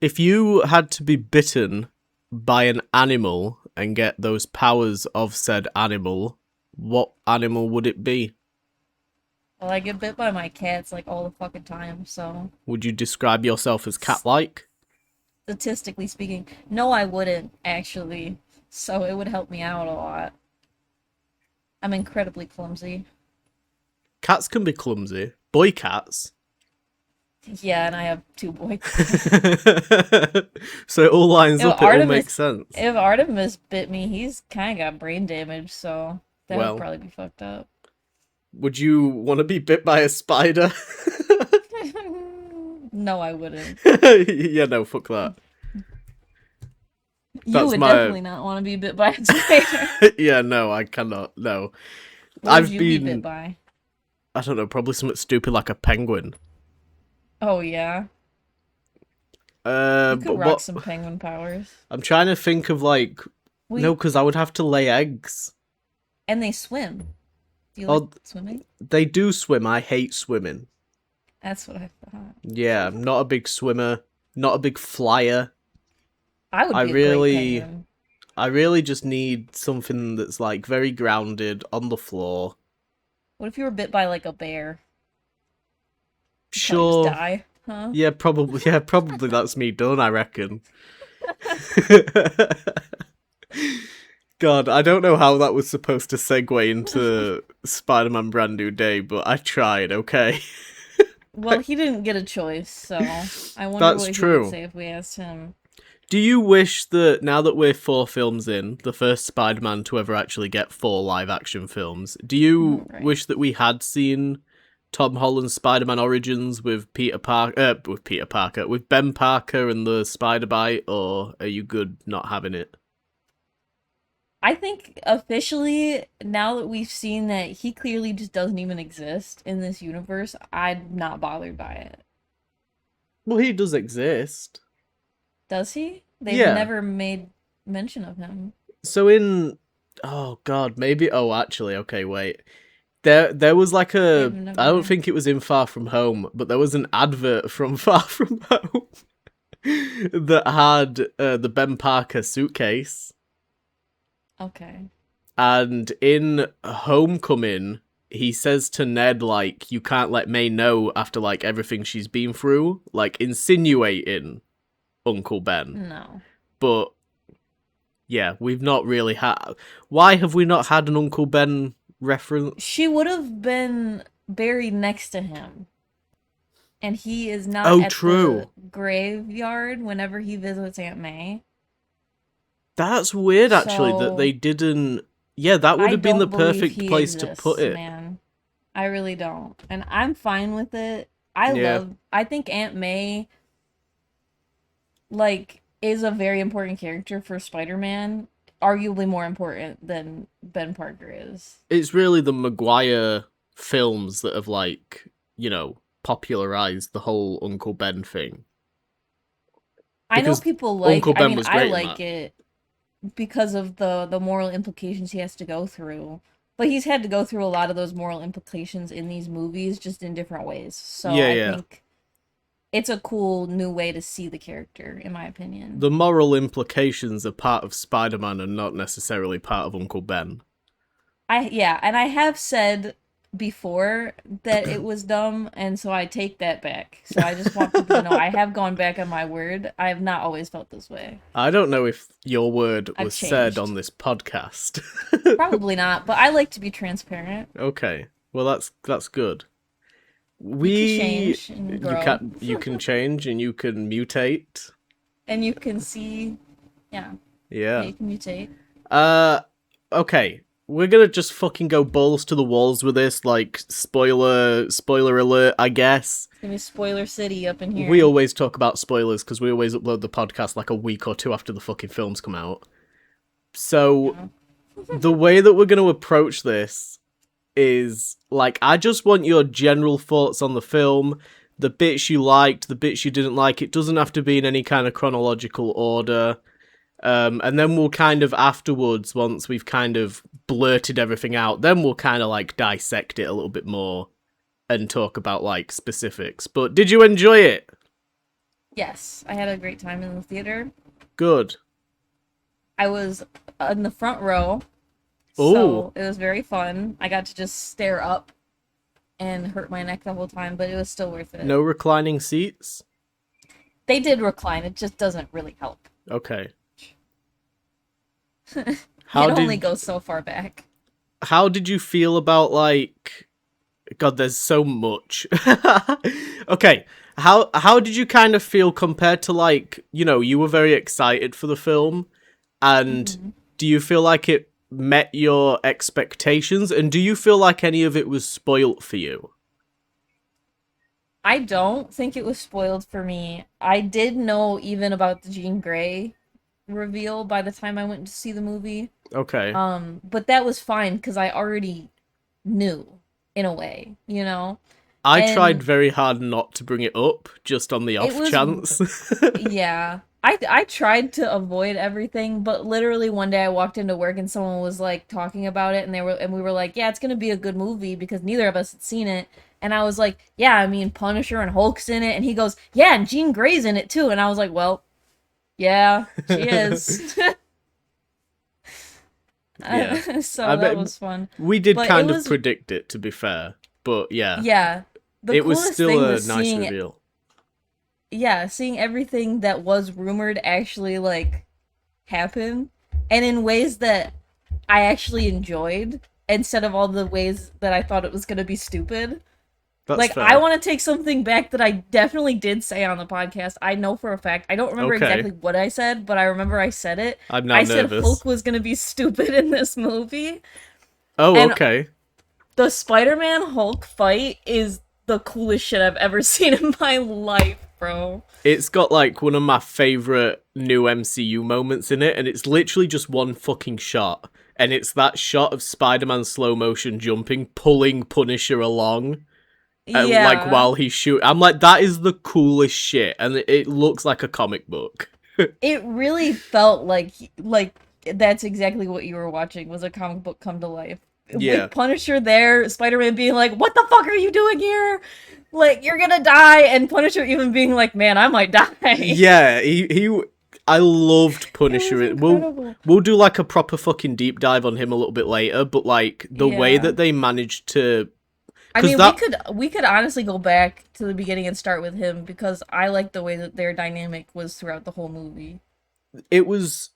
If you had to be bitten by an animal and get those powers of said animal, what animal would it be? Well, I get bit by my cats like all the fucking time, so Would you describe yourself as cat-like? statistically speaking, no, I wouldn't actually. So it would help me out a lot. I'm incredibly clumsy. Cats can be clumsy. Boy cats. Yeah, and I have two boys. So it all lines If up, it all makes Artemis, sense. if Artemis bit me, he's kind of got brain damage, so that would Well, probably be fucked up. would you want to be bit by a spider? No, I wouldn't. Yeah, no, fuck that. You That's would my... definitely not want to be bit by a spider. Yeah, no, I cannot, no. What would I've you be bit been, by? I don't know, probably something stupid like a penguin. Oh yeah, you could But rock what... some penguin powers. I'm trying to think of like... No, We because I would have to lay eggs. and they swim. Do you like Oh, swimming? they do swim. I hate swimming. That's what I thought. Yeah, I'm not a big swimmer, not a big flyer. I would I be a great really, penguin. I really just need something that's like very grounded on the floor. What if you were bit by like a bear? You'd probably just Sure. die, huh? Yeah, probably. Yeah, probably that's me done, I reckon. God, I don't know how that was supposed to segue into Spider-Man Brand New Day, but I tried, okay? Well, he didn't get a choice, so I wonder That's what he would true. say if we asked him. Do you wish that, now that we're 4 films in, the first Spider-Man to ever actually get 4 live-action films, do you Right. wish that we had seen Tom Holland's Spider-Man Origins with with Ben Parker and the Spider-Bite, or are you good not having it? I think officially, now that we've seen that he clearly just doesn't even exist in this universe, I'm not bothered by it. Well, he does exist. Does he? They've Yeah. never made mention of him. So in... Oh, God, maybe... Oh, actually, okay, wait. There was like They've a... I don't never. think it was in Far From Home, but there was an advert from Far From Home that had the Ben Parker suitcase. Okay. And in Homecoming, he says to Ned, like, you can't let May know after, like, everything she's been through, like, insinuating Uncle Ben. No. But, yeah, we've not really had... Why have we not had an Uncle Ben reference? She would have been buried next to him. And he is not Oh, at the true. graveyard whenever he visits Aunt May. That's weird, actually, that they So didn't... Yeah, that would I have been the don't believe perfect he place to put exists, it. man. I really don't. And I'm fine with it. Yeah. I think Aunt May, like, is a very important character for Spider-Man. Arguably more important than Ben Parker is. It's really the Maguire films that have, like, you know, popularized the whole Uncle Ben thing. I know Because people Uncle I Ben mean, was I great in like that. it because of the moral implications he has to go through. But he's had to go through a lot of those moral implications in these movies just in different ways. So Yeah, I yeah. think it's a cool new way to see the character, in my opinion. The moral implications are part of Spider-Man and not necessarily part of Uncle Ben. Yeah, and I have said before that it was dumb, and so I take that back. So I just want people to know I have gone back on my word. I have not always felt this way. I don't know if your word I've was said on changed. this podcast. Probably not, but I like to be transparent. Okay. Well, that's good. You can We change and you grow, can change and you can mutate. and you can see, yeah, yeah, Yeah. you can mutate. Uh okay. We're gonna just fucking go balls to the walls with this, like spoiler alert, I guess. It's gonna be spoiler city up in We here. always talk about spoilers because we always upload the podcast like a week or two after the fucking films come out. So Yeah. the way that we're gonna approach this is like I just want your general thoughts on the film, the bits you liked, the bits you didn't like. It doesn't have to be in any kind of chronological order. And then we'll kind of afterwards, once we've kind of blurted everything out, then we'll kind of like dissect it a little bit more and talk about like specifics. But did you enjoy it? Yes, I had a great time in the theater. Good. I was in the front row, Oh, so it was very fun. I got to just stare up and hurt my neck the whole time, but it was still worth it. no reclining seats? They did recline, it just doesn't really help. Okay. How It only did goes so far back. how did you feel about like God, there's so much. Okay. How did you kind of feel compared to like, you were very excited for the film, and Mhm. do you feel like it met your expectations, and do you feel like any of it was spoilt for you? I don't think it was spoiled for me. I did know even about the Jean Grey reveal by the time I went to see the movie. Okay. But that was fine because I already knew in a way, you know? I tried And very hard not to bring it up, just on the it off was chance. yeah. I tried to avoid everything, but literally one day I walked into work and someone was like talking about it and we were like, "Yeah, it's going to be a good movie because neither of us had seen it." And I was like, "Yeah, I mean Punisher and Hulk's in it." And he goes, "Yeah, and Jean Grey's in it too." And I was like, "Well, yeah, she is." Yeah. I So that bet was fun. we did But it kind of was predict it, to be fair. But yeah, yeah. The it was coolest still thing a was nice seeing reveal. yeah, seeing everything that was rumored actually like happen and in ways that I actually enjoyed instead of all the ways that I thought it was going to be stupid. That's Like I fair. want to take something back that I definitely did say on the podcast. I know for a fact. I don't remember Okay. exactly what I said, but I remember I said it. I'm now I said nervous. Hulk was going to be stupid in this movie. Oh, And okay. the Spider-Man Hulk fight is the coolest shit I've ever seen in my life, bro. It's got like one of my favorite new MCU moments in it, and it's literally just one fucking shot. And it's that shot of Spider-Man slow motion jumping, pulling Punisher along, like Yeah. while he shoot. I'm like, that is the coolest shit, and it looks like a comic book. It really felt like that's exactly what you were watching was a comic book come to life. Yeah, With Punisher there, Spider-Man being like, "What the fuck are you doing here? Like you're gonna die," and Punisher even being like, "Man, I might die." yeah. He. I loved It was Punisher. incredible. We'll do like a proper fucking deep dive on him a little bit later, but like the way Yeah. that they managed to, I because mean, we that could honestly go back to the beginning and start with him because I like the way that their dynamic was throughout the whole movie. it was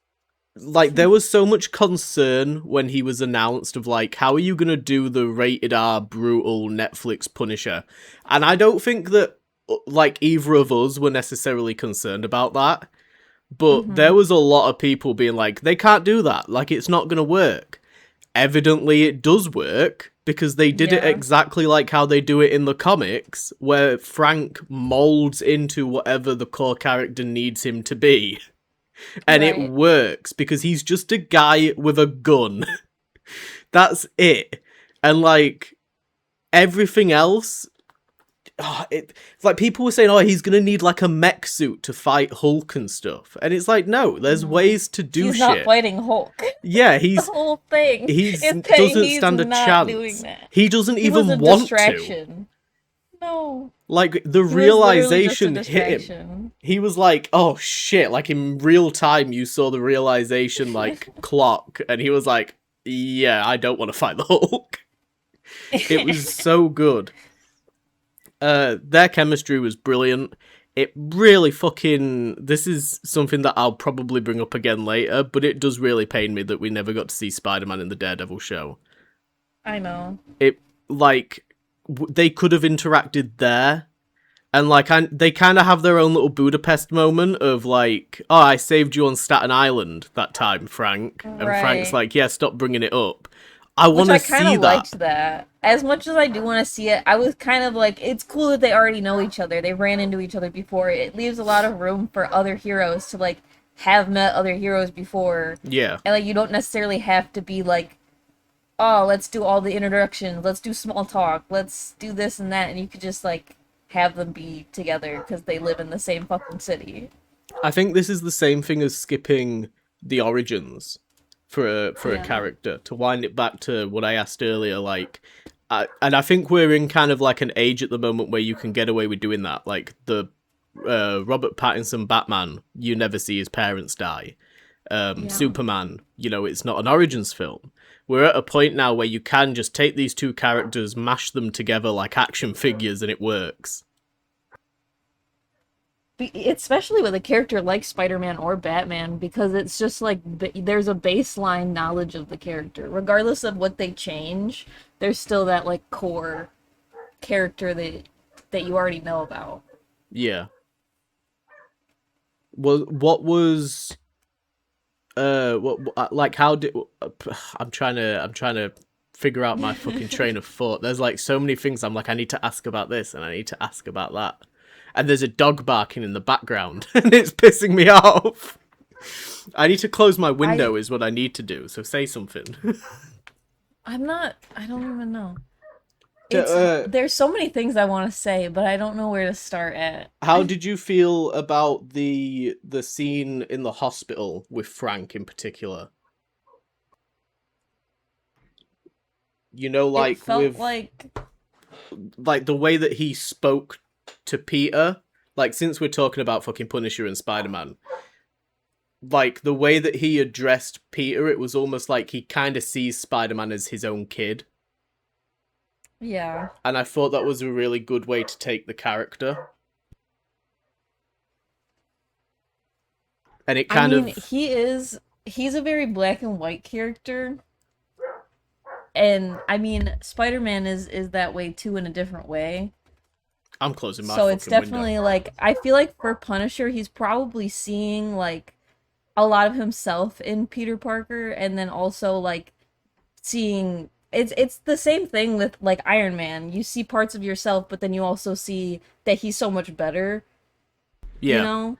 like there was so much concern when he was announced of like, how are you gonna do the rated R brutal Netflix Punisher? And I don't think that like either of us were necessarily concerned about that, but there Mhm. was a lot of people being like, they can't do that, like it's not gonna work. Evidently it does work, because they did it Yeah. exactly like how they do it in the comics, where Frank molds into whatever the core character needs him to be. And it Right. works because he's just a guy with a gun. That's it. And like everything else, it's like people were saying, oh, he's gonna need like a mech suit to fight Hulk and stuff. And it's like, no, there's No. ways to do He's not shit. fighting Hulk. Yeah, The he's whole thing he's is that doesn't he's stand a not doing chance. that. He doesn't He was a even want to. distraction. No. Like the He was literally just a realization hit him. distraction. He was like, oh shit, like in real time you saw the realization like clock, and he was like, yeah, I don't want to fight the Hulk. It was so good. Their chemistry was brilliant. It really fucking, this is something that I'll probably bring up again later, but it does really pain me that we never got to see Spider-Man in the Daredevil show. I know. It, like, they could have interacted there. And like, they kind of have their own little Budapest moment of like, oh, I saved you on Staten Island that time, Frank. And Frank's Right. like, yeah, stop bringing it up. I Which want I to kind see of that. liked that. As much as I do want to see it, I was kind of like, it's cool that they already know each other. They ran into each other before. It leaves a lot of room for other heroes to like have met other heroes before. Yeah. And like you don't necessarily have to be like, oh, let's do all the introductions, let's do small talk, let's do this and that, and you could just like have them be together because they live in the same fucking city. I think this is the same thing as skipping the origins for a Yeah. character, to wind it back to what I asked earlier. Like, and I think we're in kind of like an age at the moment where you can get away with doing that. Like the Robert Pattinson Batman, you never see his parents die. Yeah. Superman, it's not an origins film. We're at a point now where you can just take these two characters, mash them together like action figures, and it works. Especially with a character like Spider-Man or Batman, because it's just like there's a baseline knowledge of the character. Regardless of what they change, there's still that like core character that you already know about. Yeah. What was like how did I'm trying to figure out my fucking train of thought. There's like so many things I'm like I need to ask about this and I need to ask about that. And there's a dog barking in the background and it's pissing me off. I need to close my window is what I need to do. So say something. I don't even know. There's so many things I want to say, but I don't know where to start at. How did you feel about the scene in the hospital with Frank in particular? Like it felt with like the way that he spoke to Peter, like since we're talking about fucking Punisher and Spider-Man, like the way that he addressed Peter, it was almost like he kind of sees Spider-Man as his own kid. Yeah. And I thought that was a really good way to take the character. And it he's a very black and white character. And I mean, Spider-Man is that way too in a different way. I'm closing my so it's definitely window. Like I feel like for Punisher he's probably seeing like a lot of himself in Peter Parker, and then also like seeing it's the same thing with like Iron Man. You see parts of yourself, but then you also see that he's so much better. Yeah.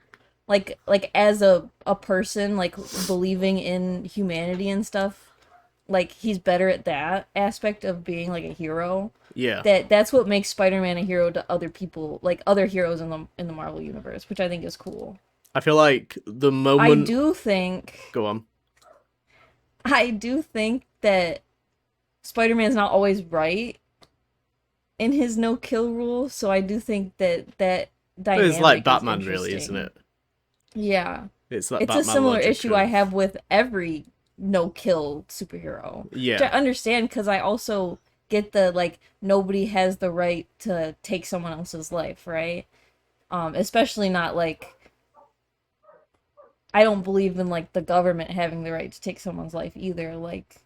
Like as a person, like believing in humanity and stuff. Like he's better at that aspect of being like a hero. Yeah. That's what makes Spider-Man a hero to other people, like other heroes in the Marvel universe, which I think is cool. I feel like the moment I do think that Spider-Man's not always right in his no-kill rule, so I do think that dynamic it's like Batman, really, isn't it? Yeah. It's like it's Batman a similar logic issue I have with every no-kill superhero. Yeah. Which I understand, because I also get the, like, nobody has the right to take someone else's life, right? Especially not, like, I don't believe in, like, the government having the right to take someone's life either, like,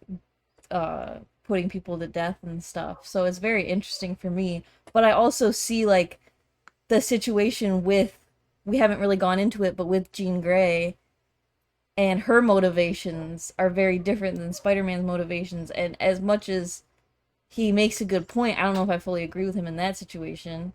putting people to death and stuff. So it's very interesting for me. But I also see, like, the situation with, we haven't really gone into it, but with Jean Grey, and her motivations are very different than Spider-Man's motivations. And as much as he makes a good point, I don't know if I fully agree with him in that situation.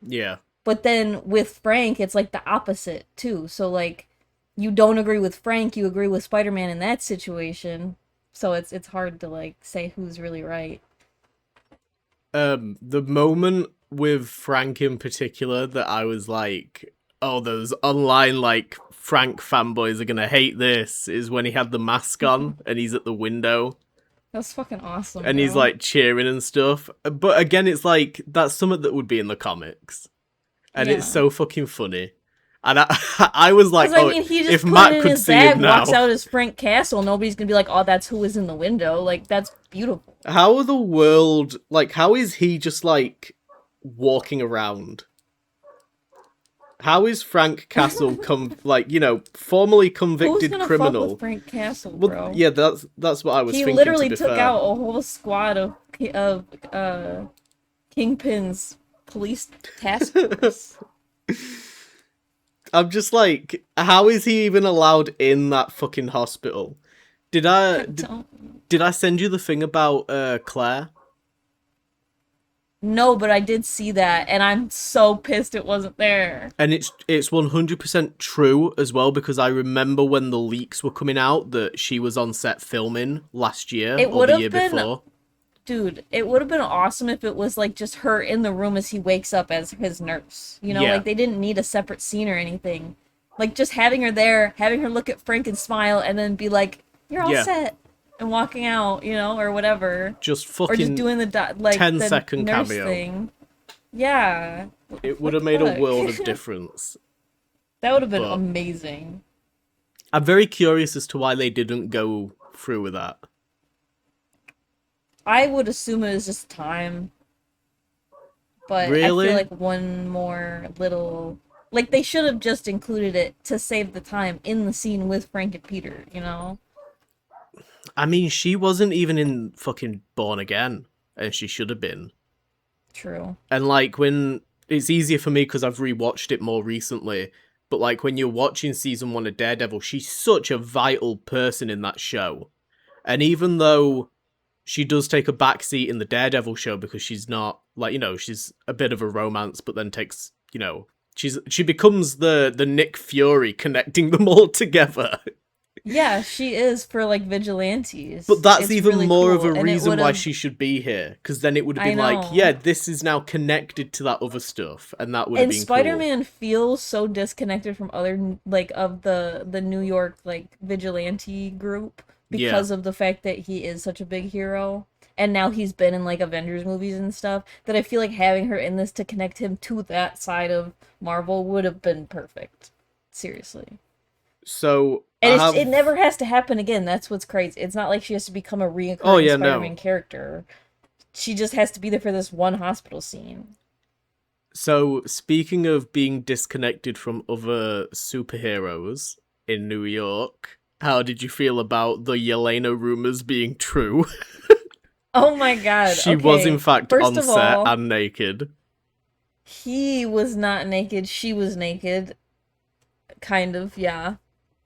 Yeah. But then with Frank, it's like the opposite too. So like, you don't agree with Frank, you agree with Spider-Man in that situation. So it's hard to like say who's really right. The moment with Frank in particular that I was like, oh, those online like Frank fanboys are gonna hate this, is when he had the mask on and he's at the window. That's fucking awesome. And he's like cheering and stuff. But again, it's like that's something that would be in the comics. And it's so fucking funny. And I was like, I mean, he just if put Matt it in could his see bag, him now. walks out his Frank Castle, nobody's gonna be like, oh, that's who was in the window. Like, that's beautiful. How the world, like, how is he just like walking around? How is Frank Castle formally convicted Who's criminal? Fuck with Frank Castle, bro? Well, yeah, that's what I was thinking. He literally to be took fair. out a whole squad of Kingpin's police task force. I'm just like, how is he even allowed in that fucking hospital? Did I send you the thing about Claire? No, but I did see that, and I'm so pissed it wasn't there. And it's 100% true as well, because I remember when the leaks were coming out that she was on set filming last year or the year before. Dude, it would have been awesome if it was like just her in the room as he wakes up as his nurse. You know, like they didn't need a separate scene or anything. Like just having her there, having her look at Frank and smile, and then be like, "You're all set," and walking out, you know, or whatever. Just fucking or just doing the 10-second nurse cameo thing. Yeah, It would What have the made a fuck? world of difference. That would have been But amazing. I'm very curious as to why they didn't go through with that. I would assume it was just time, but I feel Really? like one more little, like they should have just included it to save the time in the scene with Frank and Peter, you know? I mean, she wasn't even in fucking Born Again, and she should have been. True. And like when it's easier for me because I've rewatched it more recently, but like when you're watching season 1 of Daredevil, she's such a vital person in that show. And even though she does take a backseat in the Daredevil show because she's not like, she's a bit of a romance, but then takes, she becomes the Nick Fury connecting them all together. Yeah, she is for like vigilantes. But that's It's even really more of cool, a and it reason why would've. she should be here, because then it would have I been like, yeah, know. this is now connected to that other stuff, and that would have And been cool. Spider-Man feels so disconnected from other like of the New York like vigilante group Yeah. because of the fact that he is such a big hero. And now he's been in like Avengers movies and stuff that I feel like having her in this to connect him to that side of Marvel would have been perfect. Seriously. So And I it have. never has to happen again. That's what's crazy. It's not like she has to become a Oh reoccurring yeah, Spider-Man no. character. She just has to be there for this one hospital scene. So speaking of being disconnected from other superheroes in New York, how did you feel about the Yelena rumors being true? Oh my god. She was in Okay. fact First on of set all, and naked. he was not naked. She was naked. Kind of, yeah.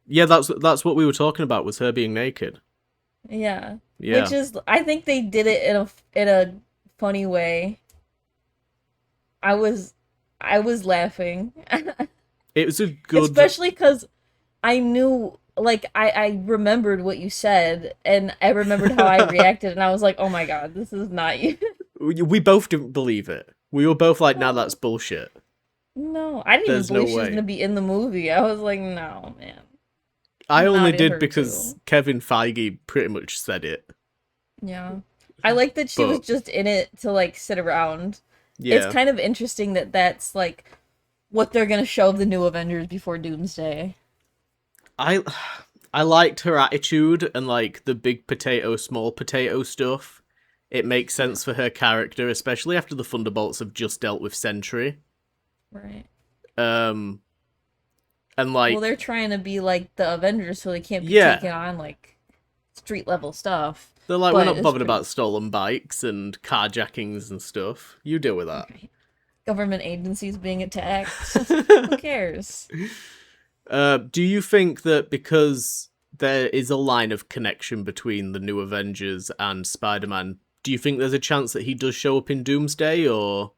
Yeah, that's what we were talking about, was her being naked. Yeah. Which Yeah. is I think they did it in a funny way. I was I was laughing. It was a good. Especially cuz I knew like I remembered what you said and I remembered how I reacted and I was like, "Oh my god, this is not you." We both didn't believe it. We were both like, "Nah, that's bullshit. No, I didn't even There's no believe she was way." gonna be in the movie. I was like, no, man, I only not in did her because too. Kevin Feige pretty much said it. Yeah, I like that she was But just in it to like sit around. It's yeah, kind of interesting that that's like what they're gonna show of the new Avengers before Doomsday. I I liked her attitude and like the big potato, small potato stuff. It makes Yeah, sense for her character, especially after the Thunderbolts have just dealt with Sentry. right. Um, and Well, like, they're trying to be like the Avengers, so they can't be taking yeah, on like street level stuff. they're like, we're But not it's bothered pretty about stolen bikes and carjackings and stuff. You deal with that. right. Government agencies being attacked. Who cares? Do you think that because there is a line of connection between the new Avengers and Spider-Man, do you think there's a chance that he does show up in Doomsday, or...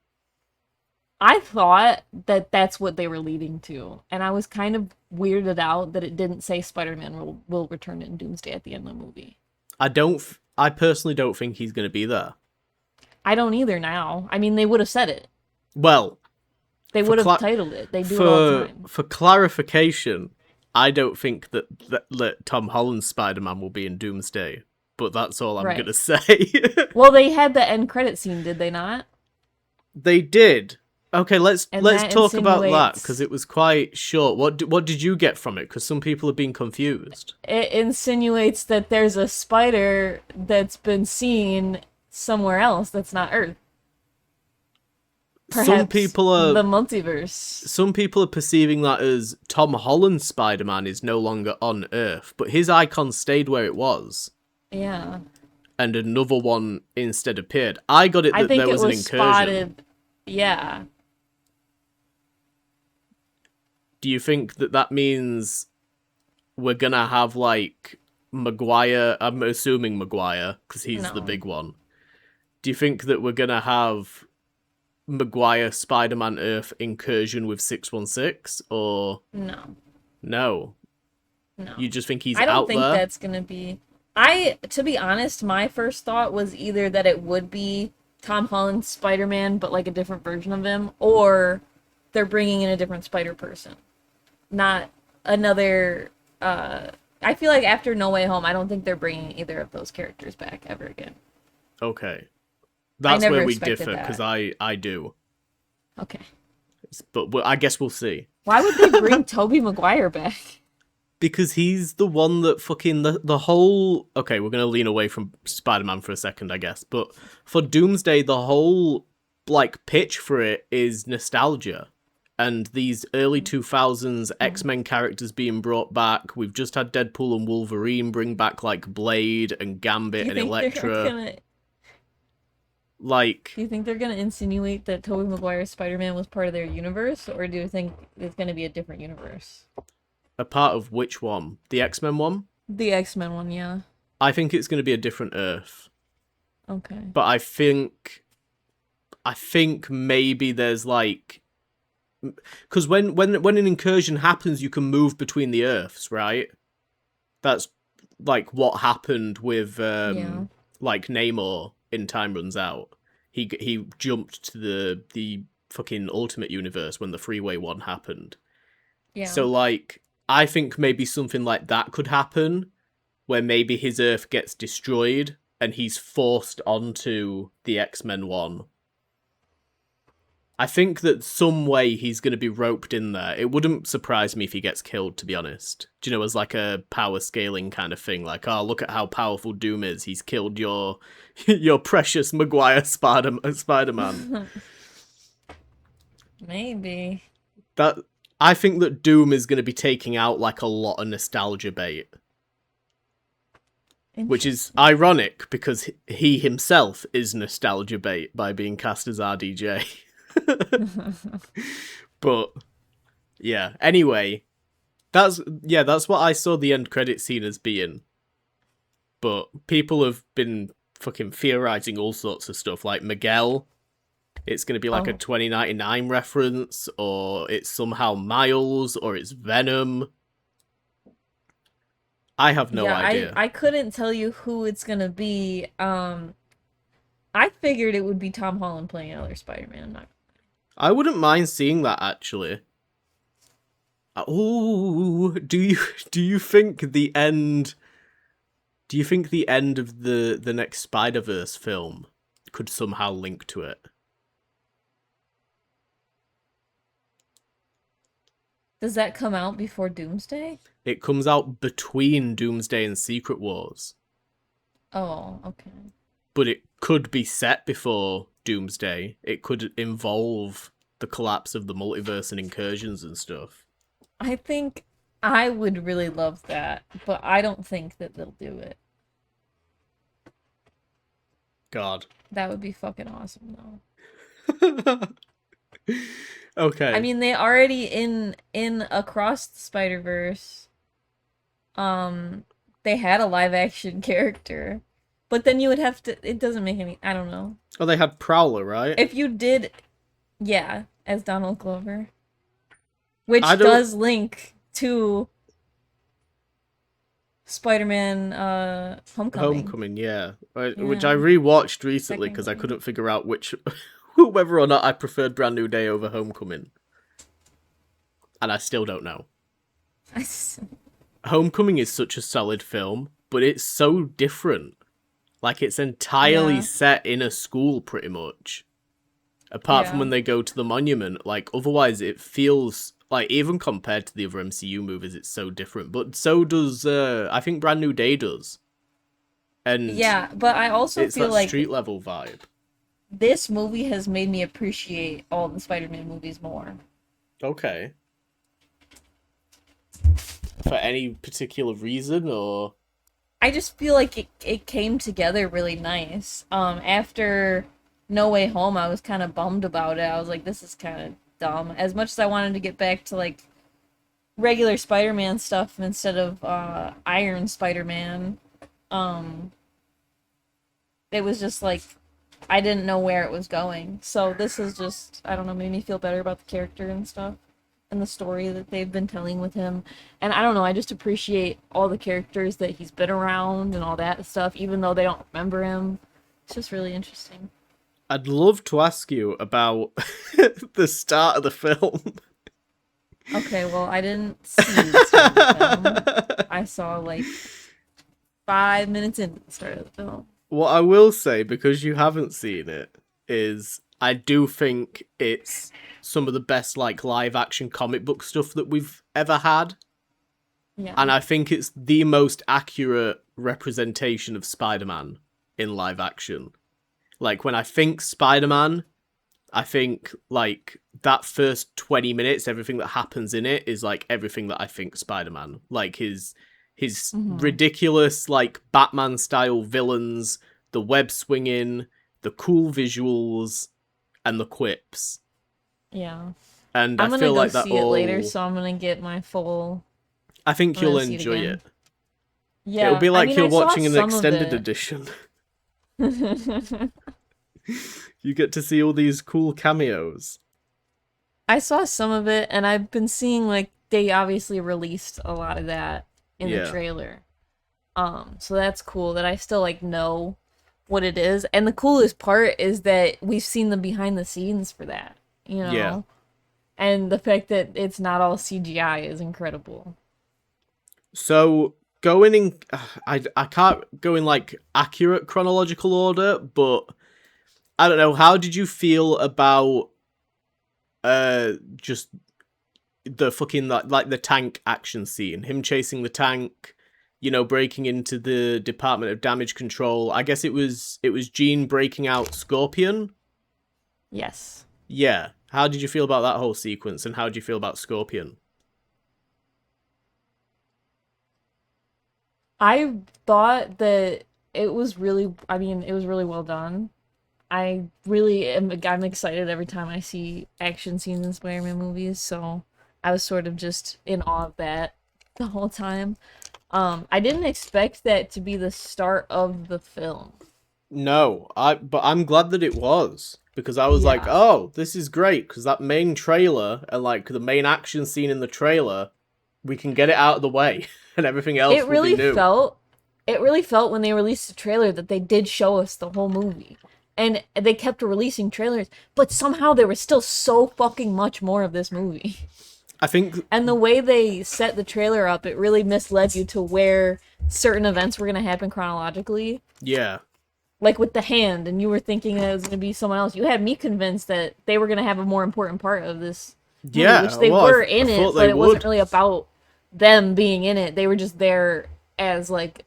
I thought that that's what they were leading to, and I was kind of weirded out that it didn't say Spider-Man will return in Doomsday at the end of the movie. I personally don't think he's going to be there. I don't either now. I mean, they would have said it. Well, They for would have cla- titled it. They do it all the time. for clarification, I don't think that Tom Holland's Spider-Man will be in Doomsday, but that's all I'm going Right. to say. Well, they had the end credit scene, did they not? They did. Okay, let's And let's that talk about that because insinuates it was quite short. What did you get from it? Because some people have been confused. it insinuates that there's a spider that's been seen somewhere else that's not Earth. Some Perhaps people are the multiverse. some people are perceiving that as Tom Holland's Spider-Man is no longer on Earth, but his icon stayed where it was, Yeah. and another one instead appeared. I got it I that think there it was an was incursion. spotted. Yeah. Do you think that means we're gonna have like Maguire? I'm assuming Maguire because he's the No. big one. Do you think that we're gonna have Maguire Spider-Man Earth incursion with 616, or No. no? No. You just think he's I don't out think there? that's gonna be. To be honest, my first thought was either that it would be Tom Holland's Spider Man, but like a different version of him, or they're bringing in a different Spider Person. Not another. I feel like after No Way Home, I don't think they're bringing either of those characters back ever again. Okay. I That's never where we expected differ, because that. I do. Okay. But I guess we'll see. Why would they bring Tobey Maguire back? Because he's the one that fucking the whole. Okay, we're gonna lean away from Spider-Man for a second, I guess. But for Doomsday, the whole like pitch for it is nostalgia, and these early 2000s X-Men characters being brought back. We've just had Deadpool and Wolverine bring back like Blade and Gambit and Elektra. Like, do you think they're gonna insinuate that Tobey Maguire's Spider-Man was part of their universe, or do you think it's gonna be a different universe? a part of which one? The X-Men one? The X-Men one, yeah. I think it's going to be a different Earth. Okay. But I think maybe there's like, because when an incursion happens, you can move between the Earths, right? That's like what happened with like Namor in Time Runs Out. He jumped to the fucking Ultimate Universe when the Freeway one happened. Yeah. So like, I think maybe something like that could happen, where maybe his Earth gets destroyed and he's forced onto the X-Men one. I think that some way he's going to be roped in there. It wouldn't surprise me if he gets killed, to be honest. Do you know, as like a power scaling kind of thing? Like, oh, look at how powerful Doom is. He's killed your precious Maguire Spider-Man. Maybe. I think that Doom is going to be taking out like a lot of nostalgia bait. Which is ironic because he himself is nostalgia bait by being cast as RDJ. But yeah, anyway, that's what I saw the end credit scene as being. But people have been fucking theorizing all sorts of stuff, like Miguel. It's going to be like a 2099 reference, or it's somehow Miles, or it's Venom. I have no idea. I couldn't tell you who it's going to be. I figured it would be Tom Holland playing another Spider-Man. I wouldn't mind seeing that, actually. Oh, do you think the end? Do you think the end of the next Spider-Verse film could somehow link to it? Does that come out before Doomsday? It comes out between Doomsday and Secret Wars. Oh, okay. But it could be set before Doomsday. It could involve the collapse of the multiverse and incursions and stuff. I think I would really love that, but I don't think that they'll do it. God. That would be fucking awesome, though. Okay. I mean, they already in Across the Spider-Verse, they had a live-action character. But then you would have to... It doesn't make any... I don't know. Oh, they had Prowler, right? If you did... Yeah, as Donald Glover. Which does link to Spider-Man Homecoming. Homecoming, yeah. Which I rewatched recently because I couldn't figure out whether or not I preferred Brand New Day over Homecoming. And I still don't know. Homecoming is such a solid film, but it's so different. Like, it's entirely set in a school, pretty much. Apart from when they go to the monument. Like, otherwise it feels... Like, even compared to the other MCU movies, it's so different. But so does... I think Brand New Day does. And yeah, but I also feel like... It's that street-level vibe. This movie has made me appreciate all the Spider-Man movies more. Okay. For any particular reason, or... I just feel like it came together really nice. After No Way Home, I was kind of bummed about it. I was like, this is kind of dumb. As much as I wanted to get back to, like, regular Spider-Man stuff instead of Iron Spider-Man, it was just, like, I didn't know where it was going. So this is just, I don't know, made me feel better about the character and stuff. And the story that they've been telling with him. And I don't know, I just appreciate all the characters that he's been around and all that stuff, even though they don't remember him. It's just really interesting. I'd love to ask you about the start of the film. Okay, well, I didn't see the start of the film. I saw, like, 5 minutes into the start of the film. What I will say, because you haven't seen it, is I do think it's some of the best like live action comic book stuff that we've ever had. Yeah. And I think it's the most accurate representation of Spider-Man in live action. Like, when I think Spider-Man, I think, like, that first 20 minutes, everything that happens in it is, like, everything that I think Spider-Man. Like, his Mhm. ridiculous, like, Batman-style villains, the web swinging, the cool visuals, and the quips. Yeah. And I I'm gonna feel go like that see it later, all... so I'm gonna get my full. I think I'm gonna you'll see it enjoy again. it. It'll Yeah, be I like mean, you're I saw watching an some of extended it. edition. You get to see all these cool cameos. I saw some of it, and I've been seeing like they obviously released a lot of that in the Yeah. trailer. So that's cool that I still like know what it is. And the coolest part is that we've seen the behind the scenes for that, you Yeah. know? And the fact that it's not all CGI is incredible. So going in, I can't go in like accurate chronological order, but I don't know. How did you feel about just the fucking like the tank action scene? Him chasing the tank, you know, breaking into the Department of Damage Control. I guess it was Jean breaking out Scorpion. Yes. Yeah. How did you feel about that whole sequence, and how did you feel about Scorpion? I thought that it was really, I mean, it was really well done. I'm excited every time I see action scenes in Spider-Man movies, so I was sort of just in awe of that the whole time. I didn't expect that to be the start of the film. No, but I'm glad that it was, because I was like, Yeah. oh, this is great, because that main trailer and like the main action scene in the trailer, we can get it out of the way, and everything It else will be really new. felt it really felt when they released the trailer that they did show us the whole movie. And they kept releasing trailers, but somehow there was still so fucking much more of this movie. I think, And the way they set the trailer up, it really misled you to where certain events were going to happen chronologically. yeah, Like with the hand, and you were thinking that it was going to be someone else. You had me convinced that they were going to have a more important part of this movie, yeah. which they Well, were I in thought it, they but it wasn't would. really about them being in it. They were just there as like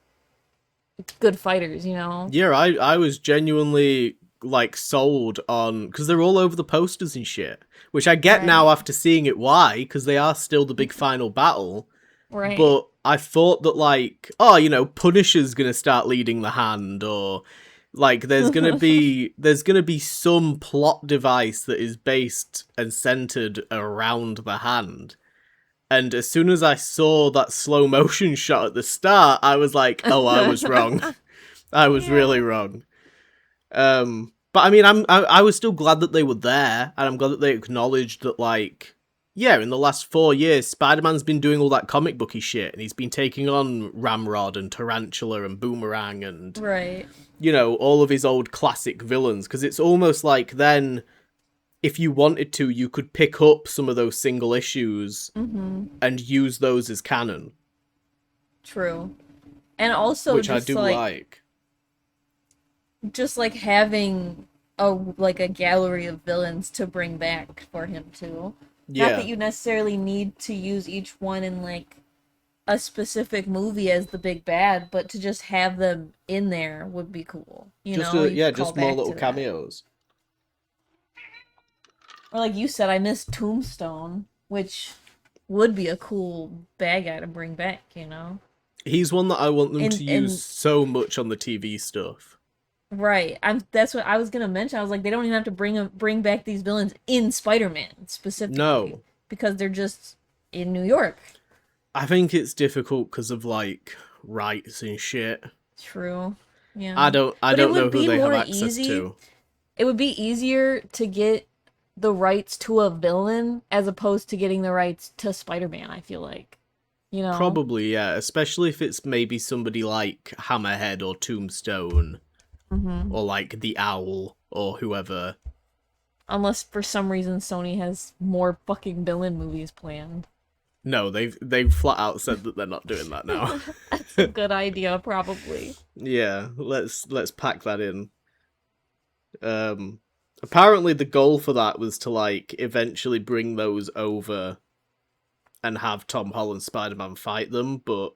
good fighters, you know? Yeah, I was genuinely like sold on, because they're all over the posters and shit, which I get now Right. after seeing it. Why? Because they are still the big final battle. Right. But I thought that, like, oh, you know, Punisher's gonna start leading the hand, or like there's gonna be some plot device that is based and centered around the hand. And as soon as I saw that slow motion shot at the start, I was like, oh, I was wrong. I was really Yeah. wrong. But I mean, I was still glad that they were there, and I'm glad that they acknowledged that, like, yeah, in the last 4 years, Spider-Man's been doing all that comic booky shit, and he's been taking on Ramrod and Tarantula and Boomerang and, Right. you know, all of his old classic villains, because it's almost like then, if you wanted to, you could pick up some of those single issues Mm-hmm. and use those as canon, True. And also which I do like. just like having a gallery of villains to bring back for him too. Not that Yeah, you necessarily need to use each one in like a specific movie as the big bad, but to just have them in there would be cool. You just know, you yeah, could call just more back little to that. cameos. Or like you said, I missed Tombstone, which would be a cool bad guy to bring back, you know? He's one that I want them to use And so much on the TV stuff. right, that's what I was gonna mention. I was like, they don't even have to bring back these villains in Spider-Man specifically No, because they're just in New York. I think it's difficult because of like rights and shit. True. I Yeah. don't I But it don't know would who be they have more access easy. to. It would be easier to get the rights to a villain as opposed to getting the rights to Spider-Man, I feel like. You know? Probably, yeah, especially if it's maybe somebody like Hammerhead or Tombstone Mm-hmm. or like the Owl or whoever. Unless for some reason Sony has more fucking villain movies planned. No, they've flat out said that they're not doing that now. That's a good idea, probably. Yeah, let's pack that in. Um Apparently, the goal for that was to like eventually bring those over and have Tom Holland Spider-Man fight them, but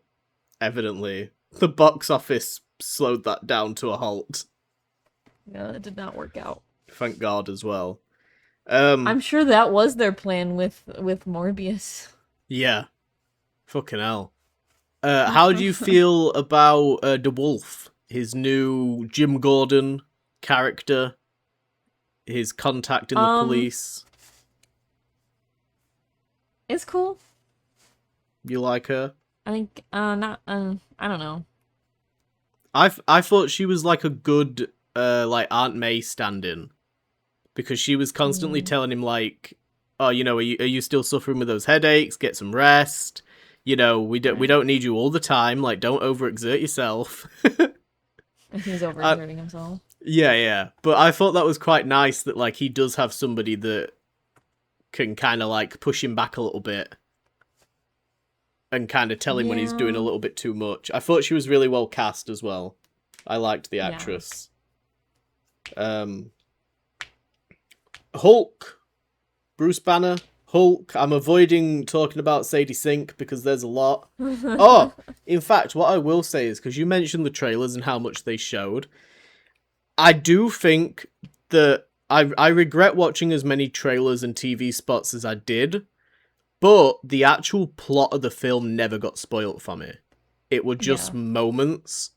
evidently the box office slowed that down to a halt. Yeah, that did not work out. Thank God as well. I'm sure that was their plan with Morbius. Yeah, fucking hell. How do you feel about the Wolf? His new Jim Gordon character, his contact in the police. It's cool. You like her? I think not I don't know. I thought she was like a good like Aunt May stand-in, because she was constantly telling him like, oh, you know, are you still suffering with those headaches? Get some rest. You know, we don't need you all the time. Like, don't overexert yourself. I think he's overexerting himself. Yeah. But I thought that was quite nice that like he does have somebody that can kind of like push him back a little bit and kind of tell him when he's doing a little bit too much. I thought she was really well cast as well. I liked the actress. Hulk. Bruce Banner. Hulk. I'm avoiding talking about Sadie Sink because there's a lot. Oh, in fact, what I will say is, because you mentioned the trailers and how much they showed, I do think that I regret watching as many trailers and TV spots as I did, but the actual plot of the film never got spoilt for me. It were just moments,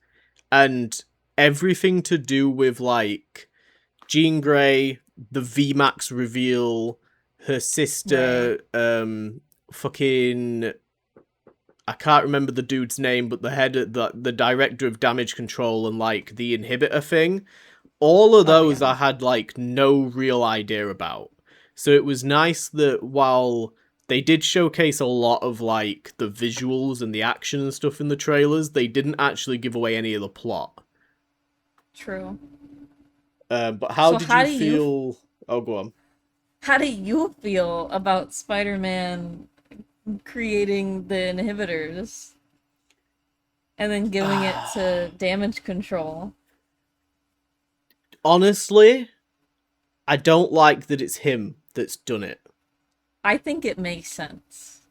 and everything to do with like Jean Grey, the VMAX reveal, her sister, fucking, I can't remember the dude's name, but the head, the director of damage control and like the inhibitor thing. All of those I had like no real idea about. So it was nice that while they did showcase a lot of like the visuals and the action and stuff in the trailers, they didn't actually give away any of the plot. True. But how did you feel? Oh, go on. How do you feel about Spider-Man creating the inhibitors and then giving it to damage control? Honestly, I don't like that it's him that's done it. I think it makes sense.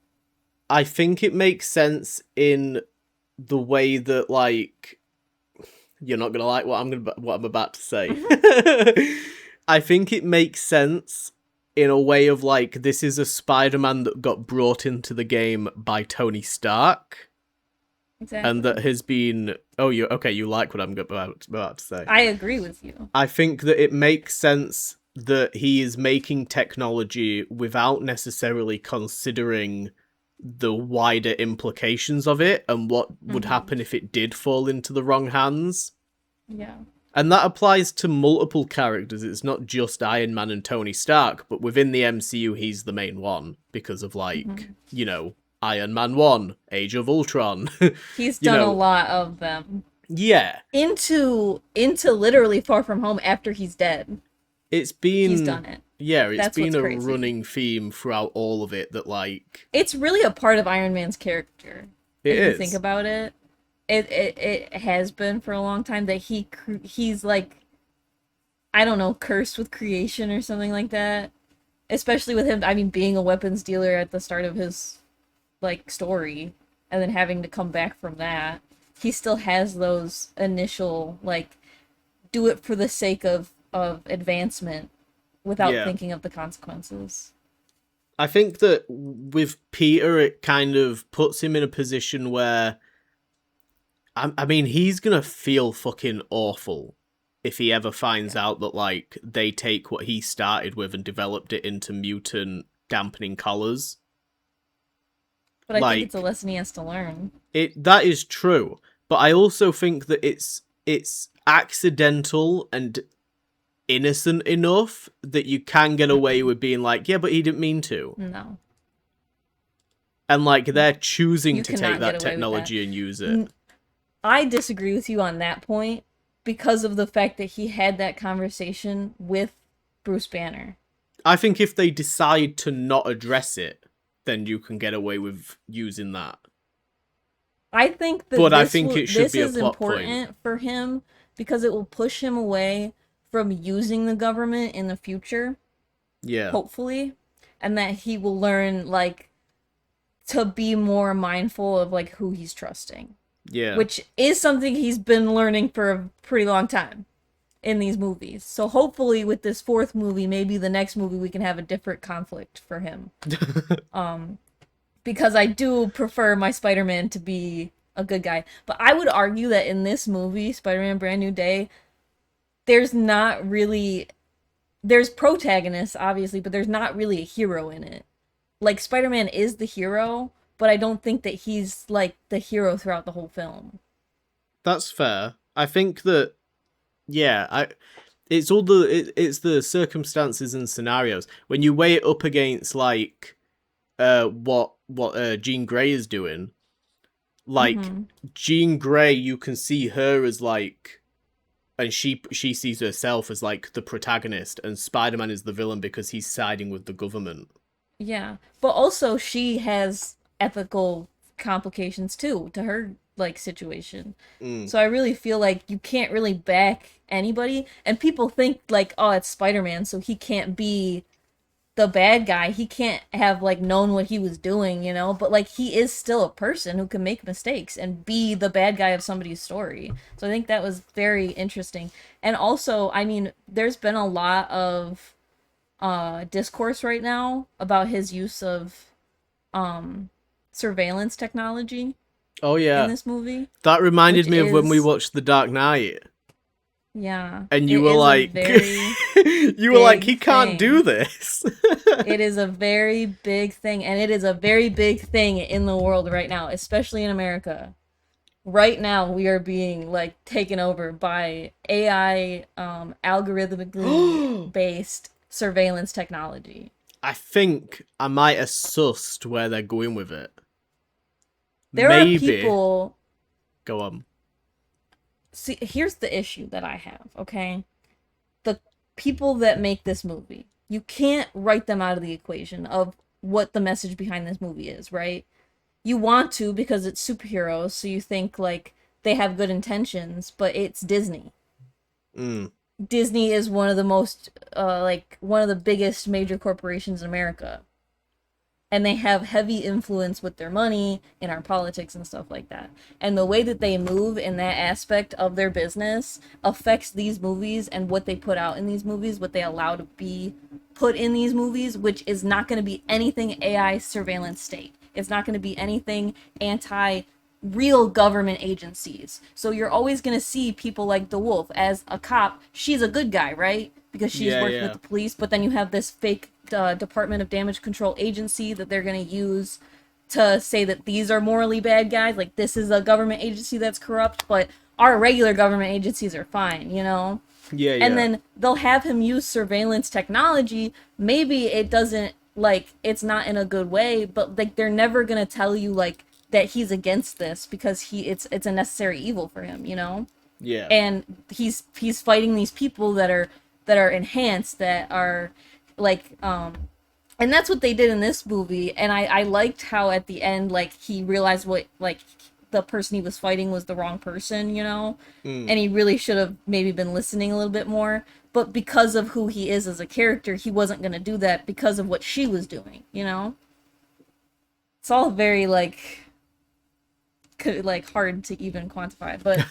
I think it makes sense in the way that, like, you're not gonna like what I'm about to say. I think it makes sense in a way of like, this is a Spider-Man that got brought into the game by Tony Stark. Exactly. And that has been... Oh, you like what I'm about to say. I agree with you. I think that it makes sense that he is making technology without necessarily considering the wider implications of it and what would happen if it did fall into the wrong hands. Yeah. And that applies to multiple characters. It's not just Iron Man and Tony Stark, but within the MCU, he's the main one because of, like, you know, Iron Man 1, Age of Ultron. He's done a lot of them. Yeah. Into literally Far From Home after he's dead. He's done it. Yeah, it's been a running theme throughout all of it that, like... It's really a part of Iron Man's character. If you think about it. It has been for a long time that he's like, I don't know, cursed with creation or something like that. Especially with him, I mean, being a weapons dealer at the start of his, like, story, and then having to come back from that. He still has those initial, like, do it for the sake of advancement without thinking of the consequences. I think that with Peter, it kind of puts him in a position where, I mean, he's gonna feel fucking awful if he ever finds out that, like, they take what he started with and developed it into mutant dampening collars. But I think it's a lesson he has to learn. That is true, but I also think that it's accidental and innocent enough that you can get away with being like, yeah, but he didn't mean to. No. And, like, they're choosing to take that technology and use it. I disagree with you on that point because of the fact that he had that conversation with Bruce Banner. I think if they decide to not address it, then you can get away with using that. I think that this is important for him because it will push him away from using the government in the future, Yeah. hopefully, and that he will learn like to be more mindful of like who he's trusting, Yeah. which is something he's been learning for a pretty long time in these movies. So hopefully with this fourth movie, maybe the next movie we can have a different conflict for him. Because I do prefer my Spider-Man to be a good guy. But I would argue that in this movie, Spider-Man Brand New Day, there's not really there's protagonists obviously, but there's not really a hero in it. Like Spider-Man is the hero, but I don't think that he's like the hero throughout the whole film. That's fair. I think that yeah, it's it's the circumstances and scenarios. When you weigh it up against like what Jean Grey is doing, like Mm-hmm. Jean Grey, you can see her as like, and she sees herself as like the protagonist, and Spider-Man is the villain because he's siding with the government. Yeah. But also she has ethical complications too to her like situation. Mm. So I really feel like you can't really back anybody, and people think like, oh, it's Spider-Man, so he can't be the bad guy. He can't have like known what he was doing, you know? But like he is still a person who can make mistakes and be the bad guy of somebody's story. So I think that was very interesting. And also, I mean, there's been a lot of discourse right now about his use of um surveillance technology Oh in yeah, this movie, that reminded which me of when we is watched The Dark Knight, yeah, and you it were is a like, very you were like, he big can't do thing. this. It is a very big thing, and it is a very big thing in the world right now, especially in America. Right now, we are being like taken over by AI, algorithmically based surveillance technology. I think I might have sussed where they're going with it. There are Maybe. people. Go on. See, here's the issue that I have, okay? The people that make this movie, you can't write them out of the equation of what the message behind this movie is, right? You want to because it's superheroes, so you think like they have good intentions, but it's Disney. Mm. Disney is one of the most like one of the biggest major corporations in America. And they have heavy influence with their money in our politics and stuff like that. And the way that they move in that aspect of their business affects these movies and what they put out in these movies, what they allow to be put in these movies, which is not going to be anything AI surveillance state. It's not going to be anything anti real government agencies. So you're always going to see people like the Wolf as a cop. She's a good guy, right? Because she's Yeah, working with yeah. the police, but then you have this fake Department of Damage Control agency that they're going to use to say that these are morally bad guys. Like, this is a government agency that's corrupt, but our regular government agencies are fine, you know? Yeah, And yeah. then they'll have him use surveillance technology. Maybe it doesn't, like, it's not in a good way, but, like, they're never going to tell you, like, that he's against this because it's a necessary evil for him, you know? Yeah. And he's fighting these people that are enhanced, that are like and that's what they did in this movie. And I liked how at the end like he realized what like the person he was fighting was the wrong person, you know, Mm. and he really should have maybe been listening a little bit more, but because of who he is as a character he wasn't going to do that because of what she was doing, you know. It's all very like hard to even quantify, but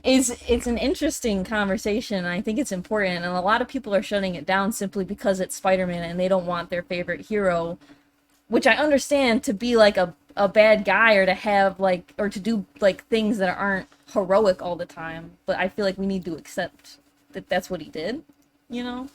it's an interesting conversation, and I think it's important, and a lot of people are shutting it down simply because it's Spider-Man and they don't want their favorite hero, which I understand, to be like a bad guy or to have like or to do like things that aren't heroic all the time, but I feel like we need to accept that that's what he did, you know,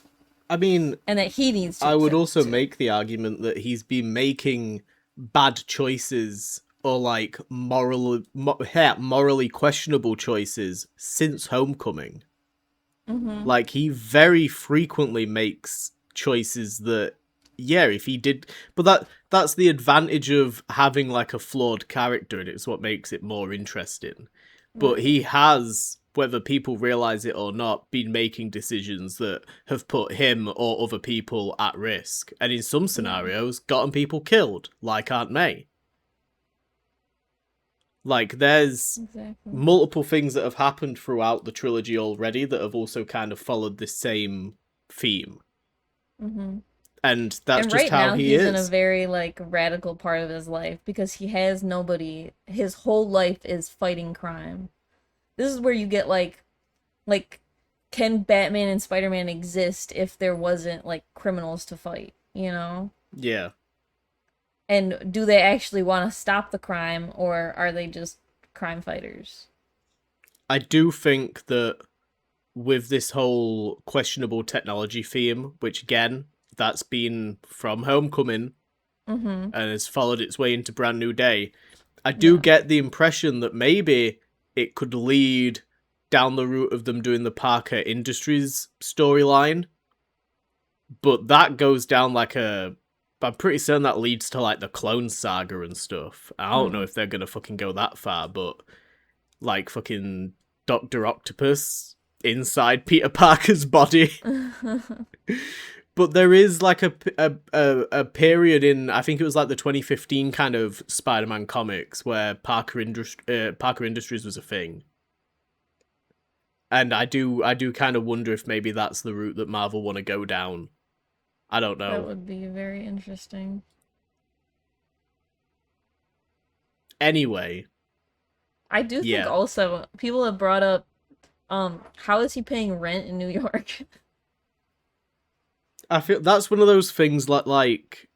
I mean, and that he needs to I would accept it also too. make the argument that he's been making bad choices or like morally questionable choices since Homecoming. Mm-hmm. Like he very frequently makes choices that yeah, if he did, but that's the advantage of having like a flawed character, and it's what makes it more interesting. But Right. he has, whether people realize it or not, been making decisions that have put him or other people at risk, and in some Yeah. scenarios gotten people killed, like Aunt May. Like, there's Exactly. multiple things that have happened throughout the trilogy already that have also kind of followed this same theme. Hmm. And that's And just right how now he he's in a is. very like radical part of his life because he has nobody. His whole life is fighting crime. This is where you get like can Batman and Spider-Man exist if there wasn't like criminals to fight, you know? Yeah. And do they actually want to stop the crime or are they just crime fighters? I do think that with this whole questionable technology theme, which again, that's been from Homecoming Mm-hmm. and has followed its way into Brand New Day, I do Yeah. get the impression that maybe it could lead down the route of them doing the Parker Industries storyline, but that goes down like a. I'm pretty certain that leads to like the Clone Saga and stuff. I don't know Mm. if they're gonna fucking go that far, but like fucking Doctor Octopus inside Peter Parker's body. But there is like a period in, I think it was like the 2015 kind of Spider-Man comics where Parker Industries was a thing. And I do kind of wonder if maybe that's the route that Marvel want to go down. I don't That know. would be very interesting. Anyway, I do think yeah. also people have brought up how is he paying rent in New York? I feel that's one of those things like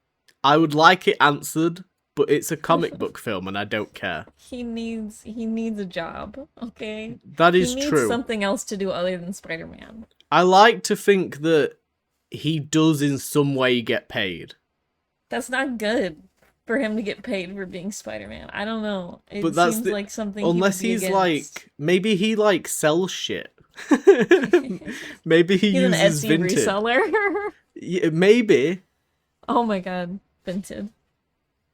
I would like it answered, but it's a comic book film and I don't care. He needs a job, okay? That He is needs true. something else to do other than Spider-Man. I like to think that he does in some way get paid. That's not good for him to get paid for being Spider-Man. I don't know. But It that's seems the like something he would unless be he's against. like maybe he like sells shit. Maybe he He's an uses Etsy Vinted. reseller. Yeah, Oh my god, Vinted.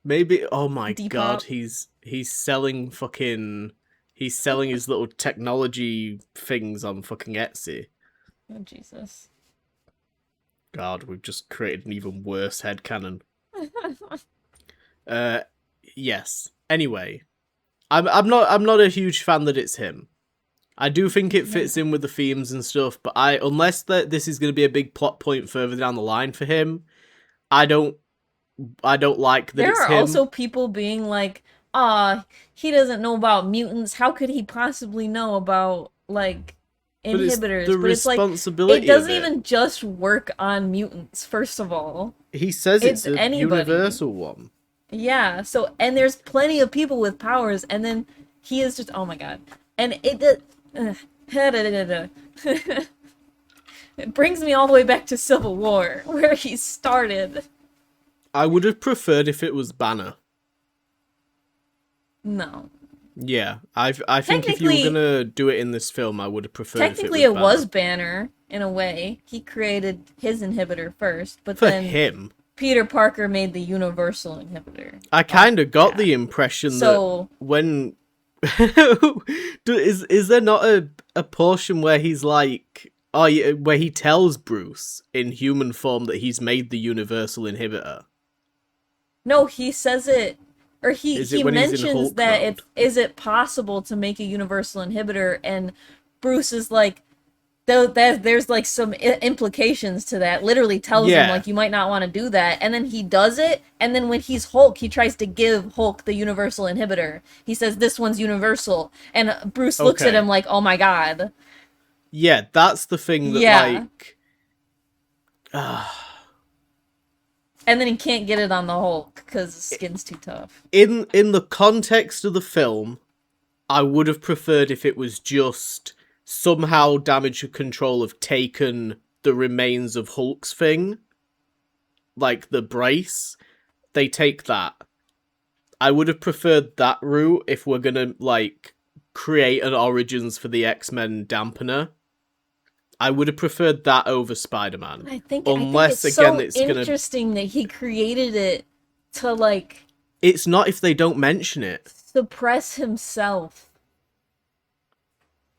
maybe oh my god, Depop. he's selling fucking he's selling his little technology things on fucking Etsy. Oh Jesus. God, we've just created an even worse headcanon. Uh yes. Anyway, I'm not a huge fan that it's him. I do think it fits in with the themes and stuff, but unless that this is going to be a big plot point further down the line for him, I don't I don't like that There it's are him. also people being like, "Ah, he doesn't know about mutants. How could he possibly know about like But it's the inhibitors?" But it's like it responsibility of doesn't it. even just work on mutants, first of all. He says it's It's a anybody. universal one. Yeah, so and there's plenty of people with powers and then he is just oh my god. And it it brings me all the way back to Civil War where he started. I would have preferred if it was Banner. No. Yeah, I think if you were Technically, gonna do it in this film, I would have preferred if it technically was it Banner. was Banner in a way. He created his inhibitor first, but For then him, Peter Parker made the universal inhibitor. I Oh, kind of got yeah. the impression that So, when is there not a portion where he's like, oh, yeah, where he tells Bruce in human form that he's made the universal inhibitor? no, he says it or Is he it when he's in mentions Hulk that mode? it possible to make a universal inhibitor and Bruce is like though that there's like some implications to that literally tells him Yeah. like you might not want to do that and then he does it and then when he's Hulk he tries to give Hulk the universal inhibitor. He says this one's universal and Bruce looks at Okay. him like oh my god. Yeah, that's the thing that Yeah, like and then he can't get it on the Hulk because his skin's too tough. in the context of the film, I would have preferred if it was just somehow Damage Control have taken the remains of Hulk's thing, like the brace. They take that. I would have preferred that route if we're gonna like create an origins for the X-Men dampener. I would have preferred that over Spider-Man. I think Unless it's again so it's gonna interesting that he created it to like it's not if they don't mention it. suppress himself.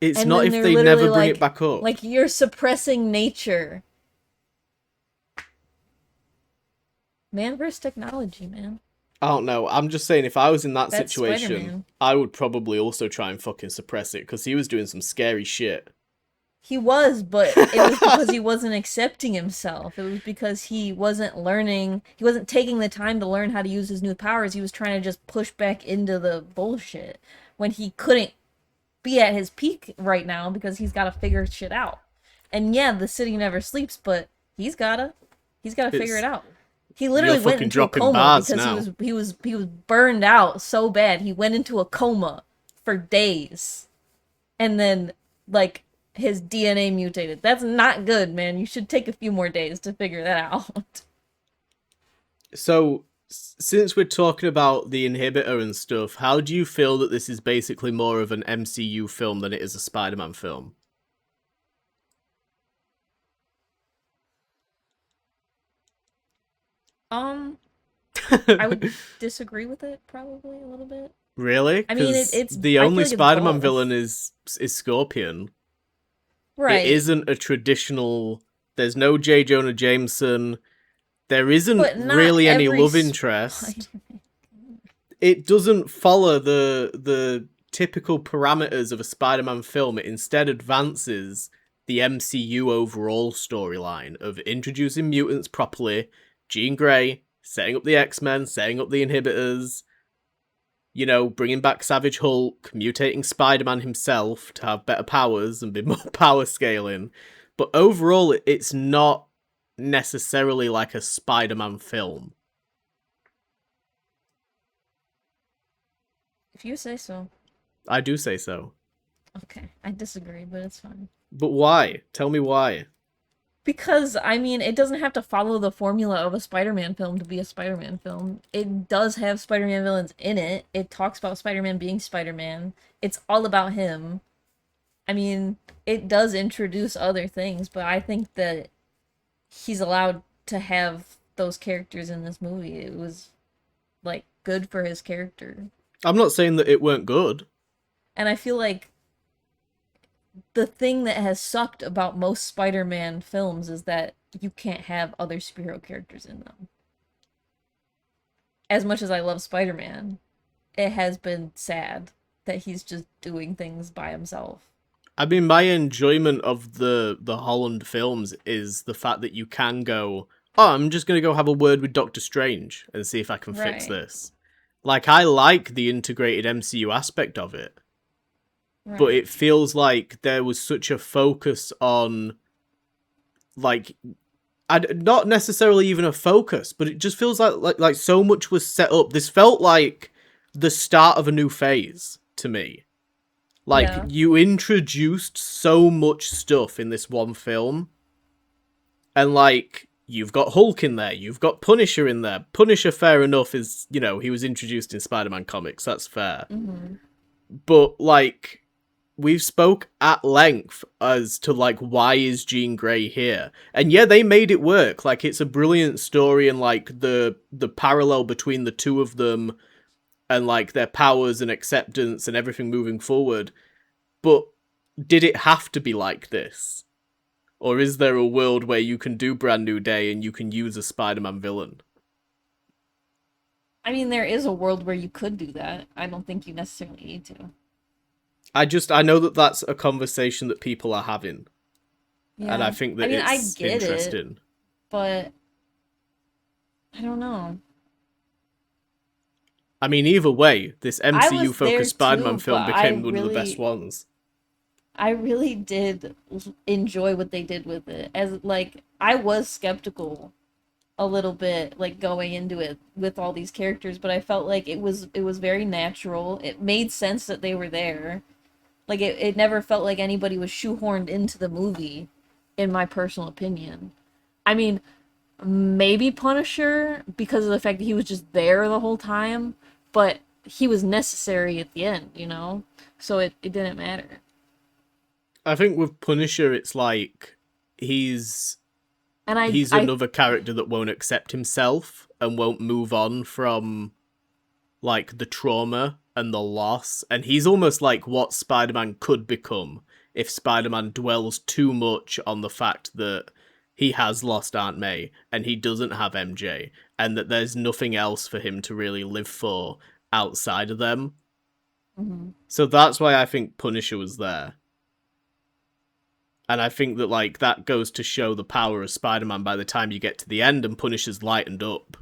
It's And not then if they're they literally never bring it back up. like you're suppressing nature. Man versus technology, man. I don't know. I'm just saying, if I was in that That's situation, Spider-Man. I would probably also try and fucking suppress it because he was doing some scary shit. He was, but it was because he wasn't accepting himself. It was because he wasn't learning, he wasn't taking the time to learn how to use his new powers. He was trying to just push back into the bullshit when he couldn't be at his peak right now because he's got to figure shit out. And yeah, the city never sleeps, but he's gotta he's gotta figure it It's out. He you're literally went fucking into a dropping coma bars because now. he was burned out so bad. He went into a coma for days. And then like his DNA mutated. That's not good, man. You should take a few more days to figure that out. So, since we're talking about the inhibitor and stuff, how do you feel that this is basically more of an MCU film than it is a Spider-Man film? Um, I would disagree with it probably a little bit. Really? I mean, Because it's the I feel only like it's Spider-Man villain both. is Scorpion. It Right. isn't a traditional. There's no J. Jonah Jameson. There isn't But not really any every love Spider. interest. It doesn't follow the typical parameters of a Spider-Man film. It instead advances the MCU overall storyline of introducing mutants properly, Jean Grey, setting up the X-Men, setting up the inhibitors, you know, bringing back Savage Hulk, mutating Spider-Man himself to have better powers and be more power scaling. But overall, it's not necessarily like a Spider-Man film. If you say so. I do say so. Okay, I disagree, but it's fine. But why? Tell me why. Because, I mean, it doesn't have to follow the formula of a Spider-Man film to be a Spider-Man film. It does have Spider-Man villains in it. It talks about Spider-Man being Spider-Man. It's all about him. I mean, it does introduce other things, but I think that he's allowed to have those characters in this movie. It was, like, good for his character. I'm not saying that it weren't good. And I feel like the thing that has sucked about most Spider-Man films is that you can't have other superhero characters in them. As much as I love Spider-Man, it has been sad that he's just doing things by himself. I mean, my enjoyment of the Holland films is the fact that you can go, oh, I'm just going to go have a word with Doctor Strange and see if I can fix Right. this. Like, I like the integrated MCU aspect of it, but Right. it feels like there was such a focus on, like, not necessarily even a focus, but it just feels like so much was set up. This felt like the start of a new phase to me. Like, Yeah. you introduced so much stuff in this one film, and like, you've got Hulk in there, you've got Punisher in there. Punisher, fair enough, is, you know, he was introduced in Spider-Man comics, that's fair. Mm-hmm. But like, we've spoke at length as to like, why is Jean Grey here? And yeah, they made it work. Like, it's a brilliant story, and like the parallel between the two of them and like their powers and acceptance and everything moving forward. But did it have to be like this? Or is there a world where you can do Brand New Day and you can use a Spider-Man villain? I mean, there is a world where you could do that. I don't think you necessarily need to. I know that that's a conversation that people are having, and I Yeah. think I that mean, I it's get it, interesting. but I don't know. I mean, either way, this I MCU was there focused Spider-Man too, but film became one of the best ones. I really did enjoy what they did with it. As like, I was skeptical a little bit, like going into it with all these characters, but I felt like it was very natural. It made sense that they were there. Like it never felt like anybody was shoehorned into the movie, in my personal opinion. I mean, maybe Punisher because of the fact that he was just there the whole time, but he was necessary at the end, you know? So it didn't matter. I think with Punisher, it's like he's And I he's I another character that won't accept himself and won't move on from like the trauma and the loss, and he's almost like what Spider-Man could become if Spider-Man dwells too much on the fact that he has lost Aunt May and he doesn't have MJ and that there's nothing else for him to really live for outside of them. Mm-hmm. So that's why I think Punisher was there. And I think that, like, that goes to show the power of Spider-Man by the time you get to the end and Punisher's lightened up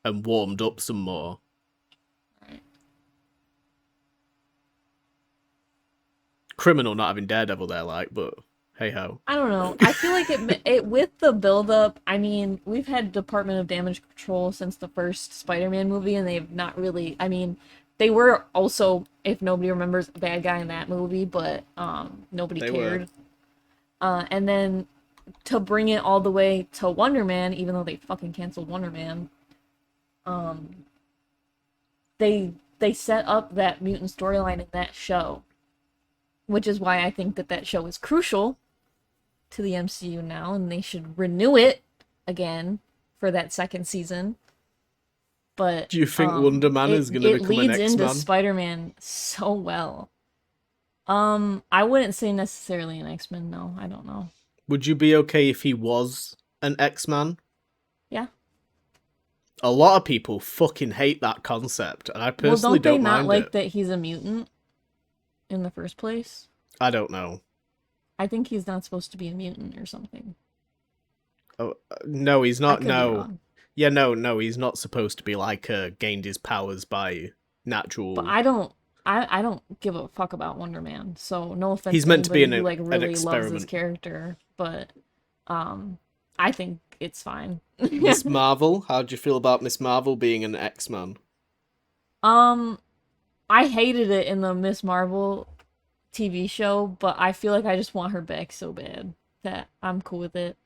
and warmed up some more. Right. Criminal not having Daredevil there, like, but hey-ho. I don't know. I feel like it with the build-up, I mean, we've had Department of Damage Control since the first Spider-Man movie, and they've not really, I mean, they were also, if nobody remembers, a bad guy in that movie, but nobody cared. And then to bring it all the way to Wonder Man, even though they fucking canceled Wonder Man, they set up that mutant storyline in that show, which is why I think that show is crucial to the MCU now, and they should renew it again for that second season. But do you think Wonder Man is going to become an X-Man? It leads into Spider-Man so well. I wouldn't say necessarily an X-Men, no. I don't know. Would you be okay if he was an X-Man? Yeah. A lot of people fucking hate that concept, and I personally don't mind it. Well, don't they not like that he's a mutant in the first place? I don't know. I think he's not supposed to be a mutant or something. Oh, no, he's not. No. Yeah, no, he's not supposed to be like gained his powers by natural. But I don't give a fuck about Wonder Man. So no offense. He's meant to be who, like, really an experiment. loves this character, but I think it's fine. Miss Marvel, how do you feel about Miss Marvel being an X-Man? I hated it in the Miss Marvel TV show, but I feel like I just want her back so bad that I'm cool with it.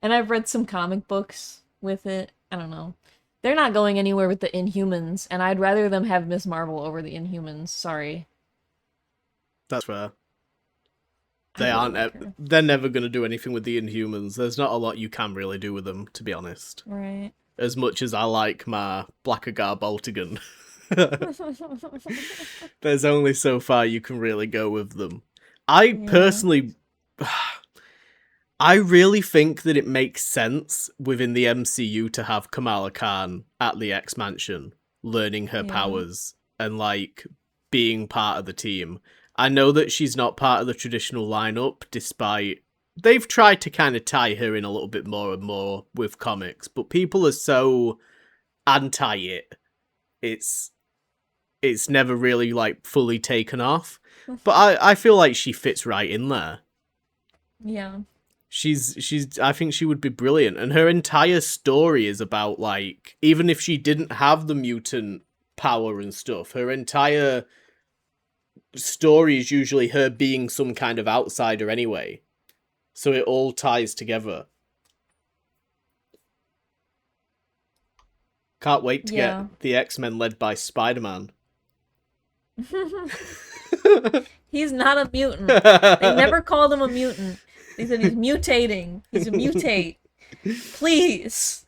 And I've read some comic books with it. I don't know. They're not going anywhere with the Inhumans, and I'd rather them have Miss Marvel over the Inhumans. Sorry. That's fair. They're never going to do anything with the Inhumans. There's not a lot you can really do with them, to be honest. Right. As much as I like my Blackagar Baltigan. There's only so far you can really go with them. Personally... I really think that it makes sense within the MCU to have Kamala Khan at the X-Mansion, learning her powers and, like, being part of the team. I know that she's not part of the traditional lineup, despite... They've tried to kind of tie her in a little bit more and more with comics, but people are so anti-it. It's never really, like, fully taken off. But I feel like she fits right in there. Yeah. I think she would be brilliant, and her entire story is about, like, even if she didn't have the mutant power and stuff, her entire story is usually her being some kind of outsider anyway. So it all ties together. Can't wait to get the X-Men led by Spider-Man. He's not a mutant. They never called him a mutant. They said he's mutating. He's a mutate. Please.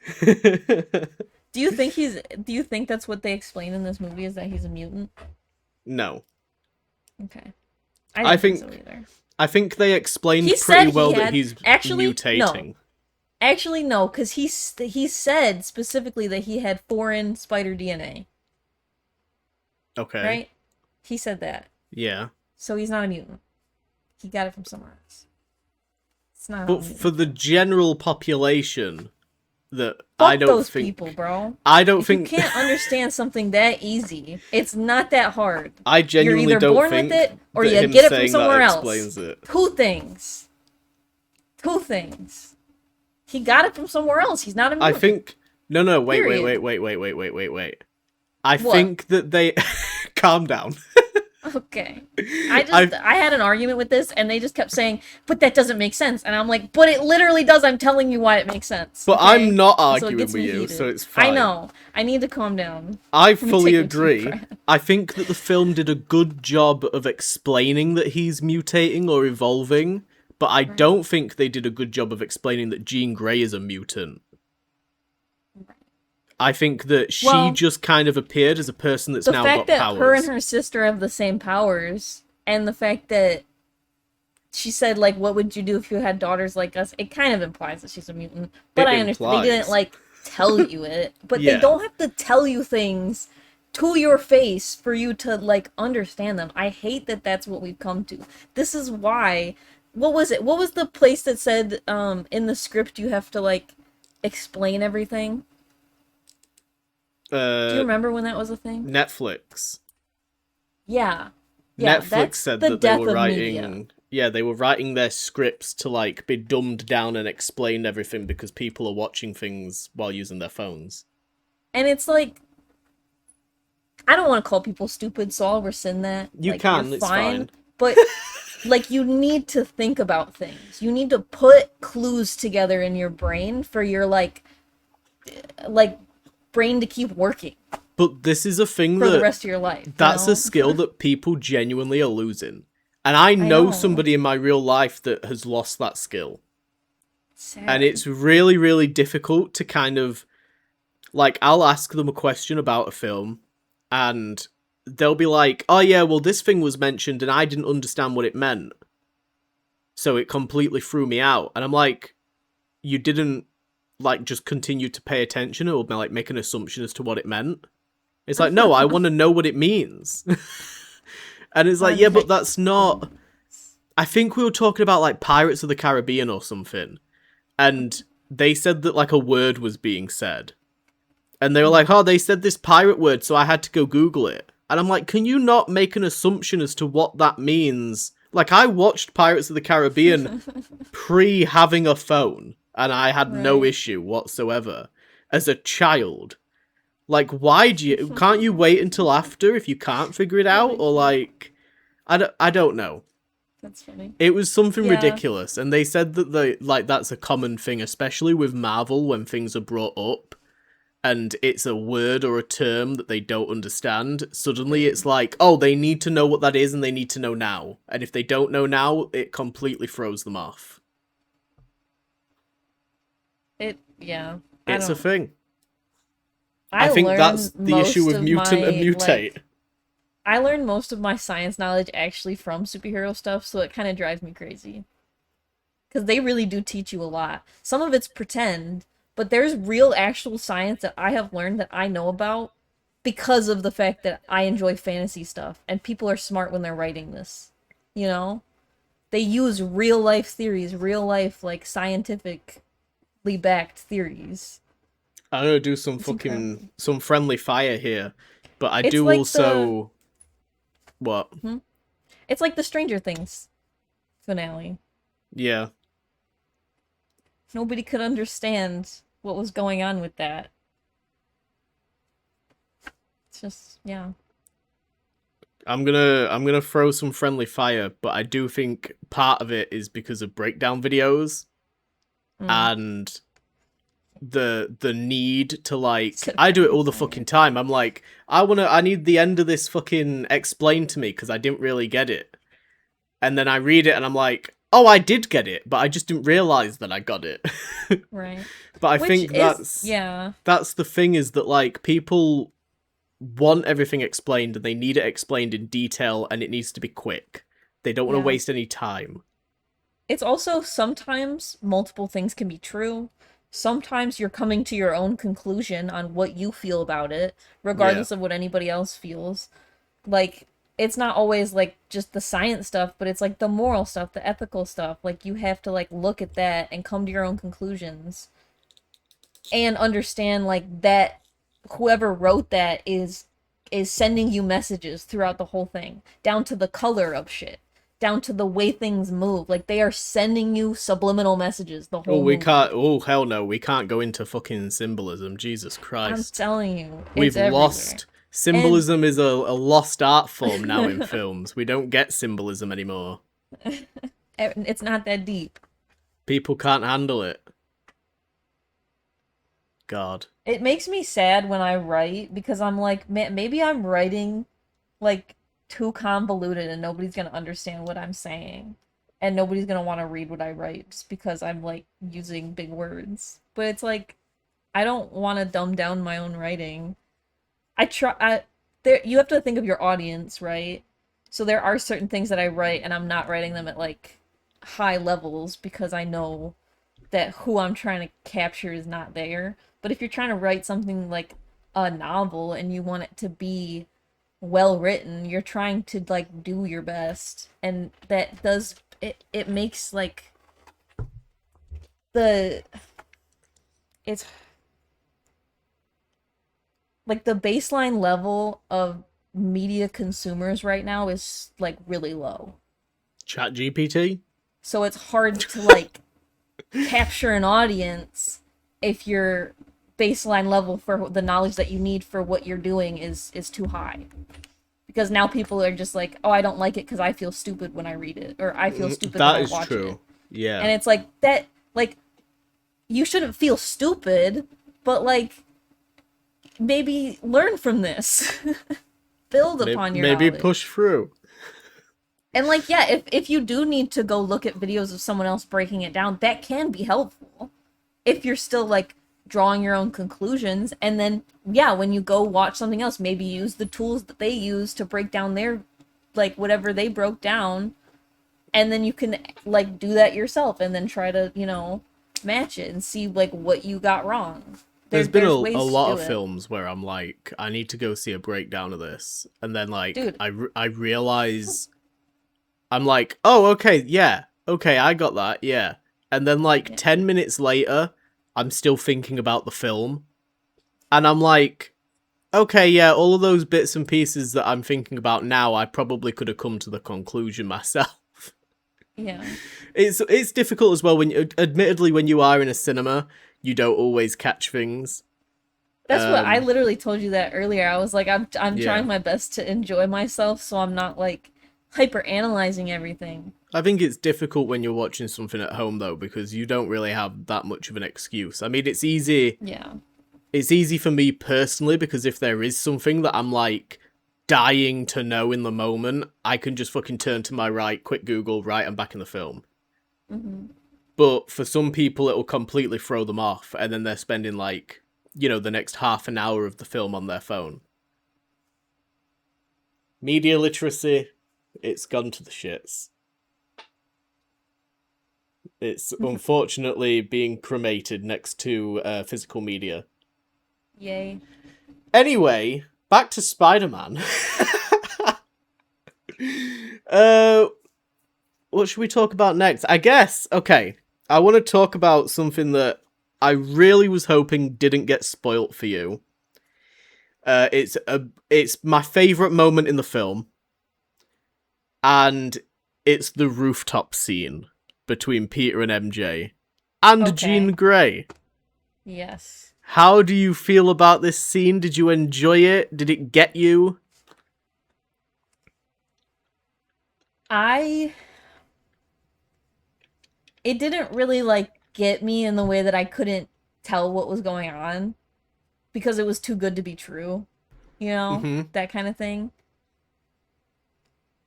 Do you think that's what they explain in this movie, is that he's a mutant? No. Okay. I think so either. I think they explained pretty well that he's mutating. No. Actually, no, because he said specifically that he had foreign spider DNA. Okay. Right? He said that. Yeah. So he's not a mutant. He got it from somewhere else. But for the general population, Fuck I don't those think people, bro. I don't think you can't understand something that easy. It's not that hard. I genuinely You're either don't born think with it or you get it from somewhere else. It. Two things. He got it from somewhere else. He's not a mutant. I think wait. I think that they calm down. Okay. I had an argument with this, and they just kept saying, but that doesn't make sense. And I'm like, but it literally does. I'm telling you why it makes sense. But okay? I'm not arguing with you, so it's fine. I know. I need to calm down. I fully agree. I think that the film did a good job of explaining that he's mutating or evolving, but I don't think they did a good job of explaining that Jean Grey is a mutant. I think that she just kind of appeared as a person that's now got powers. The fact that her and her sister have the same powers, and the fact that she said, like, what would you do if you had daughters like us? It kind of implies that she's a mutant. But I understand. tell you it, but they Yeah. don't have to tell you things to your face for you to like understand them. I hate that that's what we've come to. This is why what was it? What was the place that said in the script you have to like explain everything? Do you Uh, remember when that was a thing? Netflix. Yeah. Yeah, Netflix that's said the that they death were of media. writing, yeah, they were writing their scripts to like be dumbed down and explain everything because people are watching things while using their phones. And it's like I don't want to call people stupid, so I'll rescind that. You Like you're can, it's fine, fine. but like you need to think about things. You need to put clues together in your brain for your like brain to keep working But this is a thing for the that rest of your life, you that's a know? skill that people genuinely are losing. And I I know know. somebody in my real life that has lost that skill. And Sad. it's really, really difficult to kind of like, I'll ask them a question about a film and they'll be like, oh yeah, well, this thing was mentioned and I didn't understand what it meant. So it completely threw me out. And I'm like, you didn't like just continue to pay attention or like make an assumption as to what it meant. It's like, no, I want to know what it means. And it's like, yeah, but that's Context not. clues. I think we were talking about like Pirates of the Caribbean or something, and they said that like a word was being said, and they were like, oh, they said this pirate word, so I had to go Google it. And I'm like, can you not make an assumption as to what that means? Like, I watched Pirates of the Caribbean pre having a phone, and I had no Right. issue whatsoever as a child. Like, why do you? Can't you wait until after if you can't figure it out? Really Or funny. like, I don't know. That's funny. It was something Yeah. ridiculous, and they said that that's a common thing, especially with Marvel when things are brought up and it's a word or a term that they don't understand. Suddenly, They it's like, oh, they need to know what that is, and they need to know now. And if they don't know now, it completely throws them off. yeah. I It's a don't thing. I I think that's learn the issue most with of Mutant and my Mutate. like I learned most of my science knowledge actually from superhero stuff, so it kind of drives me crazy. Because they really do teach you a lot. Some of it's pretend, but there's real actual science that I have learned that I know about because of the fact that I enjoy fantasy stuff, and people are smart when they're writing this. You know? They use real life theories, real life, like, scientifically backed theories. I'm gonna do some It's incredible. fucking some friendly fire here, but I It's do like the. also what? Hmm? It's like the Stranger Things finale. Yeah, Nobody could understand what was going on with that. It's just, yeah. I'm gonna throw some friendly fire, but I do think part of it is because of breakdown videos Mm. and the need to like Said I do it friendly all the fire. fucking time. I'm like, I need the end of this fucking explained to me because I didn't really get it. And then I read it and I'm like, oh, I did get it, but I just didn't realize that I got it. Right. But I Which think is, yeah, that's the thing is that like people want everything explained and they need it explained in detail and it needs to be quick. They don't want to yeah. waste any time. It's also sometimes multiple things can be true. Sometimes you're coming to your own conclusion on what you feel about it, Yeah. regardless of what anybody else feels. Like, it's not always like just the science stuff, but it's like the moral stuff, the ethical stuff. Like, you have to like look at that and come to your own conclusions and understand like that whoever wrote that is sending you messages throughout the whole thing, down to the color of shit, down to the way things move. Like they are sending you subliminal messages the Oh, whole we movie. can't. Oh, hell no. We can't go into fucking symbolism. Jesus I'm Christ. telling you, We've it's everywhere. lost. And Symbolism is a lost art form now in films. We don't get symbolism anymore. it's not that deep. People can't handle it. God. It makes me sad when I write because I'm like, man, maybe I'm writing like too convoluted and nobody's gonna understand what I'm saying. And nobody's gonna want to read what I write just because I'm like using big words. But it's like I don't want to dumb down my own writing. There you have to think of your audience, right? So there are certain things that I write and I'm not writing them at like high levels because I know that who I'm trying to capture is not there. But if you're trying to write something like a novel and you want it to be well written, you're trying to like do your best, and that does it makes like the it's like the baseline level of media consumers right now is like really low. Chat GPT? So it's hard to like capture an audience if your baseline level for the knowledge that you need for what you're doing is too high. Because now people are just like, "Oh, I don't like it because I feel stupid when I read it, or I feel stupid when I watch it." That is true. Yeah. And it's like that like you shouldn't feel stupid, but like maybe learn from this. Build upon your maybe knowledge. Push through. And like, yeah, if you do need to go look at videos of someone else breaking it down, that can be helpful. If you're still like drawing your own conclusions, and then yeah, when you go watch something else, maybe use the tools that they use to break down their like whatever they broke down, and then you can like do that yourself and then try to, you know, match it and see like what you got wrong. There's been a lot of films where I'm like, I need to go see a breakdown of this, and then like Dude. I realize I'm like, oh, okay, yeah, okay, I got that, yeah, and then like 10 minutes later, I'm still thinking about the film, and I'm like, okay, yeah, all of those bits and pieces that I'm thinking about now, I probably could have come to the conclusion myself. Yeah. It's difficult as well when admittedly when you are in a cinema, you don't always catch things. That's what I literally told you that earlier. I was like, I'm trying my best to enjoy myself, so I'm not like hyper analyzing everything. I think it's difficult when you're watching something at home though, because you don't really have that much of an excuse. I mean, it's easy. Yeah. It's easy for me personally because if there is something that I'm like dying to know in the moment, I can just fucking turn to my right, quick Google, right, I'm back in the film. Mm-hmm. But for some people, it'll completely throw them off, and then they're spending, like, you know, the next half an hour of the film on their phone. Media literacy, it's gone to the shits. It's unfortunately being cremated next to physical media. Yay. Anyway, back to Spider-Man. What should we talk about next? I guess, okay, I want to talk about something that I really was hoping didn't get spoilt for you. It's my favourite moment in the film, and it's the rooftop scene between Peter and MJ, and Jean Grey. Yes. How do you feel about this scene? Did you enjoy it? Did it get you? It didn't really like get me in the way that I couldn't tell what was going on because it was too good to be true, you know, that kind of thing.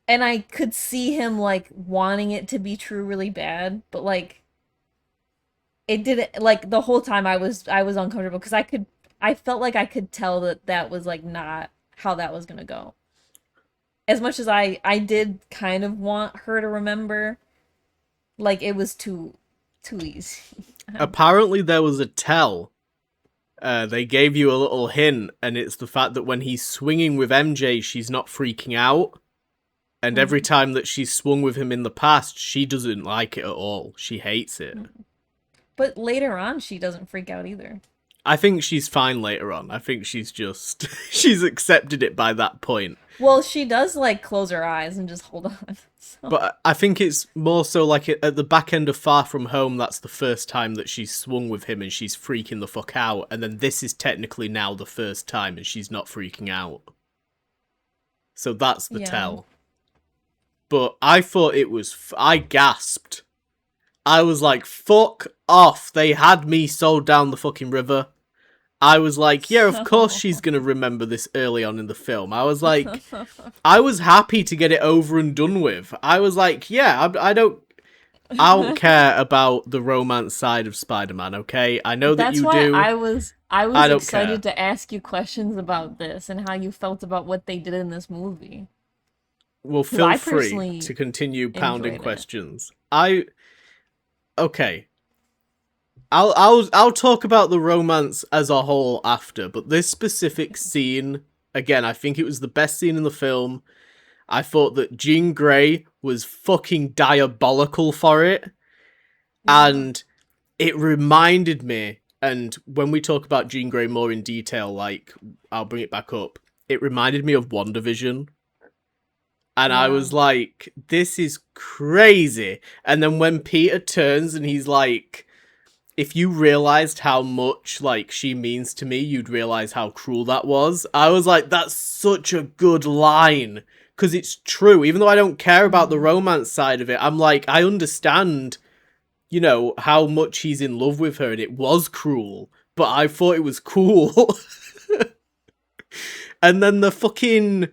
And I could see him like wanting it to be true really bad, but like it didn't, like the whole time I was uncomfortable because I felt like I could tell that was like not how that was gonna go. As much as I did kind of want her to remember, like it was too easy. Apparently there was a tell. They gave you a little hint, and it's the fact that when he's swinging with MJ, she's not freaking out. And every time that she's swung with him in the past, she doesn't like it at all. She hates it. But later on, she doesn't freak out either. I think she's fine later on. I think she's just... she's accepted it by that point. Well, she does, like, close her eyes and just hold on. So. But I think it's more so, like, at the back end of Far From Home, that's the first time that she's swung with him and she's freaking the fuck out. And then this is technically now the first time and she's not freaking out. So that's the tell. But I thought it was... I gasped. I was like, fuck off. They had me sold down the fucking river. I was like, yeah, of course she's going to remember this early on in the film. I was like, I was happy to get it over and done with. I was like, yeah, I don't care about the romance side of Spider-Man, okay? I know that you do. I was excited to ask you questions about this and how you felt about what they did in this movie. Well, feel free to continue pounding questions. Okay. I'll talk about the romance as a whole after, but this specific scene, again, I think it was the best scene in the film. I thought that Jean Grey was fucking diabolical for it, Yeah. and it reminded me, and when we talk about Jean Grey more in detail, like, I'll bring it back up, it reminded me of WandaVision. And I Yeah. was like, this is crazy. And then when Peter turns and he's like, if you realized how much, like, she means to me, you'd realize how cruel that was. I was like, that's such a good line. Because it's true. Even though I don't care about the Mhm. romance side of it, I'm like, I understand, you know, how much he's in love with her, and it was cruel. But I thought it was cool. And then the fucking...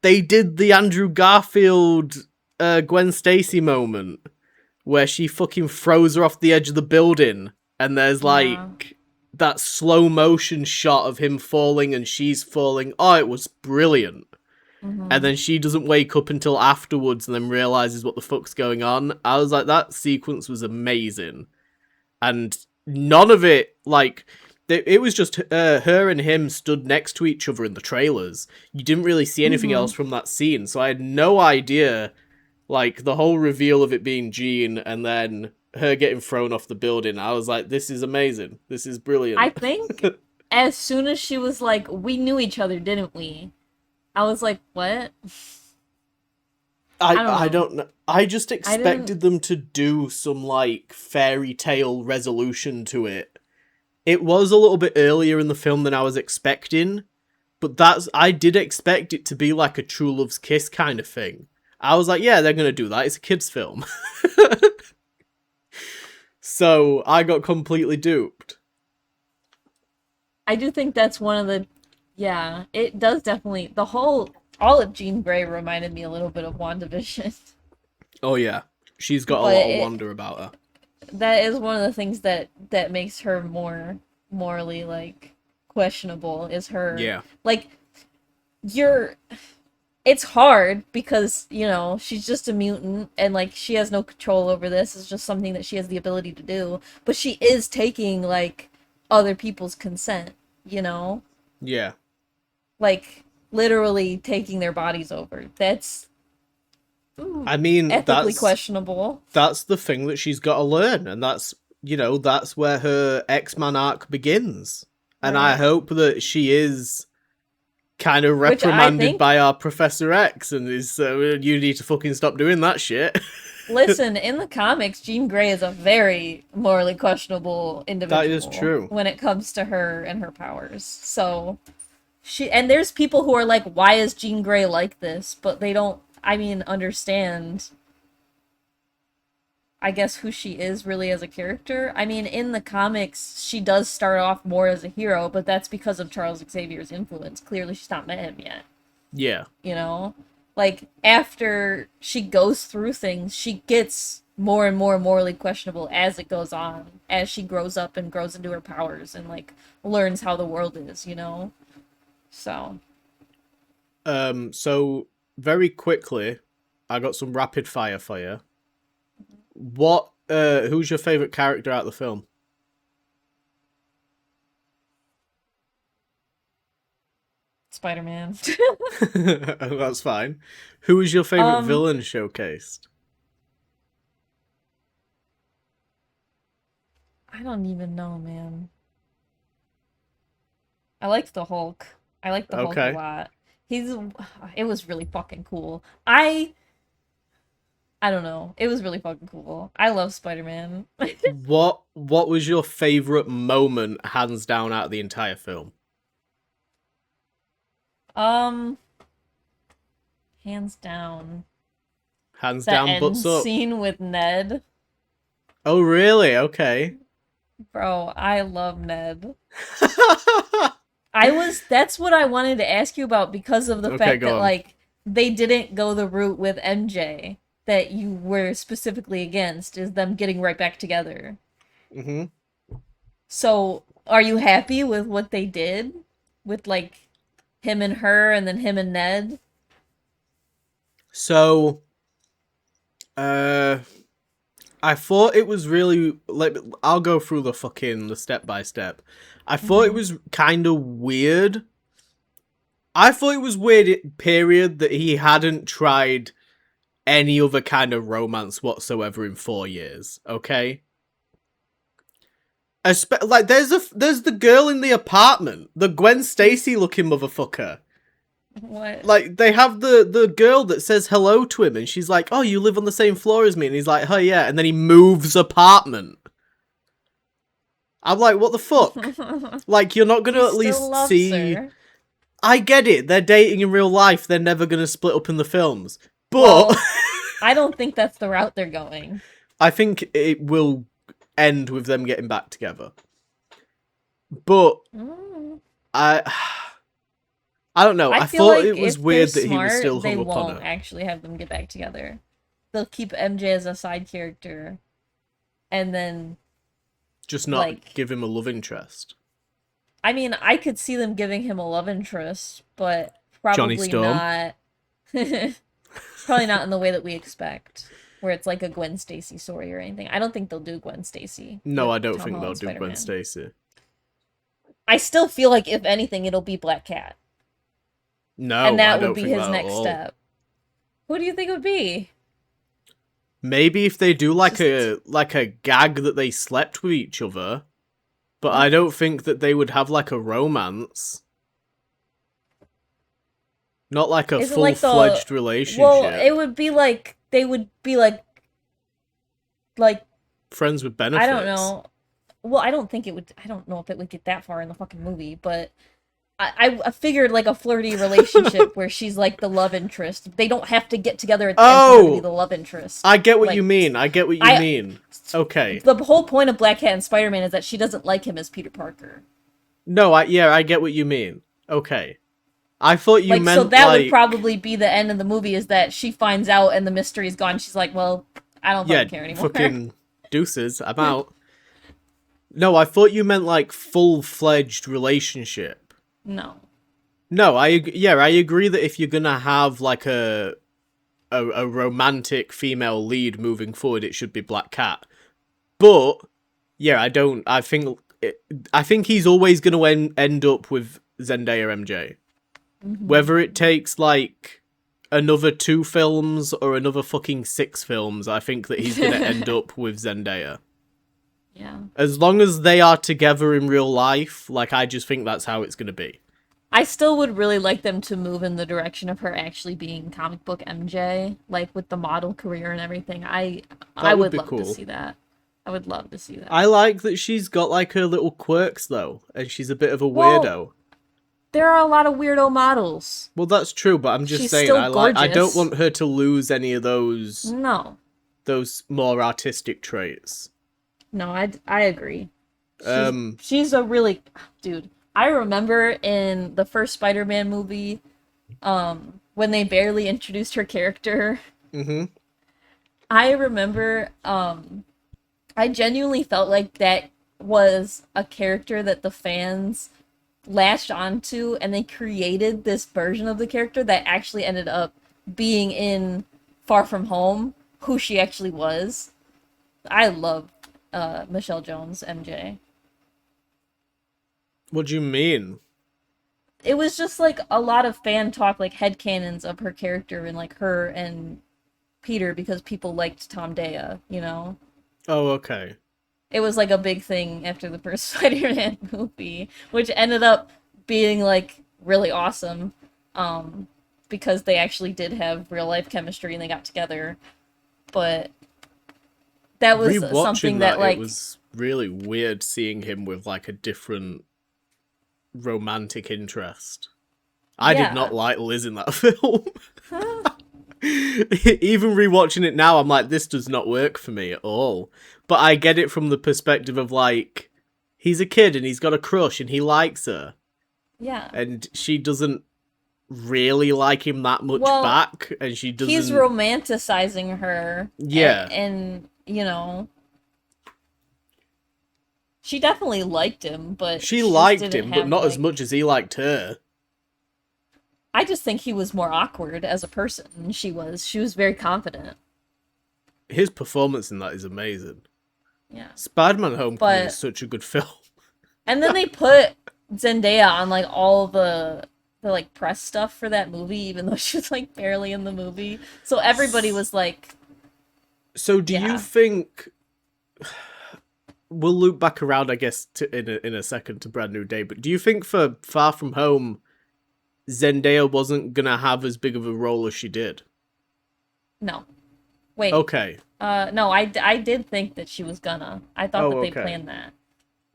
They did the Andrew Garfield Gwen Stacy moment where she fucking throws her off the edge of the building, and there's Yeah. like that slow motion shot of him falling and she's falling. Oh, it was brilliant. And Hmm. then she doesn't wake up until afterwards and then realizes what the fuck's going on. I was like, that sequence was amazing. And none of it, like, it was just her and him stood next to each other in the trailers. You didn't really see anything Hmm. else from that scene, so I had no idea, like, the whole reveal of it being Jean and then her getting thrown off the building. I was like, this is amazing. This is I brilliant. think as soon as she was like, "We knew each other, didn't we?" I was like, "What?" I don't I know. don't know. I just I didn't. expected them to do some, like, fairy tale resolution to it. It was a little bit earlier in the film than I was expecting, but I did expect it to be like a true love's kiss kind of thing. I was like, yeah, they're gonna do that. It's a kids' film. So I got completely duped. I do think that's one of the. Yeah, it does definitely. The whole all of Jean Grey reminded me a little bit of WandaVision, Oh yeah, she's got a but lot of it wonder about her. that is one of the things that makes her more morally like questionable is her Yeah, like you're it's hard because she's just a mutant and like she has no control over this. It's just something that she has the ability to do, but she is taking like other people's consent, you know yeah. like literally taking their bodies over. That's I mean, ethically questionable. that's the thing that she's got to learn, and that's where her X-Man arc begins. And I Right. hope that she is kind of Which I reprimanded think, by our Professor X and is you need to fucking stop doing that shit. listen, in the comics, Jean Grey is a very morally questionable That is individual true. when it comes to her and her powers. So and there's people who are like, why is Jean Grey like this? But they don't, I mean, understand, I guess, who she is really as a character. I mean, in the comics, she does start off more as a hero, but that's because of Charles Xavier's influence. Clearly, she's not met him yet, Yeah. you know? Like, after she goes through things, she gets more and more morally questionable as it goes on, as she grows up and grows into her powers and, like, learns how the world is. So, So very quickly, I got some rapid fire for you. What who's your favorite character out of the film? Spider Man. That's fine. Who is your favorite um, villain showcased? I don't even know, man. I liked the Hulk. I liked the Hulk a Okay. lot. He's it was really fucking cool. I don't know. It was really fucking cool. I love Spider-Man. What was your favorite moment hands down out of the entire film? um, Hands down. Hands That down end butts up. scene with Ned. Oh really? Okay. Bro, I love Ned. That's what I wanted to ask you about because of the Okay, fact go that on. like they didn't go the route with MJ that you were specifically against is them getting right back together. Mhm. So, are you happy with what they did with like him and her and then him and Ned? So, uh I thought it was really like I'll go through the step by step. I thought it was kind of weird. I thought it was weird, period, that he hadn't tried any other kind of romance whatsoever in 4 years. Okay, like there's the girl in the apartment, the Gwen Stacy looking motherfucker. What? Like, they have the girl that says hello to him, and she's like, oh, you live on the same floor as me? And he's like, oh, yeah. And then he moves apartment. I'm like, what the fuck? Like, you're not going to at least see... Her. I get it. They're dating in real life. They're never going to split up in the films. But... Well, I don't think that's the route they're going. I think it will end with them getting back together. But... I don't know. I thought like it was weird that he was still hung up on her. They won't actually have them get back together. They'll keep MJ as a side character, and then just not like, give him a love interest. I mean, I could see them giving him a love interest, but probably not. Probably not in the way that we expect, where it's like a Gwen Stacy story or anything. I don't think they'll do Gwen Stacy. No, I don't think they'll do Gwen Stacy. I still feel like if anything, it'll be Black Cat. No, and that would be his next step. Who do you think it would be? Maybe if they do like a gag that they slept with each other, but I don't think that they would have like a romance. Not like a full-fledged relationship. Well, it would be like they would be like friends with benefits. I don't know. Well, I don't think it would. I don't know if it would get that far in the fucking movie, but. I figured like a flirty relationship where she's like the love interest. They don't have to get together at the end to be the love interest. I get what you mean. Okay. The whole point of Black Cat and Spider-Man is that she doesn't like him as Peter Parker. No, I get what you mean. Okay. I thought you meant so that would probably be the end of the movie is that she finds out and the mystery's gone. She's like, well, I don't fucking care anymore. Fucking deuces, I'm out. No, I thought you meant like full-fledged relationship. No, I agree that if you're gonna have like a romantic female lead moving forward, it should be Black Cat. But yeah, I think he's always gonna end up with Zendaya MJ. Mm-hmm. Whether it takes like another 2 films or another fucking 6 films, I think that he's gonna end up with Zendaya. Yeah. As long as they are together in real life, like, I just think that's how it's going to be. I still would really like them to move in the direction of her actually being comic book MJ, like with the model career and everything. I would love to see that. I would love to see that. I like that she's got like her little quirks though, and she's a bit of a weirdo. There are a lot of weirdo models. Well, that's true, but I'm just saying I don't want her to lose any of those those more artistic traits. No, I agree. She's a really dude. I remember in the first Spider-Man movie, when they barely introduced her character. Mm-hmm. I remember, I genuinely felt like that was a character that the fans latched onto, and they created this version of the character that actually ended up being in Far From Home, who she actually was. I love Michelle Jones, MJ. What do you mean? It was just like a lot of fan talk, like headcanons of her character and like her and Peter because people liked Tom Dea, you know? Oh, okay. It was like a big thing after the first Spider-Man movie, which ended up being like really awesome because they actually did have real life chemistry and they got together. But that was something that like... It was really weird seeing him with like a different romantic interest. I did not like Liz in that film. Even rewatching it now, I'm like, this does not work for me at all. But I get it from the perspective of like, he's a kid and he's got a crush and he likes her. Yeah. And she doesn't really like him that much back, and she doesn't... He's romanticizing her. Yeah. And you know... She definitely liked him, but... She liked him, but not as much as he liked her. I just think he was more awkward as a person than she was. She was very confident. His performance in that is amazing. Yeah. Spider-Man Homecoming is But such a good film. and then they put Zendaya on like all the like press stuff for that movie, even though she was like barely in the movie. So everybody was like, So do you yeah. think we'll loop back around, I guess, in a second to Brand New Day, but do you think for Far From Home, Zendaya wasn't gonna have as big of a role as she did? No. Wait. Okay. No, I did think that she was gonna. I thought Oh, that they okay. planned that.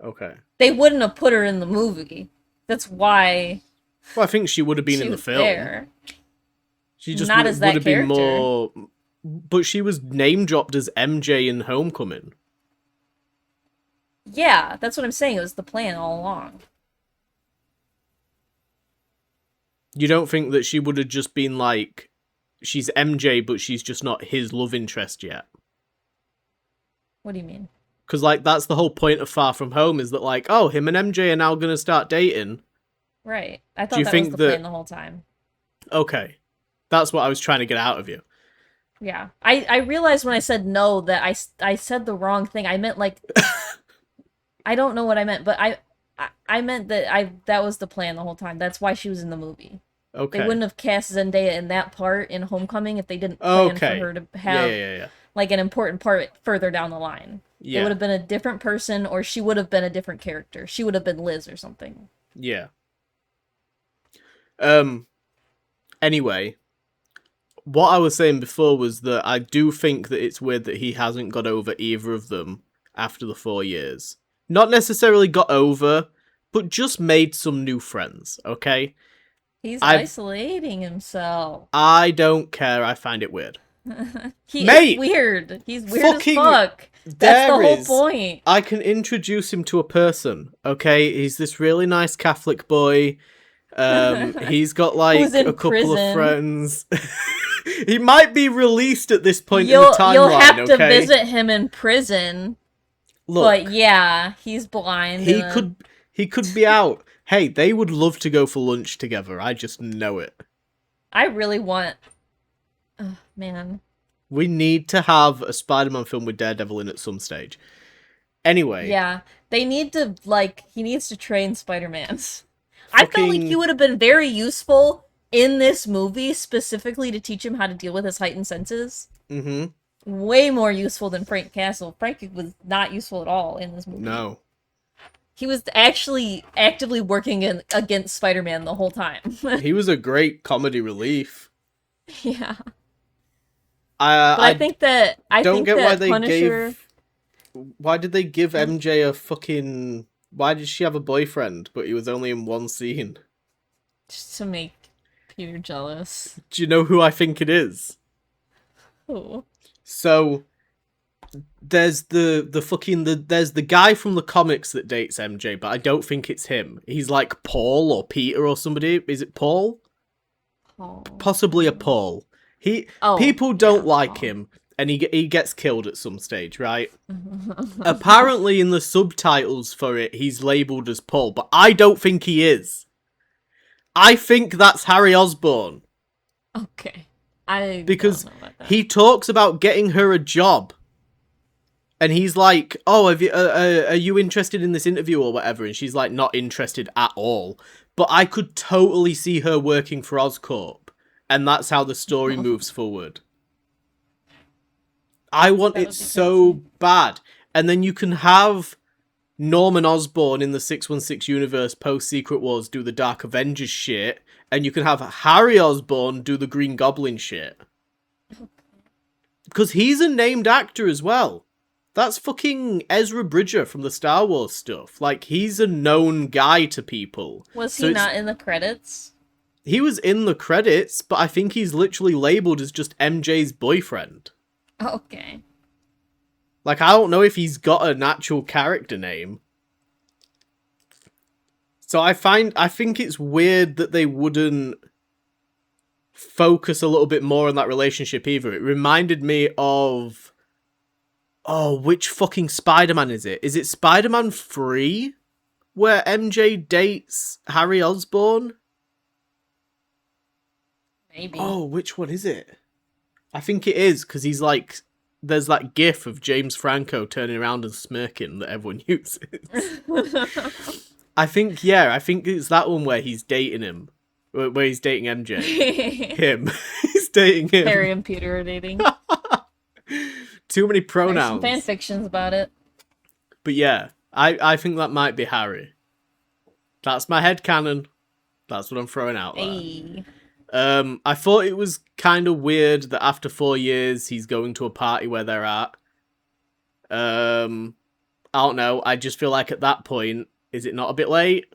Okay. They wouldn't have put her in the movie. That's why Well, I think she would have been she in the was film. there. She just Not as would that have been character. more. But she was name dropped as MJ in Homecoming. Yeah, that's what I'm saying. It was the plan all along. You don't think that she would have just been like, she's MJ, but she's just not his love interest yet? What do you mean? Because, like, that's the whole point of Far From Home, is that, like, oh, him and MJ are now going to start dating. Right. I Do thought you that was think the that... plan the whole time. Okay. That's what I was trying to get out of you. Yeah. I realized when I said no that I said the wrong thing. I meant like I don't know what I meant, but I meant that that was the plan the whole time. That's why she was in the movie. They Okay. wouldn't have cast Zendaya in that part in Homecoming if they didn't plan for Okay. her to Yeah, have yeah, yeah. like an important part further down the line. It Yeah. would have been a different person, or she would have been a different character. She would have been Liz or something. Yeah. Anyway, what I was saying before was that I do think that it's weird that he hasn't got over either of them after the 4 years. Not necessarily got over, but just made some new friends, okay? He's I isolating himself. I don't care, I find it weird. He Mate, is weird. He's weird fucking as fuck. That's the whole point. I can introduce him to a person, okay? He's this really nice Catholic boy. He's got like Who's in a couple of prison. friends. He might be released at this point in the You'll timeline, have to okay? visit him in prison. Look, But yeah, he's blind. he could be out. Hey, they would love to go for lunch together. I just know it. I really want. Oh, man. We need to have a Spider-Man film with Daredevil in at some stage. Anyway. Yeah, they need to like. He needs to train Spider-Man. I felt like Fucking... he would have been very useful in this movie, specifically to teach him how to deal with his heightened senses. Mm-hmm. Way more useful than Frank Castle. Frank was not useful at all in this movie. No. He was actually actively working against Spider-Man the whole time. He was a great comedy relief. Yeah. I think that why they Punisher... gave... Why did they give MJ a fucking... Why did she have a boyfriend, but he was only in one scene? Just to make Peter jealous. Do you know who I think it is? Who? So... There's there's the guy from the comics that dates MJ, but I don't think it's him. He's like Paul or Peter or somebody. Is it Paul? Paul. Possibly a Paul. People don't like Paul. him, and he gets killed at some stage, right? Apparently, in the subtitles for it, he's labelled as Paul, but I don't think he is. I think that's Harry Osborn. Okay. Because don't know about that. he talks about getting her a job. And he's like, oh, are you interested in this interview or whatever? And she's like, not interested at all. But I could totally see her working for Oscorp. And that's how the story moves forward. I want it so bad. And then you can have Norman Osborn in the 616 universe post-Secret Wars do the Dark Avengers shit. And you can have Harry Osborn do the Green Goblin shit. Because he's a named actor as well. That's fucking Ezra Bridger from the Star Wars stuff. Like, he's a known guy to people. Was he not in the credits? He was in the credits, but I think he's literally labelled as just MJ's boyfriend. Okay. Like, I don't know if he's got an actual character name. So I think it's weird that they wouldn't focus a little bit more on that relationship either. It reminded me of... Oh, which fucking Spider-Man is it? Is it Spider-Man 3? Where MJ dates Harry Osborn? Maybe. Oh, which one is it? I think it is, because he's like there's that gif of James Franco turning around and smirking that everyone uses. I think it's that one where he's dating him. Where he's dating MJ. Him. He's dating him. Harry and Peter are dating. Too many There's pronouns. some fan fictions about it. But yeah, I think that might be Harry. That's my headcanon. That's what I'm throwing out there. Hey. I thought it was kind of weird that after 4 years he's going to a party where they're at. I don't know. I just feel like at that point, is it not a bit late?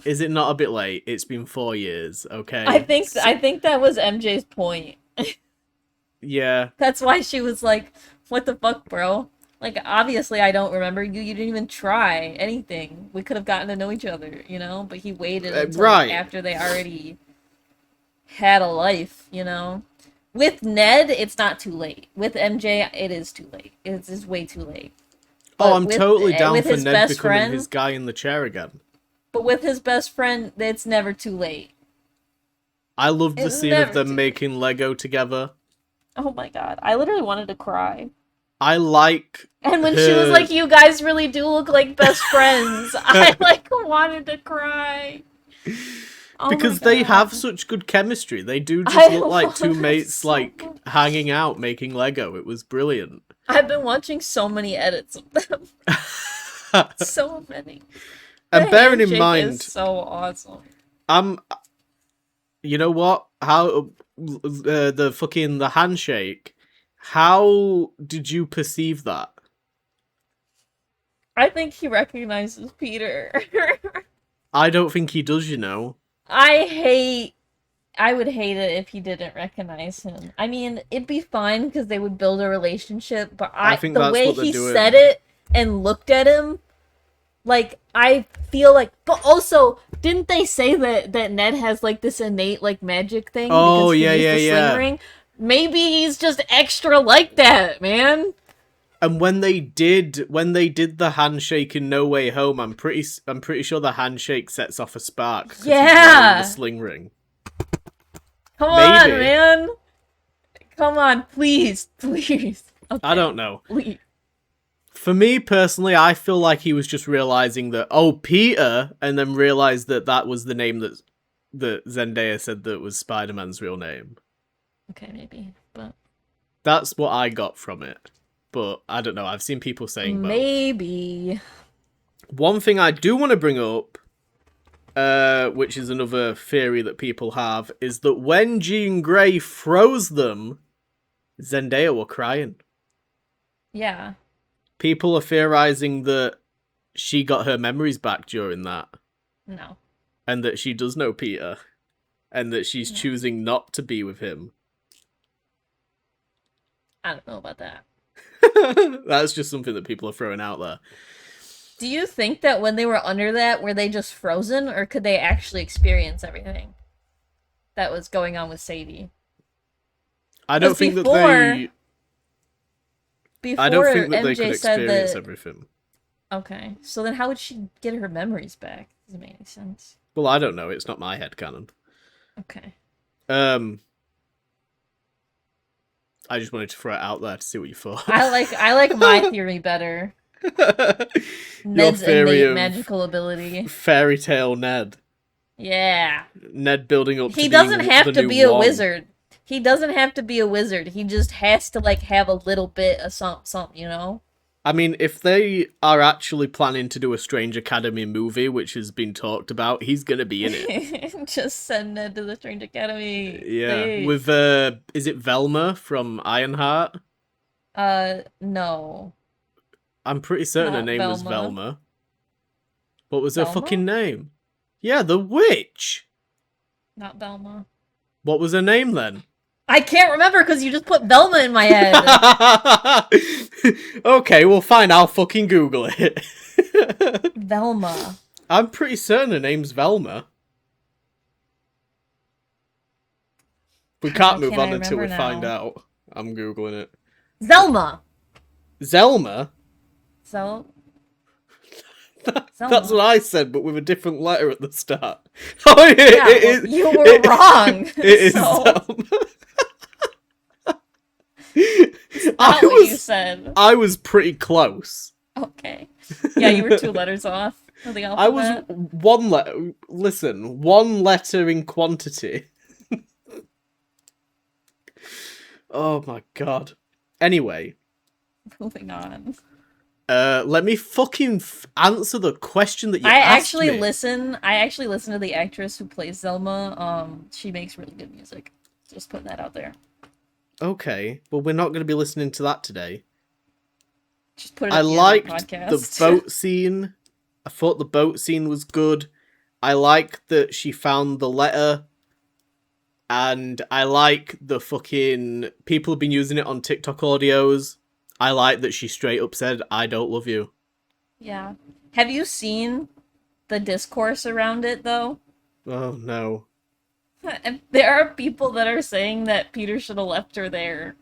Is it not a bit late? It's been 4 years, okay? I think that was MJ's point. Yeah. That's why she was like, "What the fuck, bro? Like, obviously I don't remember you. You didn't even try anything. We could have gotten to know each other, you know? But he waited until after they already had a life, you know? With Ned, it's not too late. With MJ, it is too late. It's just way too late. But I'm totally down for his Ned best becoming friend, his guy in the chair again. But with his best friend, it's never too late. I loved the scene of them making Lego together. Oh my god. I literally wanted to cry. I like And when she was like, "You guys really do look like best friends," I like wanted to cry. Oh because they have such good chemistry. They do just look like two mates like hanging out making Lego. It was brilliant. I've been watching so many edits of them. So many. And bearing in mind, is so awesome. You know what? How the handshake? How did you perceive that? I think he recognizes Peter. I don't think he does, you know. I would hate it if he didn't recognize him. I mean, it'd be fine because they would build a relationship, but I think the that's way what they're he doing. said it and looked at him, like, I feel like... But also, didn't they say that Ned has, like, this innate, like, magic thing? Oh, because he yeah, used the sling ring? Maybe he's just extra like that, man. And when they did the handshake in No Way Home, I'm pretty sure the handshake sets off a spark. 'Cause he's wearing the sling ring. Come on, man. Come on, please. Okay. I don't know. Please. For me personally, I feel like he was just realizing that, oh, Peter, and then realized that that was the name that Zendaya said that was Spider-Man's real name. Okay, maybe, but that's what I got from it. But I don't know. I've seen people saying maybe. One thing I do want to bring up, which is another theory that people have, is that when Jean Grey froze them, Zendaya were crying. Yeah. People are theorizing that she got her memories back during that. No. And that she does know Peter. And that she's choosing not to be with him. I don't know about that. That's just something that people are throwing out there. Do you think that when they were under that, were they just frozen, or could they actually experience everything that was going on with Sadie? I don't think that they... I don't think that they could experience everything. Okay, so then how would she get her memories back? Doesn't make any sense. Well, I don't know. It's not my headcanon. Okay. I just wanted to throw it out there to see what you thought. I like my theory better. Ned's innate magical ability. Fairy tale Ned. Yeah. Ned building up. He doesn't have to be a wizard. He doesn't have to be a wizard. He just has to like have a little bit of something, you know? I mean, if they are actually planning to do a Strange Academy movie, which has been talked about, he's gonna be in it. Just send Ned to the Strange Academy. Yeah, please. with is it Velma from Ironheart? No. I'm pretty certain her name was Velma. What was her fucking name? Yeah, the witch. Not Velma. What was her name then? I can't remember because you just put Velma in my head. Okay, well fine, I'll fucking Google it. Velma. I'm pretty certain her name's Velma. We can't move on until we find out. I'm Googling it. Zelma! Zelma? That's what I said, but with a different letter at the start. You were wrong. It is Zelma. not what you said. I was pretty close. Okay. Yeah, you were 2 letters off of the I was alphabet. one letter. Listen, one letter in quantity. Oh my god. Anyway, Moving on. let me fucking answer the question that you I asked actually me. listen. I actually listen to the actress who plays Zelma. She makes really good music. Just putting that out there. Okay, well we're not going to be listening to that today. Just put it I at the end of the liked podcast. the boat scene. I thought the boat scene was good. I like that she found the letter. And I like the fucking... People have been using it on TikTok audios. I like that she straight up said, I don't love you. Yeah. Have you seen the discourse around it, though? Oh, no. And there are people that are saying that Peter should have left her there.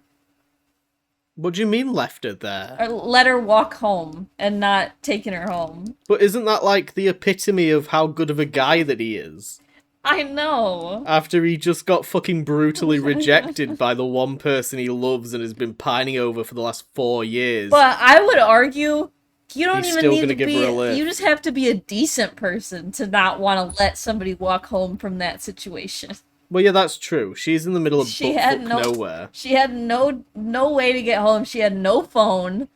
What do you mean left her there? Or let her walk home and not taking her home. But isn't that like the epitome of how good of a guy that he is? I know. After he just got fucking brutally rejected by the one person he loves and has been pining over for the last 4 years. But I would argue you don't He's even still need gonna to give be. her a lift. You just have to be a decent person to not want to let somebody walk home from that situation. Well, yeah, that's true. She's in the middle of She had nowhere. She had no way to get home. She had no phone.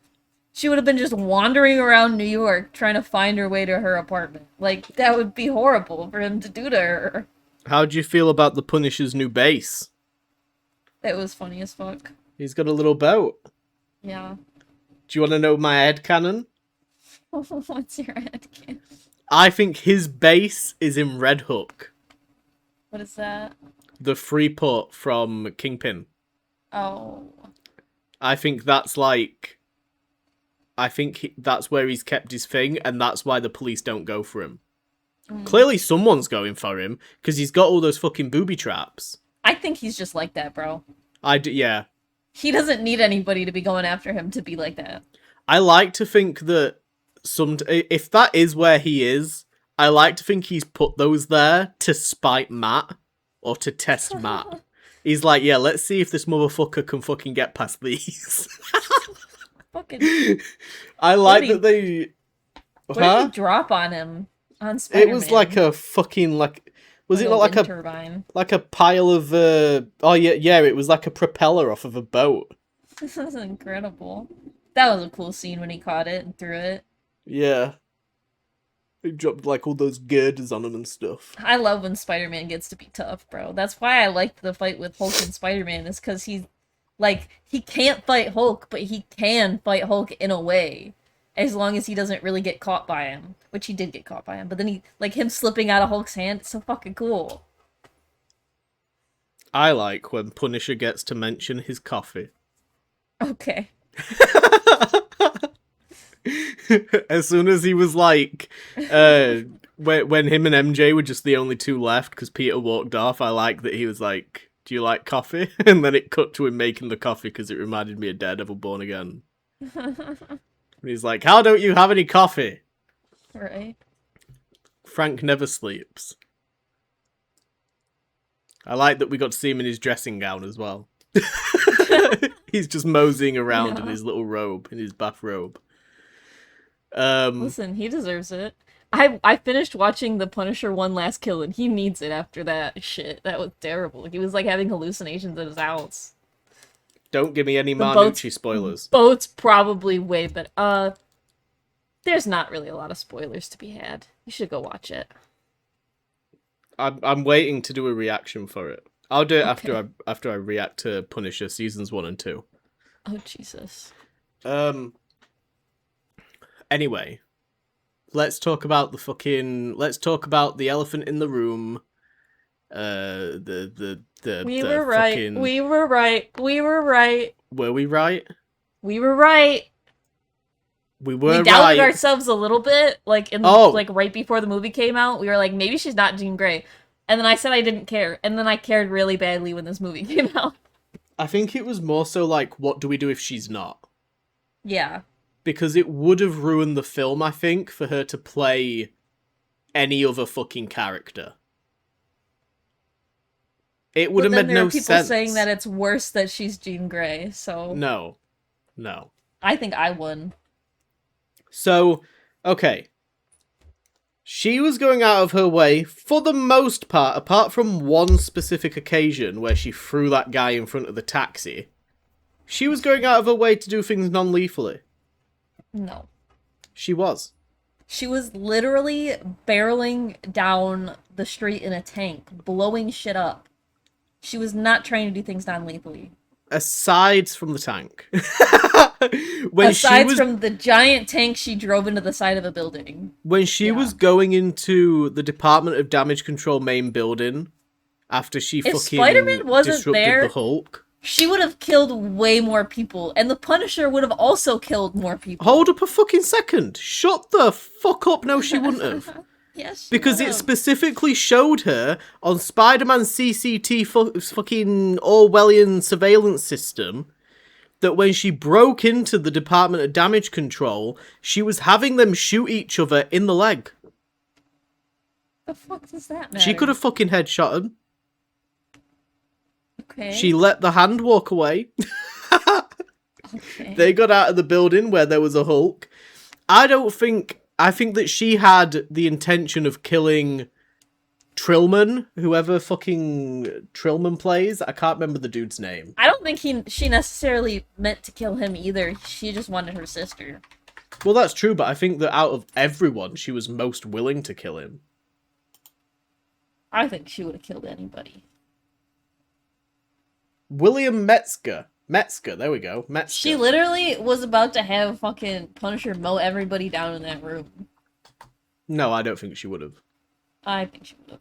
She would have been just wandering around New York trying to find her way to her apartment. Like, that would be horrible for him to do to her. How do you feel about the Punisher's new base? That was funny as fuck. He's got a little boat. Yeah. Do you want to know my headcanon? What's your headcanon? I think his base is in Red Hook, What is that? the free port from Kingpin. Oh. I think that's like... that's where he's kept his thing, and that's why the police don't go for him. Clearly someone's going for him, because he's got all those fucking booby traps. I think he's just like that, bro. Yeah. He doesn't need anybody to be going after him to be like that. I like to think that if that is where he is, I like to think he's put those there to spite Matt, or to test Matt. He's like, yeah, let's see if this motherfucker can fucking get past these. Fucking... I like that they... What did he drop on him? On Spider-Man? It was like a fucking, like... Was it not like a turbine? Like a pile of... Oh, yeah, it was like a propeller off of a boat. This is incredible. That was a cool scene when he caught it and threw it. Yeah. He dropped, like, all those girders on him and stuff. I love when Spider-Man gets to be tough, bro. That's why I liked the fight with Hulk and Spider-Man, is because he's... Like, he can't fight Hulk, but he can fight Hulk in a way. As long as he doesn't really get caught by him. Which he did get caught by him. But then he, like, him slipping out of Hulk's hand, it's so fucking cool. I like when Punisher gets to mention his coffee. Okay. As soon as he was like, when him and MJ were just the only two left because Peter walked off, I like that he was like, do you like coffee? And then it cut to him making the coffee because it reminded me of Daredevil Born Again. And he's like, how don't you have any coffee? Right. Frank never sleeps. I like that we got to see him in his dressing gown as well. He's just moseying around in his little robe, in his bathrobe. Listen, he deserves it. I finished watching The Punisher One Last Kill, and he needs it after that shit. That was terrible. He was like having hallucinations at his house. Don't give me any Marnucci spoilers. Boat's probably way better. There's not really a lot of spoilers to be had. You should go watch it. I'm waiting to do a reaction for it. I'll do it after I react to Punisher seasons 1 and 2. Oh Jesus. Anyway, let's talk about the elephant in the room. We were right. We were right. We were right. Were we right? We were right. We were We doubted right. ourselves a little bit, like like right before the movie came out. We were like, maybe she's not Jean Grey. And then I said I didn't care. And then I cared really badly when this movie came out. I think it was more so like, what do we do if she's not? Yeah. Because it would have ruined the film, I think, for her to play any other fucking character. It would have made no sense. There are people saying that it's worse that she's Jean Grey, so... No. No. I think I won. So, okay. She was going out of her way, for the most part, apart from one specific occasion where she threw that guy in front of the taxi. She was going out of her way to do things non-lethally. No. She was. She was literally barreling down the street in a tank, blowing shit up. She was not trying to do things non-lethally. Aside from the tank. Aside from the giant tank she drove into the side of a building. When she was going into the Department of Damage Control main building, after she if fucking Spider-Man wasn't disrupted there, the Hulk... she would have killed way more people, and the Punisher would have also killed more people. Hold up a fucking second. Shut the fuck up. No, she wouldn't have. Yes, because it specifically showed her on Spider-Man's fucking Orwellian surveillance system that when she broke into the Department of Damage Control, she was having them shoot each other in the leg. The fuck does that matter? She could have fucking headshot him. Okay. She let the hand walk away. Okay. They got out of the building where there was a Hulk. I think that she had the intention of killing Trillman, whoever fucking Trillman plays. I can't remember the dude's name. I don't think she necessarily meant to kill him either. She just wanted her sister. Well, that's true, but I think that out of everyone, she was most willing to kill him. I think she would have killed anybody. William Metzger. Metzger, there we go. Metzger. She literally was about to have fucking Punisher mow everybody down in that room. No, I don't think she would have. I think she would have.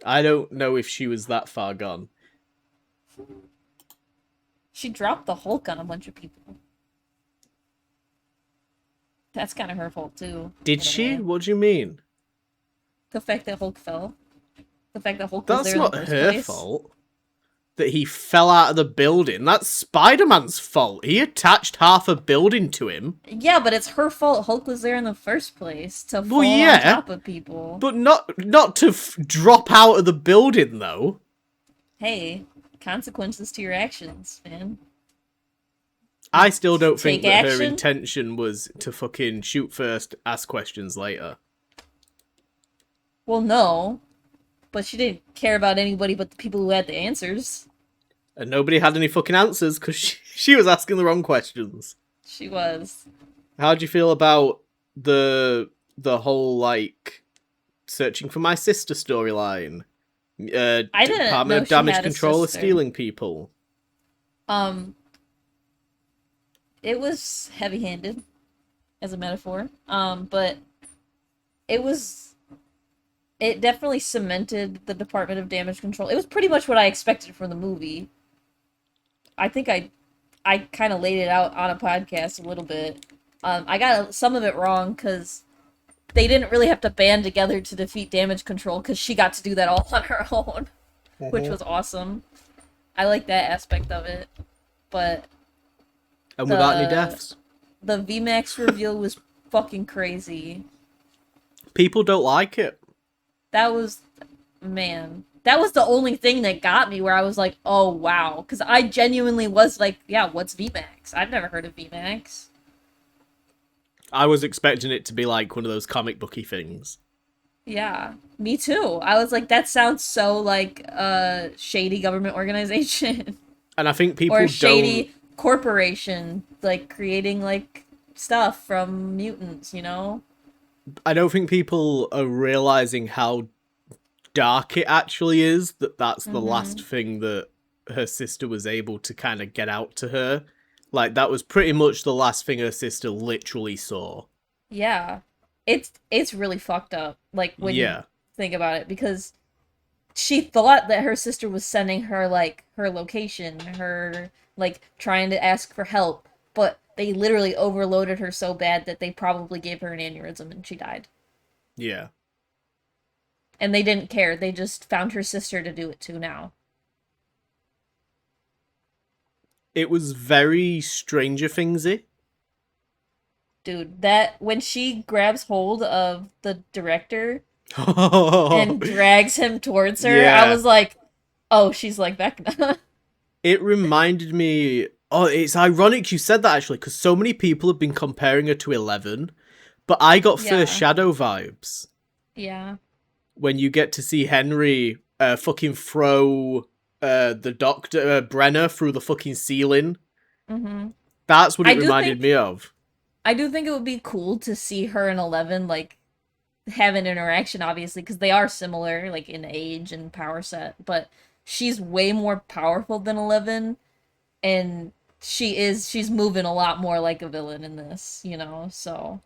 I don't know if she was that far gone. She dropped the Hulk on a bunch of people. That's kind of her fault, too. Did she? What do you mean? The fact that Hulk fell. The fact that Hulk was there in the first place. That's not her fault. That he fell out of the building. That's Spider-Man's fault. He attached half a building to him. Yeah, but it's her fault Hulk was there in the first place to fall on top of people. But not to drop out of the building, though. Hey, consequences to your actions, man. I still don't think that action? her intention was to fucking shoot first, ask questions later. Well, no. But she didn't care about anybody but the people who had the answers. And nobody had any fucking answers because she was asking the wrong questions. She was. How do you feel about the whole, like, searching for my sister storyline? I didn't Department know of Damage she had a Control is sister. stealing people. It was heavy-handed as a metaphor. But it definitely cemented the Department of Damage Control. It was pretty much what I expected from the movie. I think I kind of laid it out on a podcast a little bit. I got some of it wrong because they didn't really have to band together to defeat Damage Control because she got to do that all on her own, which was awesome. I like that aspect of it. But And without any deaths. The VMAX reveal was fucking crazy. People don't like it. That was the only thing that got me where I was like, oh, wow. Because I genuinely was like, yeah, what's VMAX? I've never heard of VMAX. I was expecting it to be like one of those comic booky things. Yeah, me too. I was like, that sounds so like a shady government organization. And I think people or a shady corporation, like, creating, like, stuff from mutants, you know? I don't think people are realizing how dark it actually is, that's the last thing that her sister was able to kind of get out to her. Like, that was pretty much the last thing her sister literally saw. Yeah. It's really fucked up, like, when you think about it, because she thought that her sister was sending her, like, her location, her, like, trying to ask for help, but they literally overloaded her so bad that they probably gave her an aneurysm and she died. Yeah. And they didn't care. They just found her sister to do it to now. It was very Stranger Thingsy. Dude, that when she grabs hold of the director and drags him towards her, I was like, oh, she's like Vecna. It reminded me. Oh, it's ironic you said that actually, because so many people have been comparing her to 11, but I got First Yeah. Shadow vibes Yeah. when you get to see Henry fucking throw the Doctor Brenner through the fucking ceiling. Hmm. That's what I it do reminded think me of. I do think it would be cool to see her and 11 like have an interaction, obviously, because they are similar, like in age and power set, but she's way more powerful than 11, and she's moving a lot more like a villain in this, so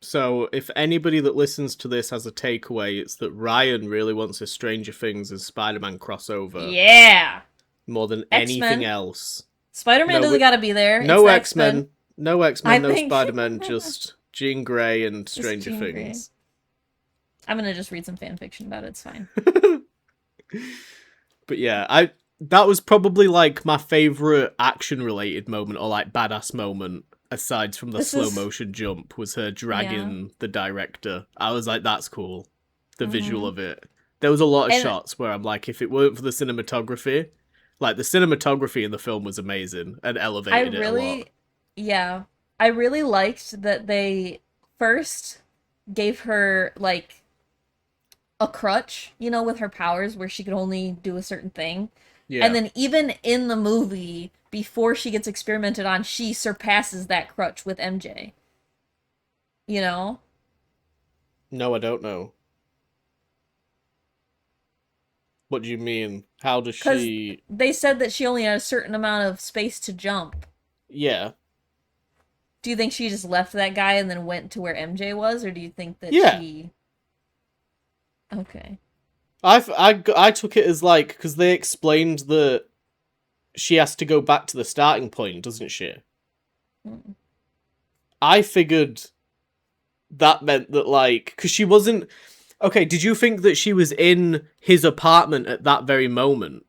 So, if anybody that listens to this has a takeaway, it's that Ryan really wants a Stranger Things and Spider-Man crossover yeah. more than anything X-Men. else. Spider-Man No, doesn't gotta be there. It's no the X X-Men. Men, no X I Men, no think Spider Man, just Jean Grey and just Stranger Jean Grey. Things. I'm gonna just read some fan fiction about it, it's fine. But yeah, that was probably like my favorite action related moment or like badass moment aside from the This slow is motion jump was her yeah. dragging the director. I was like, that's cool. The visual Hmm. of it. There was a lot of And shots where I'm like, if it weren't for the cinematography, like the cinematography in the film was amazing and I elevated it a lot. really, yeah, I really liked that they first gave her like a crutch, with her powers where she could only do a certain thing. And Yeah. then even in the movie, before she gets experimented on, she surpasses that crutch with MJ. You know? No, I don't know. What do you mean? How does Because she? they said that she only had a certain amount of space to jump. Yeah, Do you think she just left that guy and then went to where MJ was? Or do you think that yeah. she. Okay. I took it as like because they explained that she has to go back to the starting point, doesn't she? Mm. I figured that meant that like because she wasn't. Okay, did you think that she was in his apartment at that very moment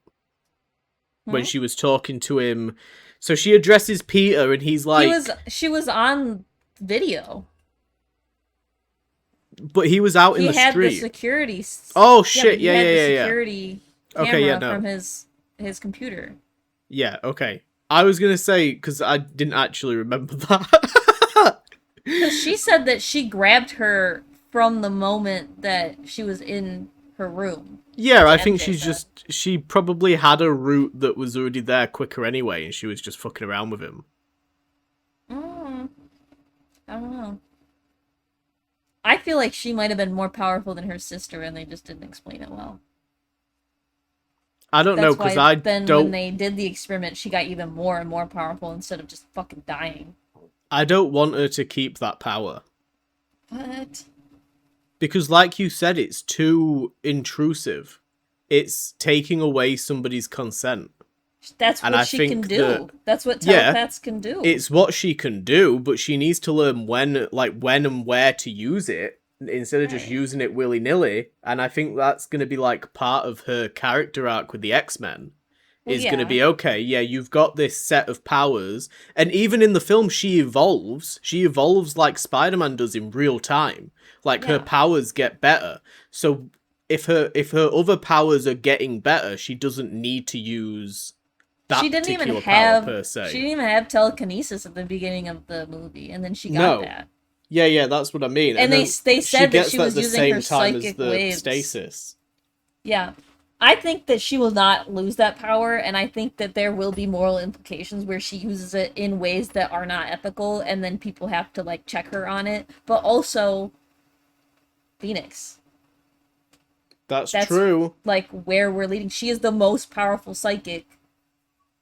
when Hmm? she was talking to him? So she addresses Peter and he's like, She was on video. but he was out in He the had the street. security. Oh Yeah, but shit! he Yeah, had yeah, the yeah, yeah. security Okay, yeah, camera no. from his computer. Yeah, okay. I was gonna say because I didn't actually remember that. Because she said that she grabbed her from the moment that she was in her room. Yeah, That's I what think MJ said. she probably had a route that was already there quicker anyway, and she was just fucking around with him. Mm, I don't know. I feel like she might have been more powerful than her sister, and they just didn't explain it well. I don't know That's because why I then when don't they did the experiment, she got even more and more powerful instead of just fucking dying. I don't want her to keep that power What? because, like you said, it's too intrusive. It's taking away somebody's consent, That's and what I she can think that do. That's what yeah, telepaths can do. it's what she can do, but she needs to learn when and where to use it instead of just Right. using it willy nilly. And I think that's going to be like part of her character arc with the X-Men. Well, Is going to yeah. be okay, yeah, you've got this set of powers, and even in the film, she evolves. She evolves like Spider Man does in real time. Like her Yeah. powers get better. So if her other powers are getting better, she doesn't need to use that particular power per She se. didn't even have telekinesis at the beginning of the movie, and then she got No. that. Yeah, yeah, that's what I mean. And And then they she said that gets she that at was the using her same time as psychic the waves. stasis. Yeah. I think that she will not lose that power, and I think that there will be moral implications where she uses it in ways that are not ethical, and then people have to, like, check her on it. But also, Phoenix. That's That's, true. like, where we're leading. She is the most powerful psychic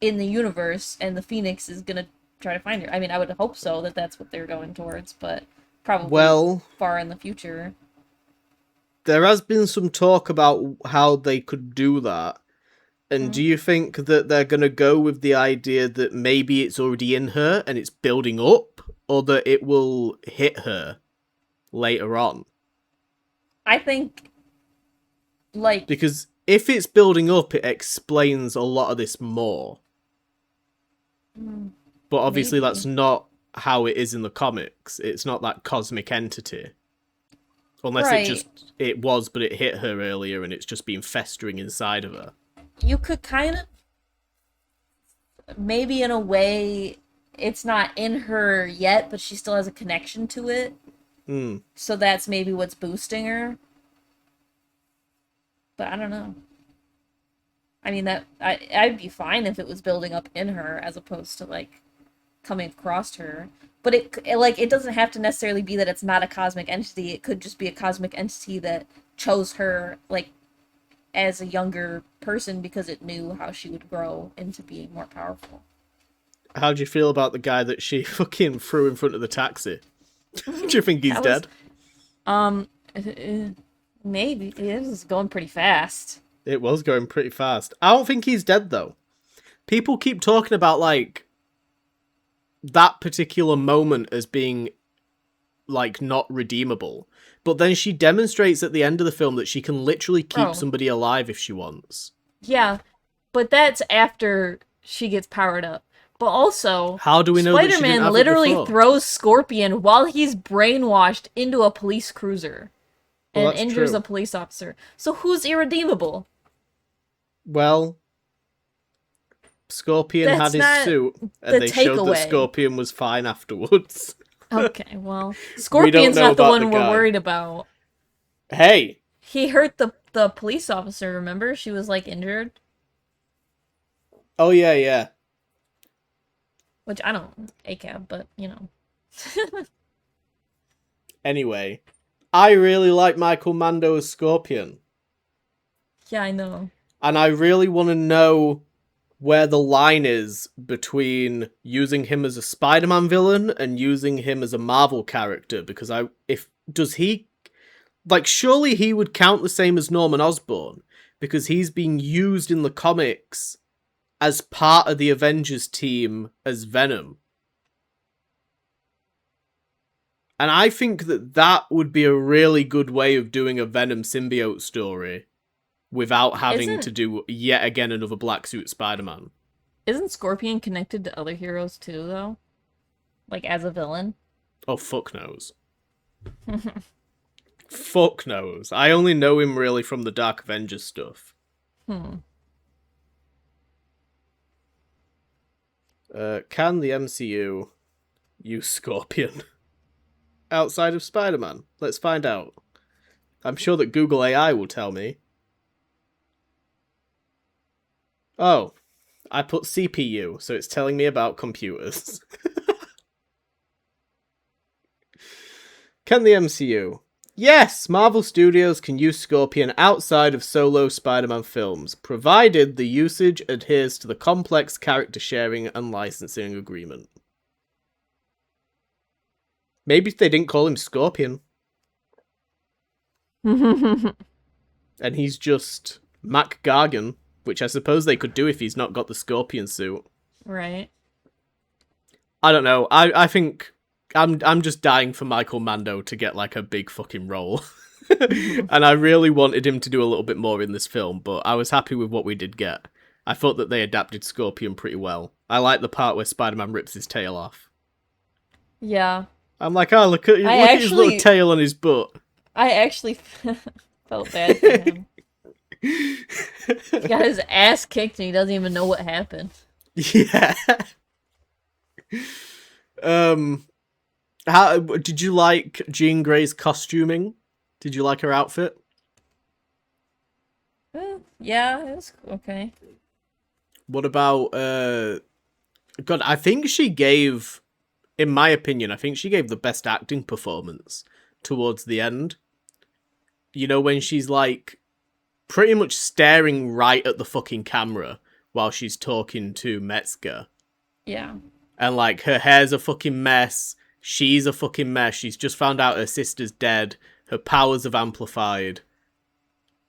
in the universe, and the Phoenix is gonna try to find her. I mean, I would hope so, that that's what they're going towards, but probably Well, far in the future. there has been some talk about how they could do that. And Hmm. do you think that they're going to go with the idea that maybe it's already in her and it's building up, or that it will hit her later on? I think, like, Because if it's building up, it explains a lot of this more. But obviously, that's maybe. not how it is in the comics. It's not that cosmic entity. Unless Right. it was, but it hit her earlier and it's just been festering inside of her. You could kind of maybe in a way it's not in her yet, but she still has a connection to it. Hmm. So that's maybe what's boosting her. But I don't know. I mean, I'd be fine if it was building up in her as opposed to like coming across her. But it doesn't have to necessarily be that it's not a cosmic entity. It could just be a cosmic entity that chose her like as a younger person because it knew how she would grow into being more powerful. How'd you feel about the guy that she fucking threw in front of the taxi? Do you think he's dead? Uh, maybe it was going pretty fast. It was going pretty fast. I don't think he's dead though. People keep talking about like that particular moment as being like not redeemable. But then she demonstrates at the end of the film that she can literally keep somebody alive if she wants. Yeah, but that's after she gets powered up. But also, how do we know Spider-Man literally throws Scorpion while he's brainwashed into a police cruiser and injures a police officer. So who's irredeemable? Well, Scorpion had his suit, and they showed that Scorpion was fine afterwards. Okay, well, Scorpion's not the one we're worried about. Hey! He hurt the police officer, remember? She was, like, injured. Oh, yeah. Which, I don't ACAB, but, you know. Anyway, I really like Michael Mando as Scorpion. Yeah, I know. And I really want to know where the line is between using him as a Spider-Man villain and using him as a Marvel character, because surely he would count the same as Norman Osborn, because he's being used in the comics as part of the Avengers team as Venom. And I think that would be a really good way of doing a Venom symbiote story without having to do yet again another black suit Spider-Man. Isn't Scorpion connected to other heroes too, though? Like, as a villain? Oh, fuck knows. Fuck knows. I only know him really from the Dark Avengers stuff. Can the MCU use Scorpion outside of Spider-Man? Let's find out. I'm sure that Google AI will tell me. Oh, I put CPU, so it's telling me about computers. Can the MCU? Yes, Marvel Studios can use Scorpion outside of solo Spider-Man films, provided the usage adheres to the complex character sharing and licensing agreement. Maybe they didn't call him Scorpion. And he's just Mac Gargan, which I suppose they could do if he's not got the Scorpion suit. Right. I don't know. I think I'm just dying for Michael Mando to get like a big fucking role. And I really wanted him to do a little bit more in this film, but I was happy with what we did get. I thought that they adapted Scorpion pretty well. I like the part where Spider-Man rips his tail off. Yeah. I'm like, oh, look at his little tail on his butt. I actually felt bad for him. He got his ass kicked and he doesn't even know what happened. Yeah. How did you like Jean Grey's costuming? Did you like her outfit? Yeah, it was okay. What about God, I think she gave, in my opinion, I think she gave the best acting performance towards the end. You know, when she's like pretty much staring right at the fucking camera while she's talking to Metzger. Yeah. And like her hair's a fucking mess. She's a fucking mess. She's just found out her sister's dead. Her powers have amplified.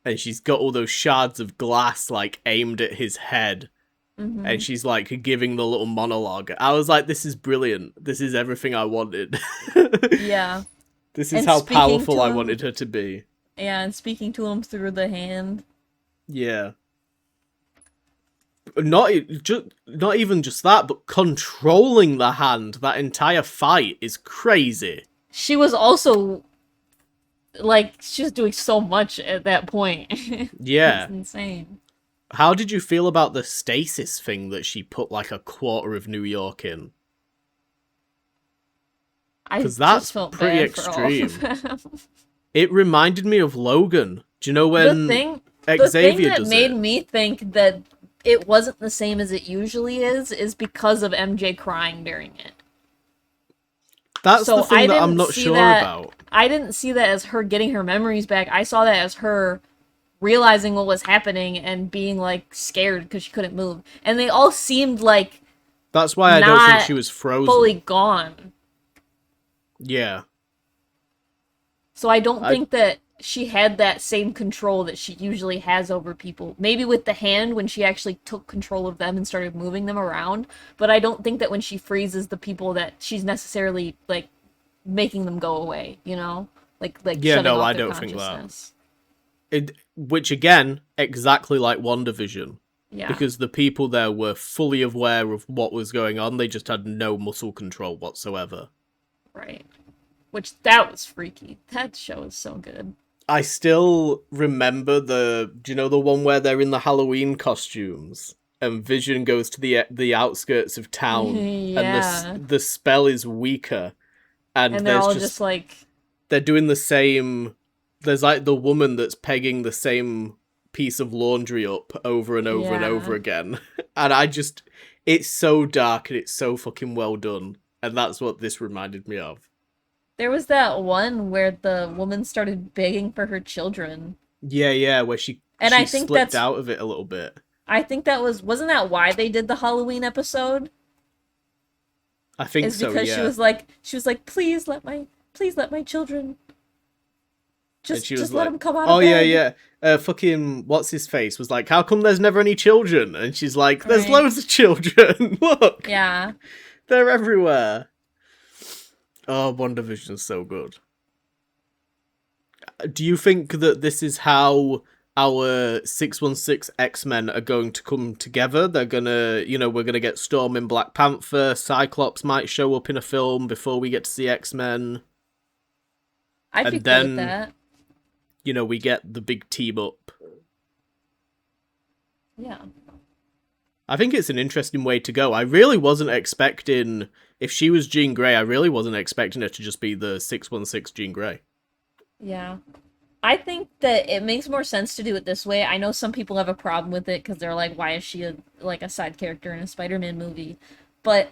And she's got all those shards of glass like aimed at his head. Mm-hmm. And she's like giving the little monologue. I was like, this is brilliant. This is everything I wanted. Yeah. This is how powerful I wanted her to be. Yeah, and speaking to him through the hand. Yeah. Not even just that, but controlling the hand. That entire fight is crazy. She was also, like, she was doing so much at that point. Yeah. It's insane. How did you feel about the stasis thing that she put like a quarter of New York in? I Because just that's felt pretty bad for all of extreme. them. It reminded me of Logan. Do you know the when thing the thing Xavier that does made it? me think that it wasn't the same as it usually is because of MJ crying during it. That's the So thing that I'm not sure about. I didn't see that as her getting her memories back. I saw that as her realizing what was happening and being like scared because she couldn't move. And they all seemed like That's why I don't think not she was fully frozen. gone. Yeah. So I don't I think that she had that same control that she usually has over people. Maybe with the hand when she actually took control of them and started moving them around, but I don't think that when she freezes the people that she's necessarily like making them go away, you know? Like yeah, shutting no, off I their don't think that. consciousness. Which again, exactly like WandaVision. Yeah, Because the people there were fully aware of what was going on, they just had no muscle control whatsoever. right. Which that was freaky. That show is so good. I still remember do you know the one where they're in the Halloween costumes and Vision goes to the outskirts of town and Yeah. the spell is weaker and And they're there's all just just like, they're doing the same. There's like the woman that's pegging the same piece of laundry up over and over and over yeah. again. And it's so dark and it's so fucking well done. And that's what this reminded me of. There was that one where the woman started begging for her children. Yeah, yeah, where And she slipped out of it a little bit. I think that wasn't that why they did the Halloween episode? I think Is so, because yeah. she was like, please let my children And she was just let like, them come out of "Oh yeah, bed. yeah." Fucking what's his face was like, "How come there's never any children?" And she's like, "There's Right. loads of children. Look, Yeah. they're everywhere." Oh, WandaVision's so good. Do you think that this is how our 616 X-Men are going to come together? They're gonna, we're gonna get Storm in Black Panther, Cyclops might show up in a film before we get to see X-Men, I'd be and cool with then, that. we get the big team up. Yeah. I think it's an interesting way to go. I really wasn't expecting, if she was Jean Grey, I really wasn't expecting her to just be the 616 Jean Grey. Yeah. I think that it makes more sense to do it this way. I know some people have a problem with it because they're like, why is she a side character in a Spider-Man movie? But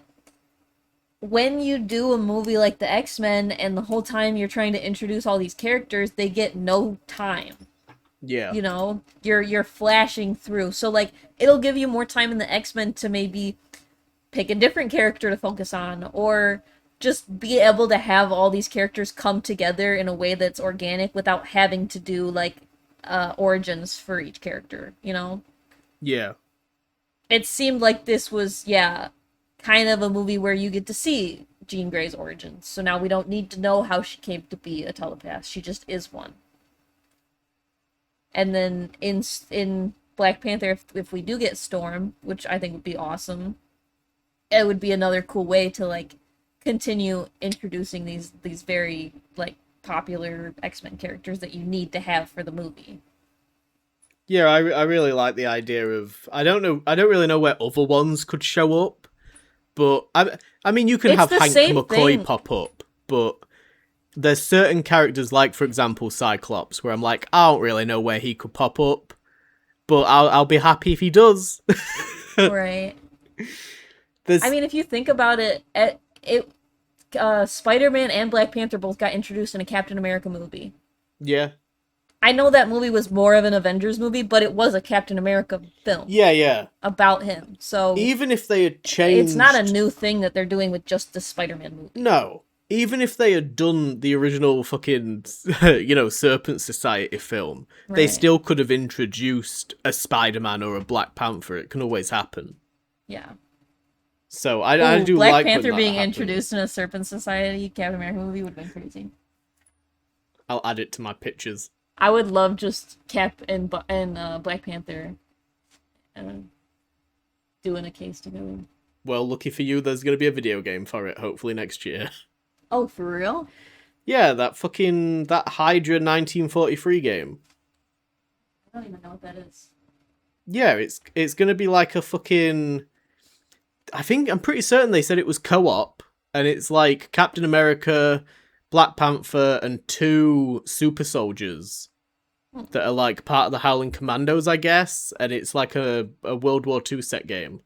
when you do a movie like the X-Men and the whole time you're trying to introduce all these characters, they get no time. Yeah. You know, you're flashing through. So like it'll give you more time in the X-Men to maybe pick a different character to focus on or just be able to have all these characters come together in a way that's organic without having to do like origins for each character, you know? Yeah. It seemed like this was, yeah, kind of a movie where you get to see Jean Grey's origins. So now we don't need to know how she came to be a telepath. She just is one. And then in Black Panther, if we do get Storm, which I think would be awesome, it would be another cool way to like continue introducing these very like popular X-Men characters that you need to have for the movie. Yeah, I really like the idea of, I don't really know where other ones could show up, but I mean, you can It's have the Hank same McCoy thing. pop up, but there's certain characters, like, for example, Cyclops, where I'm like, I don't really know where he could pop up, but I'll be happy if he does. Right. I There's, mean, if you think about it, Spider-Man and Black Panther both got introduced in a Captain America movie. yeah. I know that movie was more of an Avengers movie, but it was a Captain America film Yeah, yeah. about him. So Even if they had it's not a changed... new thing that they're doing with just the Spider-Man movie. No. Even if they had done the original fucking, Serpent Society film, they Right. still could have introduced a Spider-Man or a Black Panther. It can always happen. Yeah. So I Ooh, do Black like Panther when that being happens. introduced in a Serpent Society Captain America movie would have been crazy. I'll add it to my pictures. I would love just Cap and Black Panther doing a case together. Well, lucky for you, there's going to be a video game for it, hopefully next year. Oh, for real? Yeah, that Hydra 1943 game. I don't even know what that is. Yeah, it's gonna be like a fucking. I'm pretty certain they said it was co-op, and it's like Captain America, Black Panther, and two super soldiers that are like part of the Howling Commandos, I guess, and it's like a World War II set game.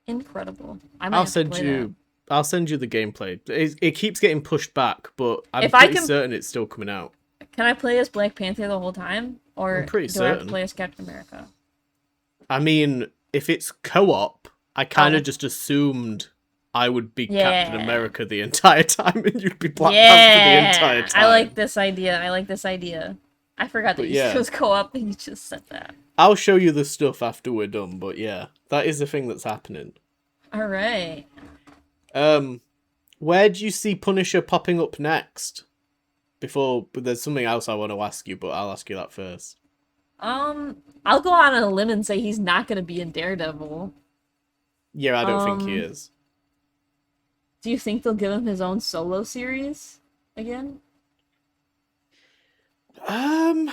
Incredible. I might I'll have to send play that. you. I'll send you the gameplay. It keeps getting pushed back, but I'm If I pretty can, certain it's still coming out. can I play as Black Panther the whole time, I'm or pretty do I have to certain. play as Captain America? I mean, if it's co-op, I kind of Oh, just assumed I would be Captain yeah, America the entire time and you'd be Black Panther the entire yeah. I like time. this idea. I like this idea. I forgot that But you said it yeah, was co-op, and you just said that. I'll show you the stuff after we're done, but yeah, that is the thing that's happening. All right. Um, where do you see Punisher popping up next? But there's something else I want to ask you, but I'll ask you that first. I'll go out on a limb and say he's not gonna be in Daredevil. Yeah, I don't think he Um, is. do you think they'll give him his own solo series again? Um,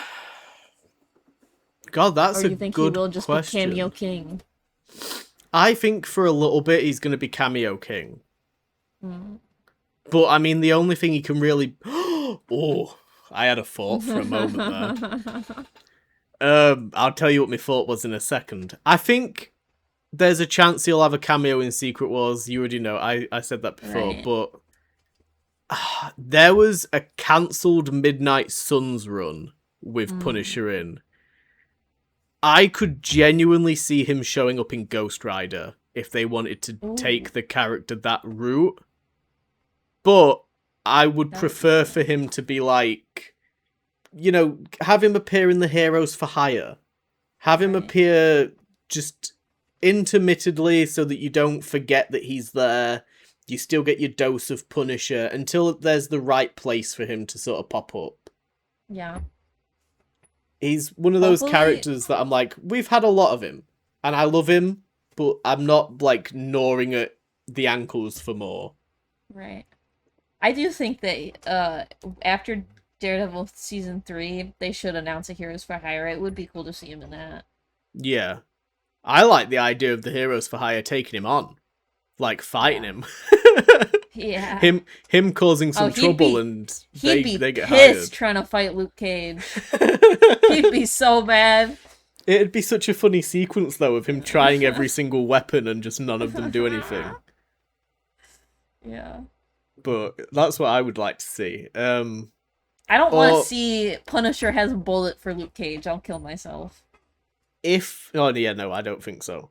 God, Or that's do a you think he good will just be Cameo question. King? I think for a little bit he's going to be Cameo King. Hmm. But I mean, the only thing he can really. Oh, I had a thought for a moment there. I'll tell you what my thought was in a second. I think there's a chance he'll have a cameo in Secret Wars. You already know, I said that before, Right. but there was a cancelled Midnight Suns run with Mm. Punisher in. I could genuinely see him showing up in Ghost Rider if they wanted to Ooh, take the character that route. But I would that would be prefer cool. for him to be like, have him appear in the Heroes for Hire. Have him Right. appear just intermittently so that you don't forget that he's there. You still get your dose of Punisher until there's the right place for him to sort of pop up. Yeah. He's one of those Hopefully, characters that I'm like, we've had a lot of him, and I love him, but I'm not like gnawing at the ankles for more. right. I do think that after Daredevil season 3, they should announce a Heroes for Hire. It would be cool to see him in that. Yeah. I like the idea of the Heroes for Hire taking him on. Like fighting Yeah. him. Yeah. him causing Oh, some trouble and he'd be they get pissed hired. trying to fight Luke Cage. He'd be so mad. It'd be such a funny sequence though of him trying every single weapon and just none of them do anything. Yeah. But that's what I would like to see. I don't want to Or see Punisher has a bullet for Luke Cage. I'll kill myself. yeah, no, I don't think so.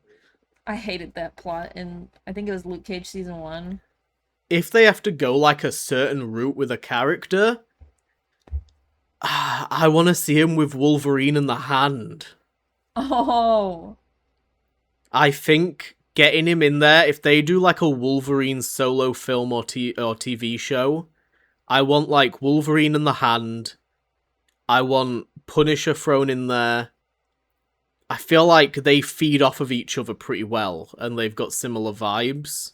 I hated that plot in, I think it was Luke Cage season 1. If they have to go like a certain route with a character, I want to see him with Wolverine in the hand. Oh. I think getting him in there, if they do like a Wolverine solo film or TV show, I want like Wolverine in the hand. I want Punisher thrown in there. I feel like they feed off of each other pretty well, and they've got similar vibes.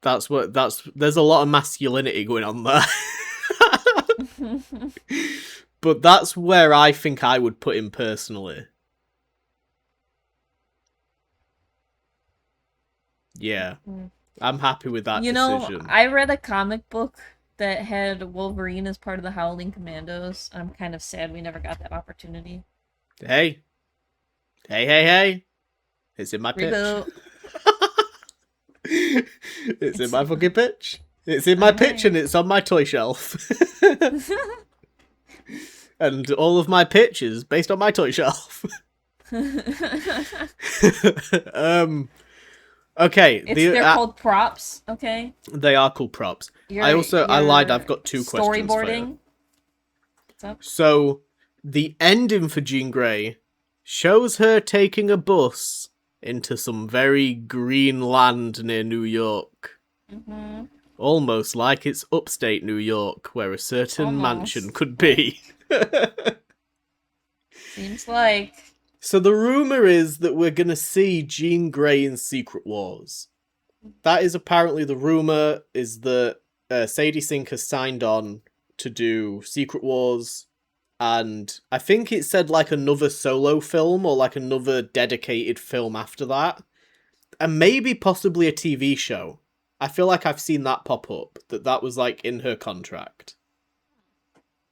There's a lot of masculinity going on there. But that's where I think I would put him personally. Yeah. I'm happy with that You know, decision. I read a comic book that had Wolverine as part of the Howling Commandos. I'm kind of sad we never got that opportunity. Hey. Hey. It's in my pitch. Reboot. It's in my fucking pitch. It's in my pitch Alright. and it's on my toy shelf. And all of my pitches based on my toy shelf. Okay, They're called props, okay? they are cool props. Your I lied. I've your got two questions for you. storyboarding. What's up? So the ending for Jean Grey shows her taking a bus into some very green land near New York. Mm-hmm. Almost like it's upstate New York, where a certain mansion Almost. could be. Seems like. So the rumor is that we're gonna see Jean Grey in Secret Wars. That is apparently the rumor, is that Sadie Sink has signed on to do Secret Wars. and I think it said like another solo film or like another dedicated film after that, and maybe possibly a TV show. I feel like I've seen that pop up, that was like in her contract.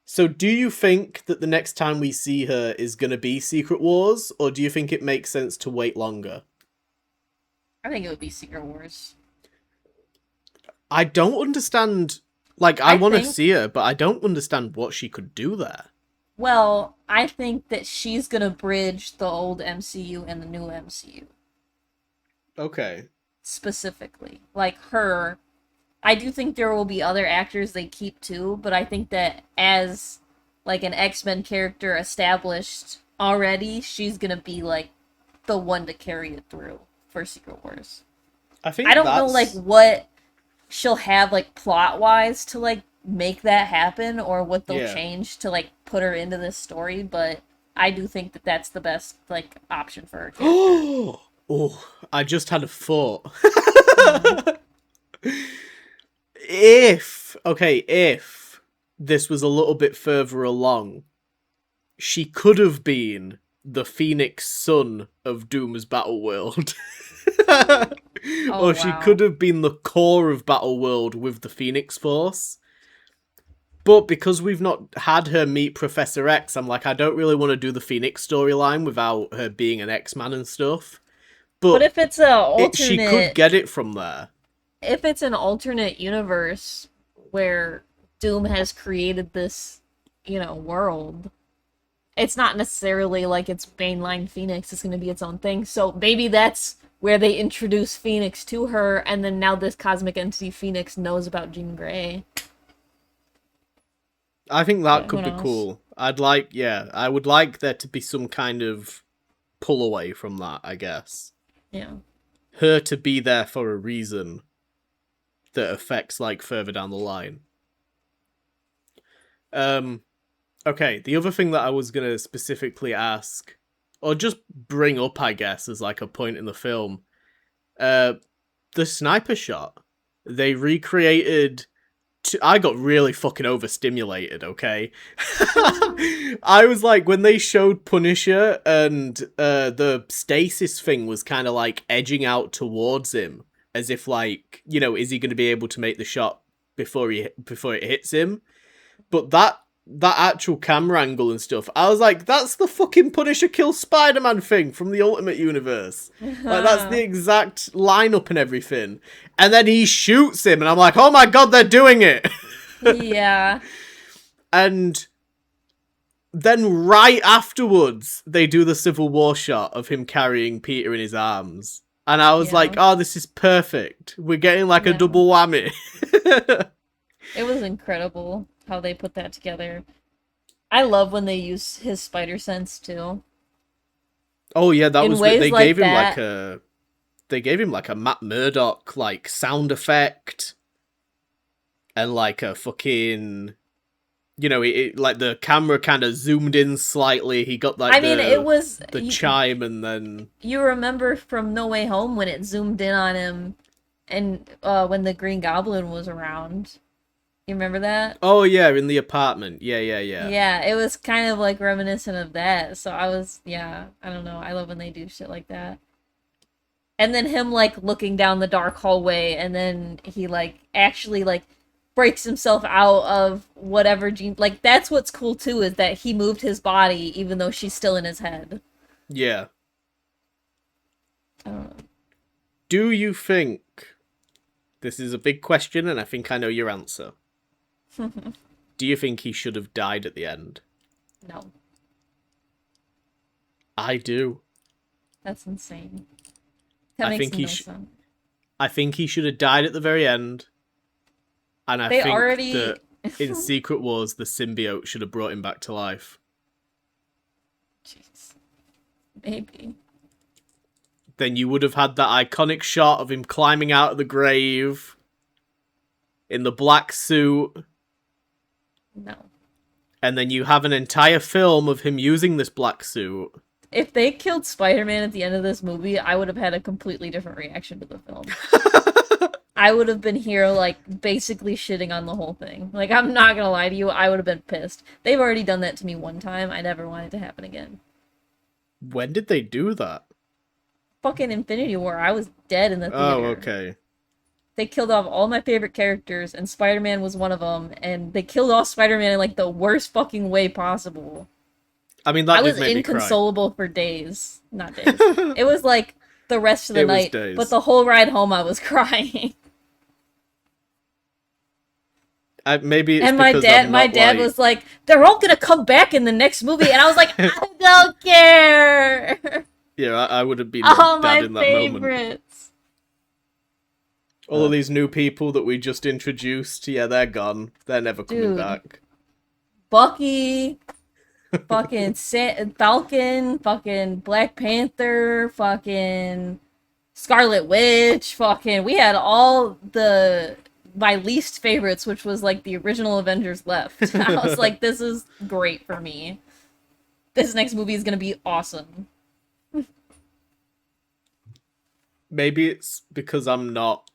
So do you think that the next time we see her is going to be Secret Wars, or do you think it makes sense to wait longer? I think it would be Secret Wars. I don't understand. Like, I want to think- see her, but I don't understand what she could do there. Well, I think that she's gonna bridge the old MCU and the new MCU. Okay. Specifically. Like her. I do think there will be other actors they keep too, but I think that as like an X-Men character established already, she's gonna be like the one to carry it through for Secret Wars. I don't know like what she'll have like plot wise to like make that happen, or what they'll change to like put her into this story, but I do think that that's the best like option for her character. Oh, I just had a thought. If this was a little bit further along, she could have been the Phoenix Son of Doom's Battleworld. Or she could have been the core of Battleworld with the Phoenix Force. But because we've not had her meet Professor X, I'm like, I don't really want to do the Phoenix storyline without her being an X-Man and stuff. But if it's a alternate... she could get it from there. If it's an alternate universe where Doom has created this, world, it's not necessarily like it's mainline Phoenix. It's going to be its own thing. So maybe that's where they introduce Phoenix to her, and then now this cosmic entity Phoenix knows about Jean Grey. I think that could be cool. I would like there to be some kind of pull away from that, I guess. Yeah. Her to be there for a reason that affects, like, further down the line. Okay, the other thing that I was gonna specifically ask, or just bring up, I guess, as, like, a point in the film, the sniper shot. They recreated... I got really fucking overstimulated, okay? I was like, when they showed Punisher and the stasis thing was kind of like edging out towards him, as if like, is he going to be able to make the shot before it hits him? But that actual camera angle and stuff, I was like, that's the fucking Punisher kills Spider-Man thing from the Ultimate Universe. Like, that's the exact lineup and everything. And then he shoots him, and I'm like, oh my god, they're doing it! Yeah. And then right afterwards, they do the Civil War shot of him carrying Peter in his arms. And I was like, oh, this is perfect. We're getting like a double whammy. It was incredible how they put that together. I love when they use his spider sense too. Oh yeah, that was they like gave him that. like a Matt Murdock like sound effect, and like a fucking, like the camera kind of zoomed in slightly. He got like it was the chime, and then you remember from No Way Home when it zoomed in on him, and when the Green Goblin was around. You remember that? Oh yeah, in the apartment. Yeah. Yeah, it was kind of like reminiscent of that. So I don't know. I love when they do shit like that. And then him like looking down the dark hallway, and then he like actually like breaks himself out of whatever gene. Like that's what's cool too, is that he moved his body even though she's still in his head. Yeah. I don't know. Do you think, this is a big question and I think I know your answer. Do you think he should have died at the end? No. I do. That's insane. I think he should have died at the very end. And I think that in Secret Wars, the symbiote should have brought him back to life. Jeez. Maybe. Then you would have had that iconic shot of him climbing out of the grave in the black suit. No. And then you have an entire film of him using this black suit. If they killed Spider-Man at the end of this movie, I would have had a completely different reaction to the film. I would have been here, like, basically shitting on the whole thing. Like, I'm not gonna lie to you, I would have been pissed. They've already done that to me one time. I never want it to happen again. When did they do that? Fucking Infinity War, I was dead in the Oh, theater. okay. They killed off all my favorite characters, and Spider-Man was one of them, and they killed off Spider-Man in, like, the worst fucking way possible. I mean, that I did was make me cry. inconsolable for days. Not days. It was, like, the rest of the It was night, days. but the whole ride home I was crying. Maybe it's And my because dad, I'm my not, dad like... was like, "They're all gonna come back in the next movie," and I was like, "I don't care." Yeah, I would have been All dad my in that moment. favorites. All of these new people that we just introduced, yeah, they're gone. They're never coming Dude. back. Bucky, fucking Falcon, fucking Black Panther, fucking Scarlet Witch, fucking. We had all my least favorites, which was like the original Avengers left. I was like, this is great for me. This next movie is gonna be awesome. Maybe it's because I'm not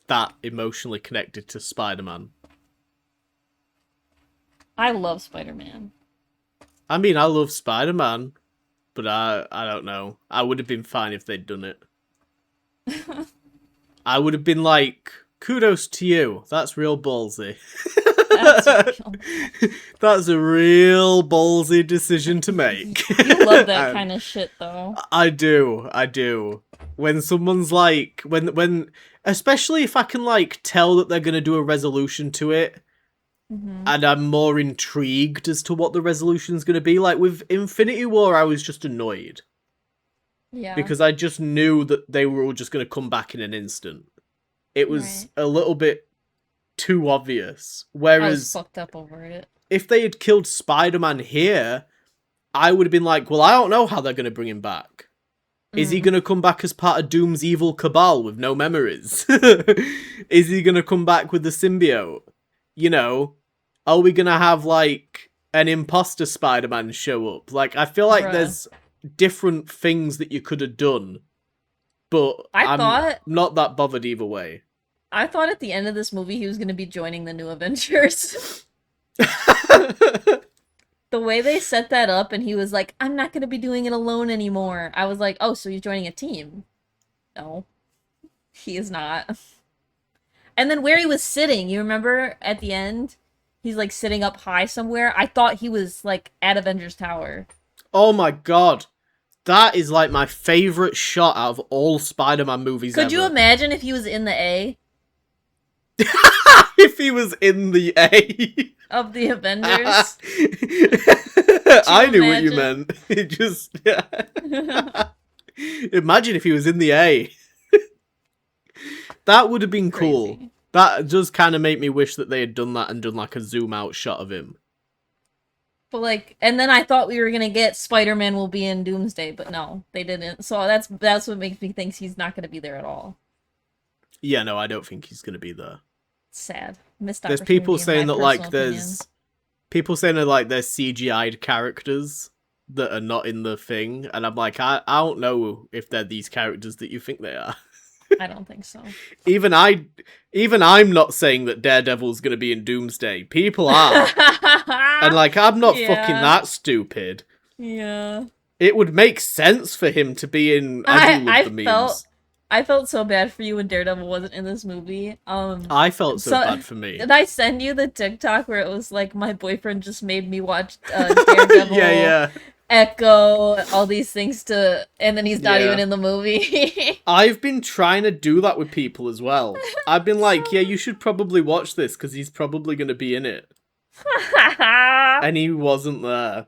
that emotionally connected to Spider-Man. I love Spider-Man. I mean, I love Spider-Man, but I don't know. I would have been fine if they'd done it. I would have been like, kudos to you. That's real ballsy. That's real. That's a real ballsy decision to make. You love that kind of shit, though. I do. When someone's like, when, especially if I can like tell that they're gonna do a resolution to it, and I'm more intrigued as to what the resolution's gonna be. Like with Infinity War, I was just annoyed. Yeah. Because I just knew that they were all just gonna come back in an instant. It was a little bit too obvious. I Whereas was fucked up over it. if they had killed Spider-Man here, I would have been like, well, I don't know how they're gonna bring him back. Is he going to come back as part of Doom's evil cabal with no memories? Is he going to come back with the symbiote? You know, are we going to have, like, an imposter Spider-Man show up? Like, I feel like there's different things that you could have done, but I'm not that bothered either way. I thought at the end of this movie he was going to be joining the new Avengers. The way they set that up and he was like, I'm not going to be doing it alone anymore. I was like, oh, so he's joining a team. No, he is not. And then where he was sitting, you remember at the end? He's like sitting up high somewhere. I thought he was like at Avengers Tower. Oh my god. That is like my favorite shot out of all Spider-Man movies ever. Could you imagine if he was in the A? If he was in the A of the Avengers. I knew what you meant. It just imagine if he was in the A. That would have been cool. Crazy. That does kind of make me wish that they had done that and done like a zoom out shot of him. But like, and then I thought we were gonna get Spider-Man will be in Doomsday, but no, they didn't. So that's what makes me think he's not gonna be there at all. Yeah, no, I don't think he's gonna be there. Sad. Missed There's opportunity, people saying that like opinion. people saying that like there's CGI'd characters that are not in the thing, and I'm like, I don't know if they're these characters that you think they are. I don't think so. Even I'm not saying that Daredevil's gonna be in Doomsday. People are. And like, I'm not fucking that stupid. Yeah. It would make sense for him to be in. I love the memes. I felt so bad for you when Daredevil wasn't in this movie. I felt so bad for me. Did I send you the TikTok where it was like my boyfriend just made me watch Daredevil, yeah. Echo, all these things and then he's not even in the movie. I've been trying to do that with people as well. I've been like, yeah, you should probably watch this because he's probably going to be in it. And he wasn't there.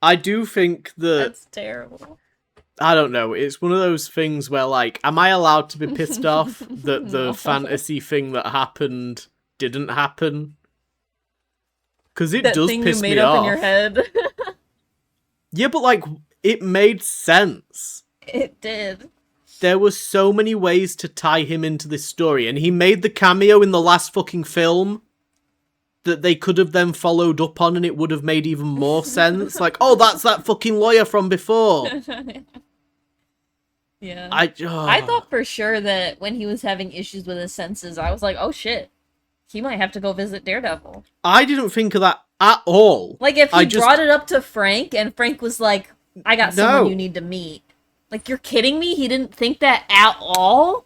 I do think that... That's terrible. I don't know, it's one of those things where, like, am I allowed to be pissed off that the fantasy thing that happened didn't happen? Because it does thing piss you made me up off. in your head. Yeah, but, like, it made sense. It did. There were so many ways to tie him into this story, and he made the cameo in the last fucking film that they could have then followed up on, and it would have made even more sense. Like, oh, that's that fucking lawyer from before. Yeah. I I thought for sure that when he was having issues with his senses, I was like, oh shit, he might have to go visit Daredevil. I didn't think of that at all. Like, if I he just brought it up to Frank and Frank was like, I got someone you no. need to meet. Like, you're kidding me? He didn't think that at all?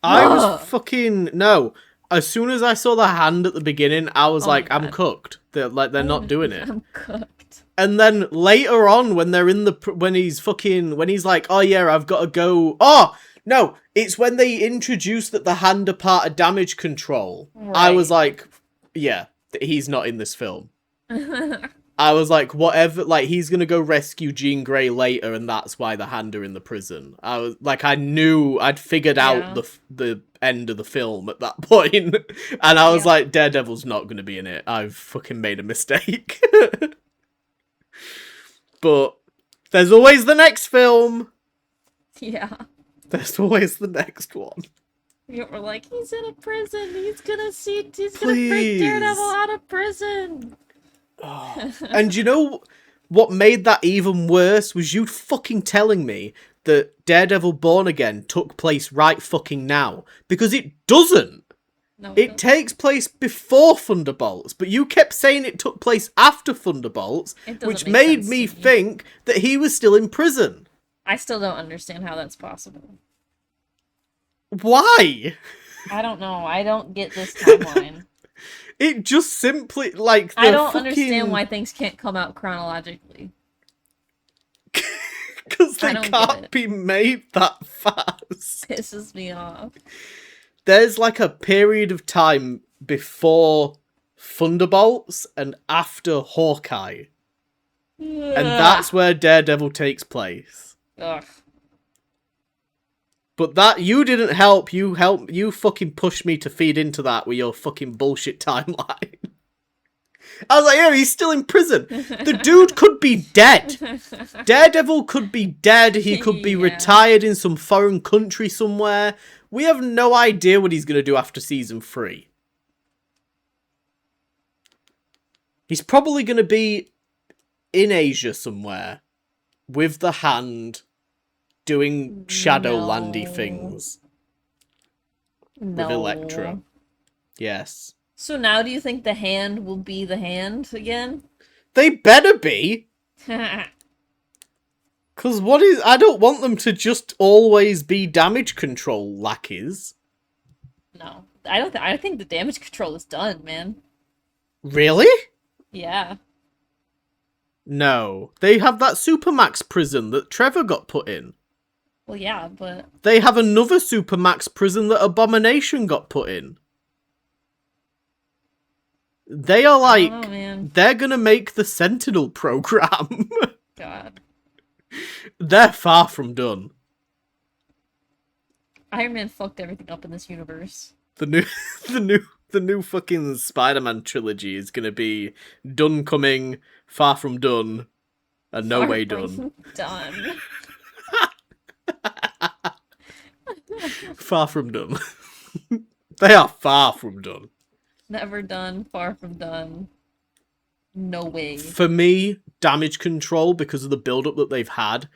I was Ugh. fucking no. As soon as I saw the hand at the beginning, I was Oh my like, I'm god. cooked. They're not doing it. I'm cooked. And then later on, when they're in the when he's like, oh yeah, I've got to go. Oh no, it's when they introduce that the hand are part of damage control. I was Right. like, yeah, he's not in this film. I was like, whatever, like, he's gonna go rescue Jean Grey later, and that's why the hand are in the prison. I was like, I knew, I'd figured Yeah. out the end of the film at that point, and I was Yeah. like, Daredevil's not gonna be in it. I've fucking made a mistake. But there's always the next film. Yeah. There's always the next one. You were like, he's in a prison. He's gonna break Please. Daredevil out of prison. Oh. And you know what made that even worse was you fucking telling me that Daredevil Born Again took place right fucking now. Because it doesn't. No, It takes place before Thunderbolts, but you kept saying it took place after Thunderbolts, It doesn't which make made sense me to me. think that he was still in prison. I still don't understand how that's possible. Why? I don't know. I don't get this timeline. It just simply, like, I don't understand why things can't come out chronologically. Because I they don't get can't it. be made that fast. Pisses me off. There's like a period of time before Thunderbolts and after Hawkeye. And that's where Daredevil takes place. Ugh. But that, you didn't help. You fucking pushed me to feed into that with your fucking bullshit timeline. I was like, yeah, he's still in prison. The dude could be dead. Daredevil could be dead. He could be Yeah. retired in some foreign country somewhere. We have no idea what he's going to do after season 3. He's probably going to be in Asia somewhere with the hand doing Shadowlandy things No. with Elektra. Yes. So now do you think the hand will be the hand again? They better be. Because I don't want them to just always be damage control lackeys. No. I think the damage control is done, man. Really? Yeah. No. They have that Supermax prison that Trevor got put in. Well, yeah, but They have another Supermax prison that Abomination got put in. They are I like, don't know, man. they're gonna make the Sentinel program. God. They're far from done. Iron Man fucked everything up in this universe. The new fucking Spider-Man trilogy is gonna be done coming, far from done, and no Far way from done. Done. Far from done. They are far from done. Never done. Far from done. No way. For me, damage control, because of the build-up that they've had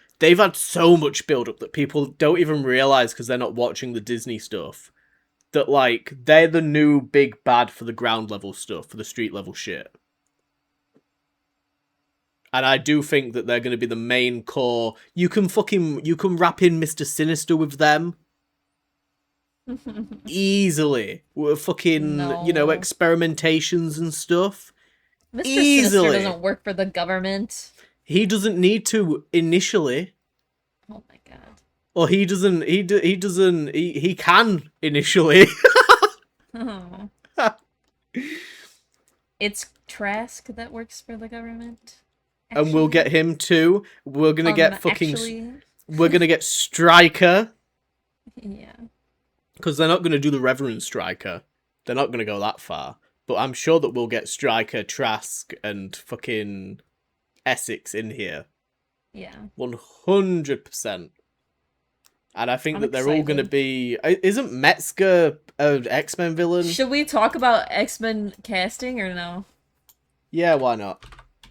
so much build-up that people don't even realise because they're not watching the Disney stuff. That, like, they're the new big bad for the ground level stuff, for the street level shit. And I do think that they're going to be the main core. You can wrap in Mr. Sinister with them. Easily. With fucking, No. experimentations and stuff. Mr. Easily. Sinister doesn't work for the government. He doesn't need to initially. Oh my god. Or he can initially. Oh. It's Trask that works for the government. And we'll get him too. We're gonna get fucking. Actually, We're gonna get Stryker. yeah. Because they're not gonna do the Reverend Stryker. They're not gonna go that far. But I'm sure that we'll get Stryker, Trask, and fucking Essex in here. Yeah. 100%. And I think I'm that they're all gonna excited. be. Isn't Metzger an X-Men villain? Should we talk about X-Men casting or no? Yeah, why not?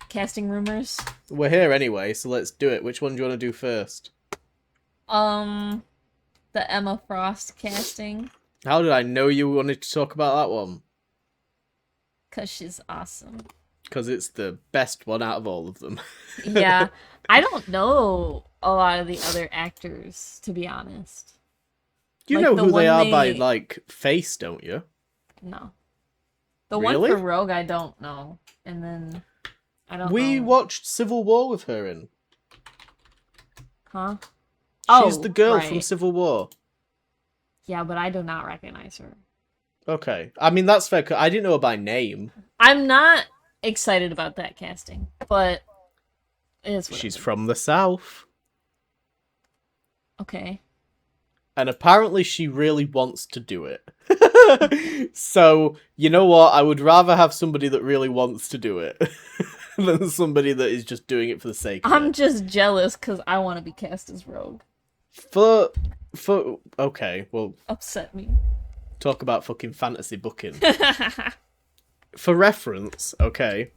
Casting rumors? We're here anyway, so let's do it. Which one do you want to do first? Um, the Emma Frost casting, How did I know you wanted to talk about that one? cause she's awesome. Because it's the best one out of all of them. Yeah, I don't know a lot of the other actors, to be honest. You Like know the who they one are by, they like, face, don't you? no, the one Really? for Rogue I don't know, and then I don't We know, watched Civil War with her in. huh? She's the Oh, girl from right. Civil War. Yeah, but I do not recognize her. Okay. I mean, that's fair. 'Cause I didn't know her by name. I'm not excited about that casting, but it is what it She's is. from the South. Okay. And apparently she really wants to do it. So, you know what? I would rather have somebody that really wants to do it than somebody that is just doing it for the sake of I'm it. just jealous because I want to be cast as Rogue. For okay, well, Upset me. talk about fucking fantasy booking. For reference, okay,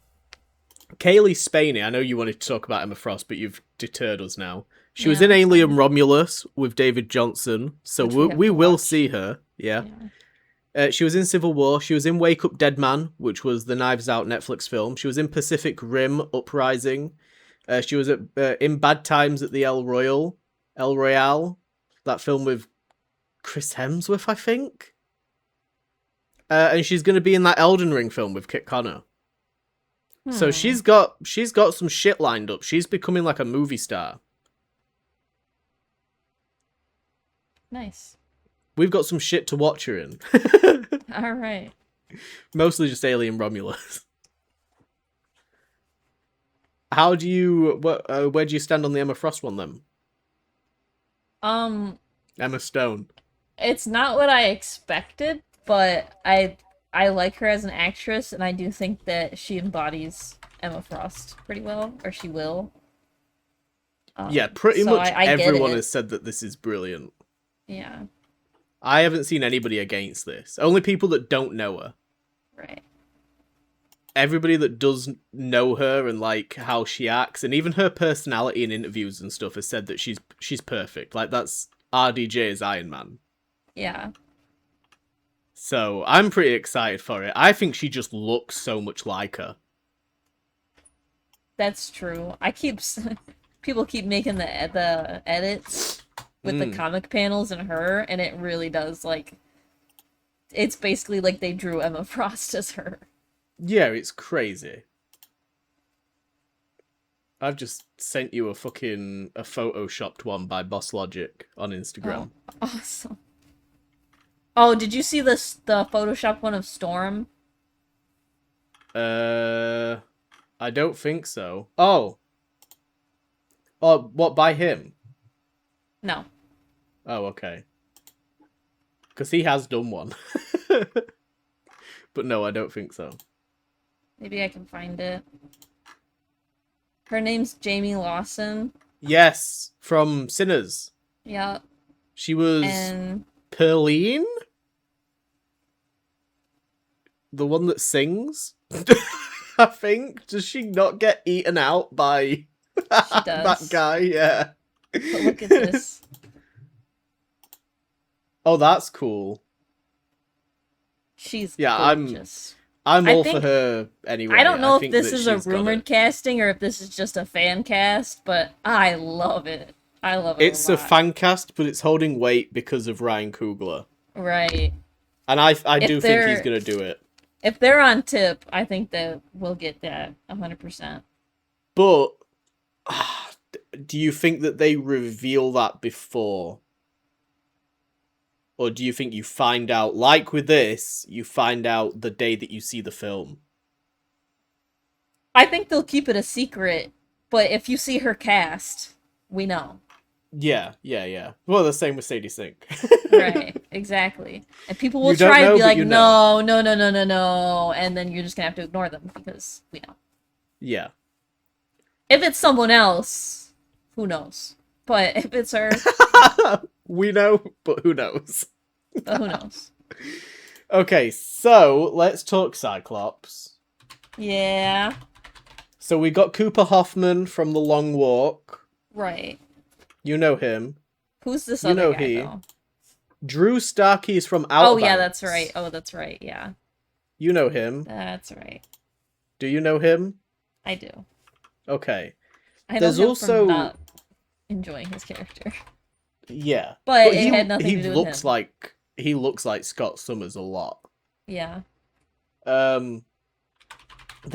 Kaylee Spaney, I know you wanted to talk about Emma Frost, but you've deterred us now. She was Yeah, in that's Alien fine. Romulus with David Johnson, so Which we have we to will watch. see her, yeah. Yeah. She was in Civil War. She was in Wake Up Dead Man, which was the Knives Out Netflix film. She was in Pacific Rim Uprising. She was in Bad Times at the El Royale, that film with Chris Hemsworth, I think. And she's going to be in that Elden Ring film with Kit Connor. So Hmm. she's got some shit lined up. She's becoming like a movie star. Nice. We've got some shit to watch her in. All right. Mostly just Alien Romulus. How do you where do you stand on the Emma Frost one then? Um, Emma Stone. it's not what I expected, but I like her as an actress, and I do think that she embodies Emma Frost pretty well, or she will. Yeah, pretty So much I get everyone it. has said that this is brilliant. Yeah. I haven't seen anybody against this. Only people that don't know her. Right. Everybody that does know her and like how she acts, and even her personality in interviews and stuff, has said that she's perfect. Like that's RDJ's Iron Man. Yeah. So I'm pretty excited for it. I think she just looks so much like her. That's true. People keep making the edits with the comic panels and her, and it really does like it's basically like they drew Emma Frost as her. Yeah, it's crazy. I've just sent you a photoshopped one by Boss Logic on Instagram. Oh, awesome. Oh, did you see the Photoshop one of Storm? I don't think so. Oh, what by him? No. Oh, okay. Because he has done one. But no, I don't think so. Maybe I can find it. Her name's Jamie Lawson. Yes, from Sinners. Yeah. She was And Pearline? The one that sings? I think. Does she not get eaten out by she that does. guy? Yeah. But look at this. Oh, that's cool. She's Yeah, gorgeous. I'm I all for think- her anyway. I don't know if think this that is a she's got rumored it. casting or if this is just a fan cast, but I love it. I love it. It's a a lot. fan cast, but it's holding weight because of Ryan Coogler. Right. And I do think they're- he's gonna do it. If they're on tip, I think that we'll get that 100%. But do you think that they reveal that before? Or do you think you find out, like with this, you find out the day that you see the film? I think they'll keep it a secret, but if you see her cast, we know. Yeah. Well, the same with Sadie Sink. Right, exactly. And people will You don't try to know, be but like, you no, no, no, no, no, no, and then you're just gonna have to ignore them because we know. Yeah. If it's someone else, who knows? But if it's her, We know, but who knows? but who knows? Okay, so let's talk Cyclops. Yeah, So we got Cooper Hoffman from The Long Walk. right. You know him. Who's this You other know guy, he. though? Drew Starkey's from Outer Oh, yeah, Banks. that's right. Oh, that's right. Yeah. You know him. That's right. Do you know him? I do. Okay. I know There's him from also not enjoying his character. yeah, But but it had he nothing to do with him. he looks like Scott Summers a lot. Yeah. There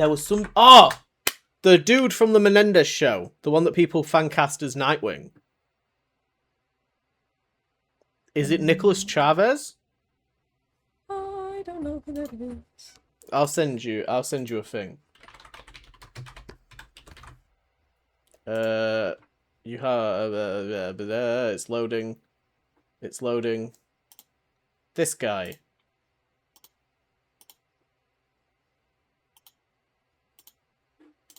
was some the dude from the Menendez show, the one that people fan cast as Nightwing. Is it Nicholas Chavez? I don't know who that is. I'll send you a thing. You have it's loading. It's loading. This guy.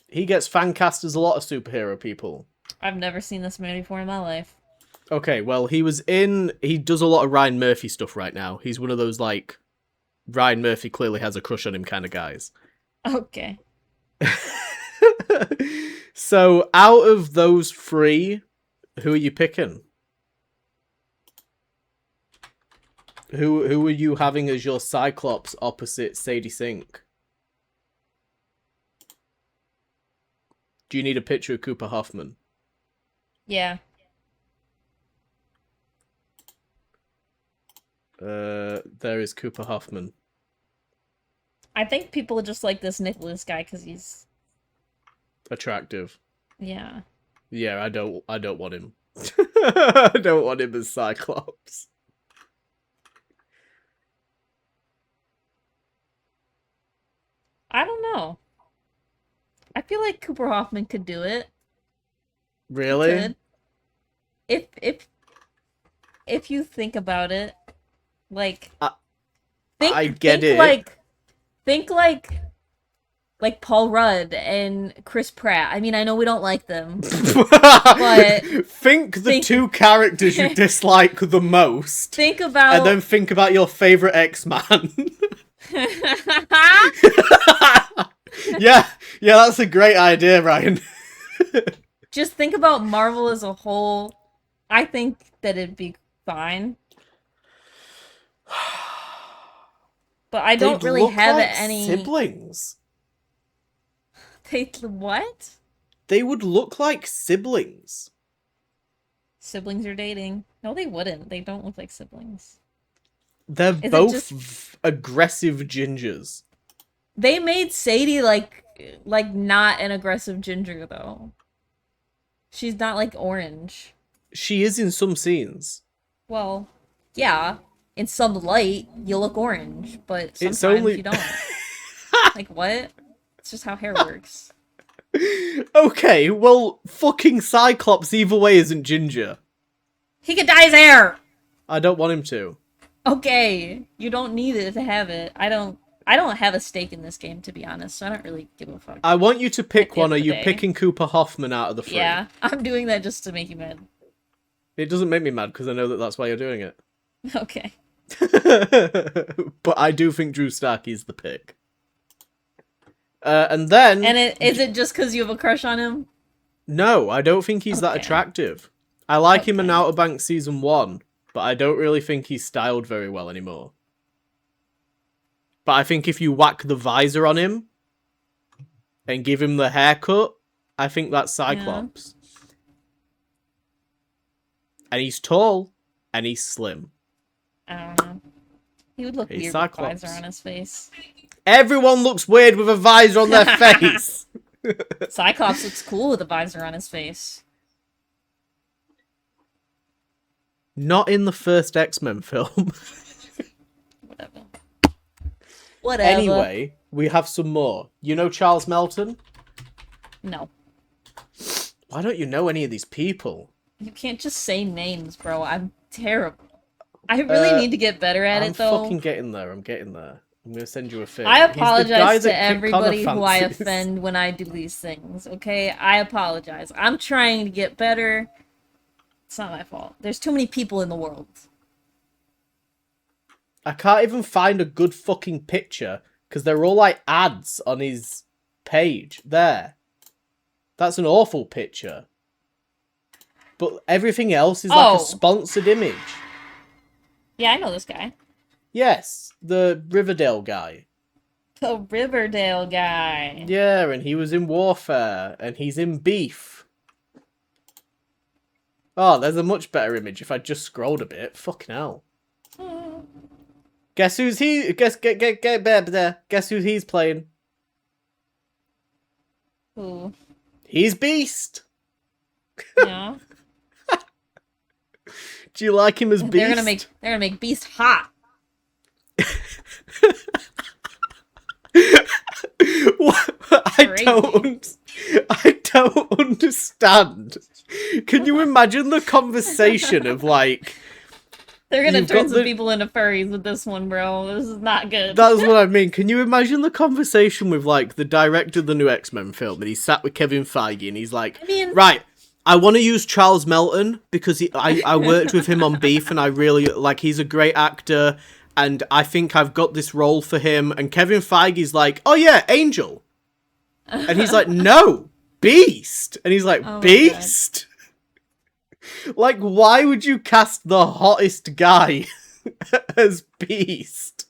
He gets fan cast as a lot of superhero people. I've never seen this man before in my life. Okay, well, he does a lot of Ryan Murphy stuff right now. He's one of those, like, Ryan Murphy clearly has a crush on him kind of guys. Okay. So, out of those three, who are you picking? Who are you having as your Cyclops opposite Sadie Sink? Do you need a picture of Cooper Hoffman? Yeah. There is Cooper Hoffman. I think people just like this Nicholas guy because he's Attractive. yeah. Yeah, I don't want him. I don't want him as Cyclops. I don't know. I feel like Cooper Hoffman could do it. Really? He could. If you think about it, like I get it. Think like Paul Rudd and Chris Pratt. I mean, I know we don't like them, but think the two characters you dislike the most. Think about and then think about your favorite X-Man. yeah, that's a great idea, Ryan. Just think about Marvel as a whole. I think that it'd be fine. But I don't They'd really look have like any siblings. What? They would look like siblings. Siblings are dating. No, they wouldn't. They don't look like siblings. They're Is both aggressive gingers. They made Sadie like not an aggressive ginger though. She's not like orange. She is in some scenes. Well, yeah. In some light, you look orange, but sometimes It's only... you don't. Like, what? It's just how hair works. Okay, well, fucking Cyclops either way isn't ginger. He could dye his hair! I don't want him to. Okay, you don't need it to have it. I don't have a stake in this game, to be honest, so I don't really give a fuck. I want you to pick one. Are you day. picking Cooper Hoffman out of the three? Yeah, I'm doing that just to make you mad. It doesn't make me mad, because I know that that's why you're doing it. Okay. But I do think Drew Starkey's the pick. And then... And is it just because you have a crush on him? No, I don't think he's that attractive. I like him in Okay. Outer Banks Season 1, but I don't really think he's styled very well anymore. But I think if you whack the visor on him and give him the haircut, I think that's Cyclops. Yeah. And he's tall, and he's slim. I don't know. He would look weird with a visor on his face. Everyone looks weird with a visor on their face. Cyclops looks cool with a visor on his face. Not in the first X-Men film. Whatever. Anyway, we have some more. You know Charles Melton? No. Why don't you know any of these people? You can't just say names, bro. I'm terrible. I really need to get better at it, though. I'm fucking getting there. I'm going to send you a thing. I apologize to everybody who I offend when I do these things, okay? I apologize. I'm trying to get better. It's not my fault. There's too many people in the world. I can't even find a good fucking picture, because they're all like ads on his page. There. That's an awful picture. But everything else is like Oh. a sponsored image. Yeah, I know this guy. Yes, the Riverdale guy. The Riverdale guy. Yeah, and he was in Warfare, and he's in Beef. Oh, there's a much better image if I just scrolled a bit. Fucking hell. Guess who's he? Guess who he's playing? Ooh. He's Beast. Yeah. Do you like him as Beast? They're gonna make Beast hot. I don't understand. Can you imagine the conversation of like? They're gonna turn some people into furries with this one, bro. This is not good. That's what I mean. Can you imagine the conversation with like the director of the new X-Men film, and he sat with Kevin Feige, and he's like, right, I want to use Charles Melton because I worked with him on Beef, and I really like. He's a great actor, and I think I've got this role for him. And Kevin Feige's like, oh yeah, Angel, and he's like, no, Beast, and he's like, Oh Beast. Like, why would you cast the hottest guy as Beast?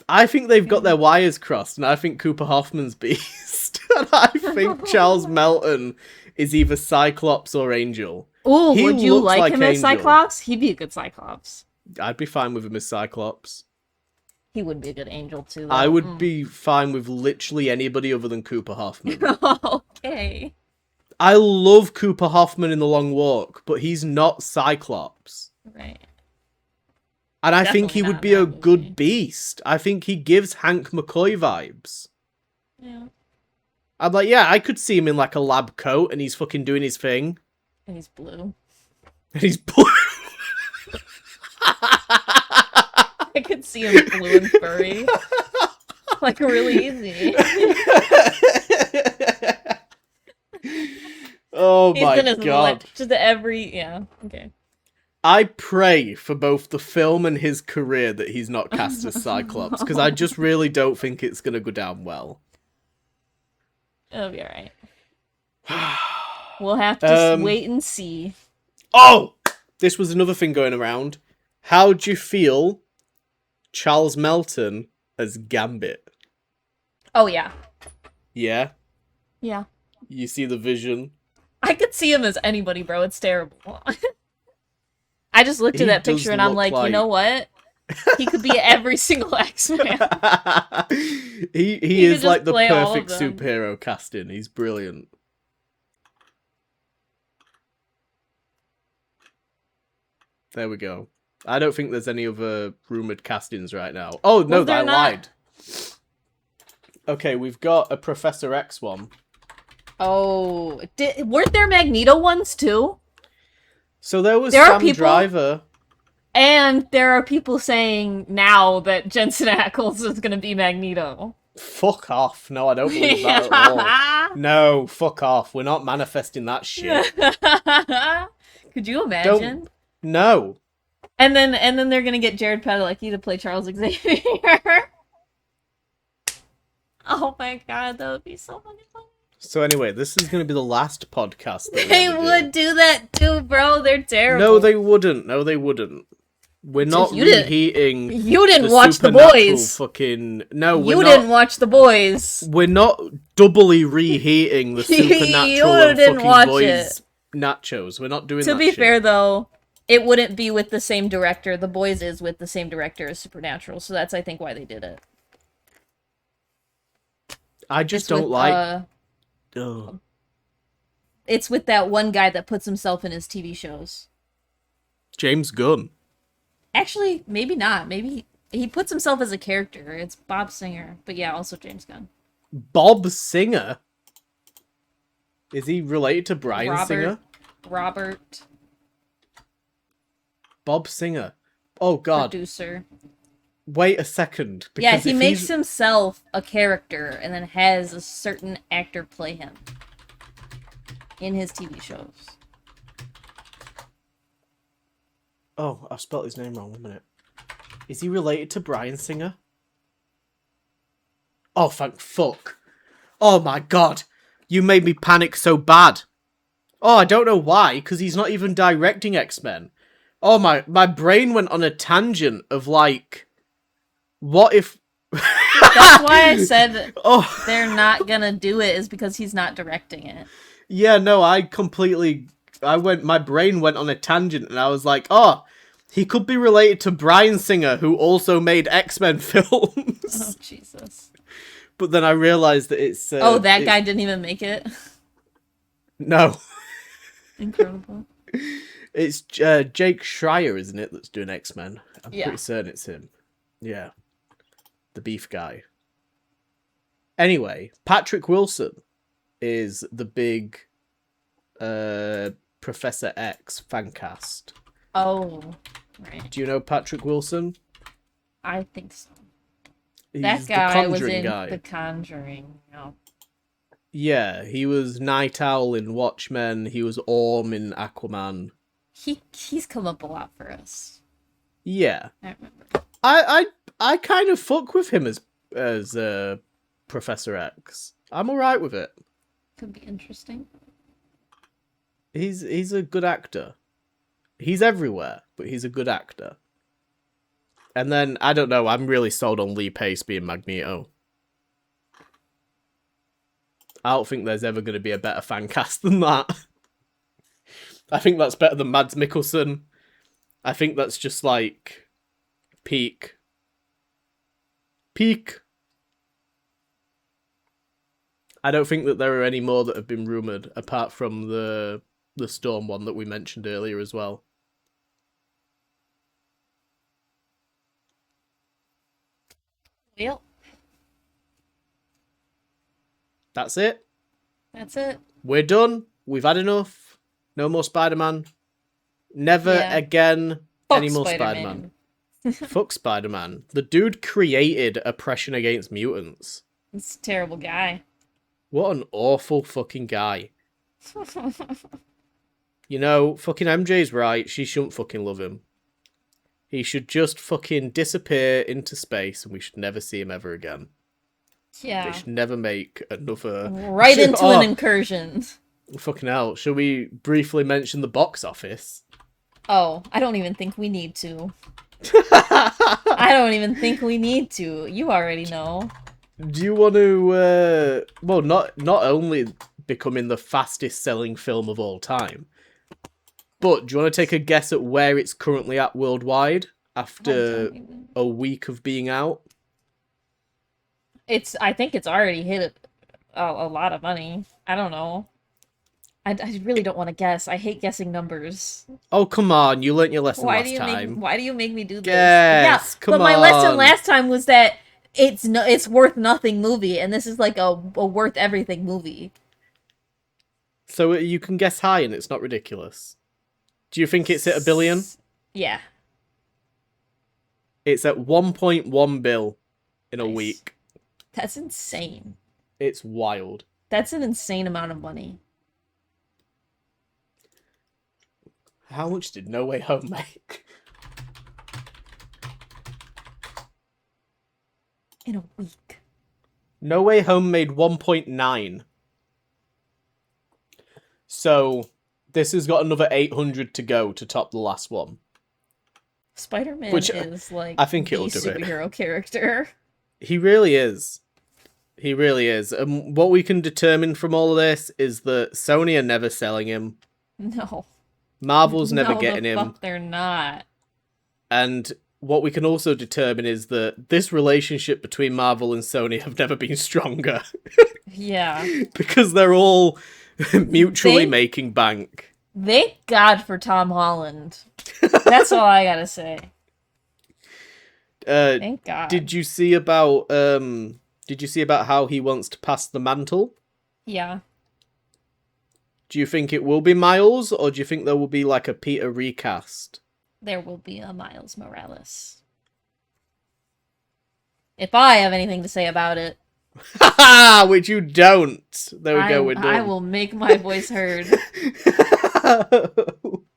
I think they've got their wires crossed, and I think Cooper Hoffman's Beast. And I think Charles Melton is either Cyclops or Angel. Ooh, would you like him as Cyclops? He'd be a good Cyclops. I'd be fine with him as Cyclops. He would be a good Angel, too, though. I would be fine with literally anybody other than Cooper Hoffman. Okay. I love Cooper Hoffman in The Long Walk, but he's not Cyclops. Right. And I think he would be a good Beast. I think he gives Hank McCoy vibes. Yeah. I'm like, yeah, I could see him in like a lab coat and he's fucking doing his thing. And he's blue. And he's blue. I could see him blue and furry. Like, really easy. Oh my god. Just every, yeah, okay. I pray for both the film and his career that he's not cast as Cyclops, because I just really don't think it's going to go down well. It'll be alright. We'll have to wait and see. Oh! This was another thing going around. How'd you feel Charles Melton as Gambit? Oh, yeah. Yeah? Yeah. You see the vision? I could see him as anybody, bro. It's terrible. I just looked at that picture and I'm like, you know what? He could be every single X-Man. he is like the perfect superhero casting. He's brilliant. There we go. I don't think there's any other rumored castings right now. Oh, no, I lied. Okay, we've got a Professor X one. Oh, weren't there Magneto ones too? So there was Sam Driver. And there are people saying now that Jensen Ackles is going to be Magneto. Fuck off. No, I don't believe that at all. No, fuck off. We're not manifesting that shit. Could you imagine? No. And then they're going to get Jared Padalecki to play Charles Xavier. Oh my god, that would be so funny. So anyway, this is going to be the last podcast that they would do that too, bro. They're terrible. No, they wouldn't. No, they wouldn't. We're not reheating. You didn't watch The Boys. Fucking no, you didn't watch The Boys. We're not doubly reheating the Supernatural and fucking Boys nachos. We're not doing that. To be fair, though, it wouldn't be with the same director. The Boys is with the same director as Supernatural, so that's I think why they did it. I just don't like. It's with that one guy that puts himself in his TV shows. James Gunn. Actually, maybe not. Maybe he puts himself as a character. It's Bob Singer. But yeah, also James Gunn. Bob Singer? Is he related to Bryan Singer? Robert. Bob Singer. Oh, God. Producer. Wait a second. Yeah, he makes himself a character and then has a certain actor play him in his TV shows. Oh, I've spelled his name wrong. 1 minute. Is he related to Bryan Singer? Oh, thank fuck. Oh my god. You made me panic so bad. Oh, I don't know why, because he's not even directing X-Men. Oh, my brain went on a tangent of, like, what if... That's why I said Oh, they're not gonna do it, is because he's not directing it. yeah, no, my brain went on a tangent, and I was like, oh, he could be related to Bryan Singer, who also made X-Men films. Oh, Jesus. But then I realized that it's... that guy didn't even make it? No. Incredible. It's Jake Schreier, isn't it, that's doing X-Men? I'm Yeah. pretty certain it's him. Yeah. The beef guy. Anyway, Patrick Wilson is the big Professor X fan cast. Oh, right. Do you know Patrick Wilson? I think so. He's That guy was in guy. The Conjuring. No. Yeah, he was Night Owl in Watchmen. He was Orm in Aquaman. He's come up a lot for us. Yeah, I remember. I kind of fuck with him as Professor X. I'm alright with it. Could be interesting. He's a good actor. He's everywhere, but he's a good actor. And then, I don't know, I'm really sold on Lee Pace being Magneto. I don't think there's ever going to be a better fan cast than that. I think that's better than Mads Mikkelsen. I think that's just like peak. Peak. I don't think that there are any more that have been rumoured apart from the Storm one that we mentioned earlier as well. Well, That's it. that's it. We're done. We've had enough. No more Spider-Man. Never Yeah. again Fuck any more Spider-Man. Spider-Man. Fuck Spider-Man. The dude created Oppression Against Mutants. He's a terrible guy. What an awful fucking guy. You know, fucking MJ's right. She shouldn't fucking love him. He should just fucking disappear into space and we should never see him ever again. Yeah. They should never make another... Right into an incursion. Fucking hell. Shall we briefly mention the box office? Oh, I don't even think we need to. I don't even think we need to. You already know. Do you want to, well, not only becoming the fastest selling film of all time, but do you want to take a guess at where it's currently at worldwide after a week of being out? I think it's already hit a lot of money. I don't know. I really don't want to guess. I hate guessing numbers. Oh, come on. You learnt your lesson last time. Why do you make me do this? Yes, come but my on. lesson last time was that it's worth nothing movie, and this is like a worth everything movie. So you can guess high and it's not ridiculous. Do you think it's at $1 billion? Yeah. It's at 1.1 bill in a week. That's insane. It's wild. That's an insane amount of money. How much did No Way Home make? In a week. No Way Home made 1.9. So this has got another 800 to go to top the last one. Spider-Man Which, is like I think the it'll do it. superhero character. He really is. He really is. And what we can determine from all of this is that Sony are never selling him. No. Marvel's never No, getting the him. fuck they're not. And what we can also determine is that this relationship between Marvel and Sony have never been stronger. Yeah. Because they're all mutually making bank. Thank God for Tom Holland. That's all I gotta say. Thank God. Did you see about how he wants to pass the mantle? Yeah. Do you think it will be Miles, or do you think there will be like a Peter recast? There will be a Miles Morales. If I have anything to say about it. Which you don't. There we go, we're done. I will make my voice heard.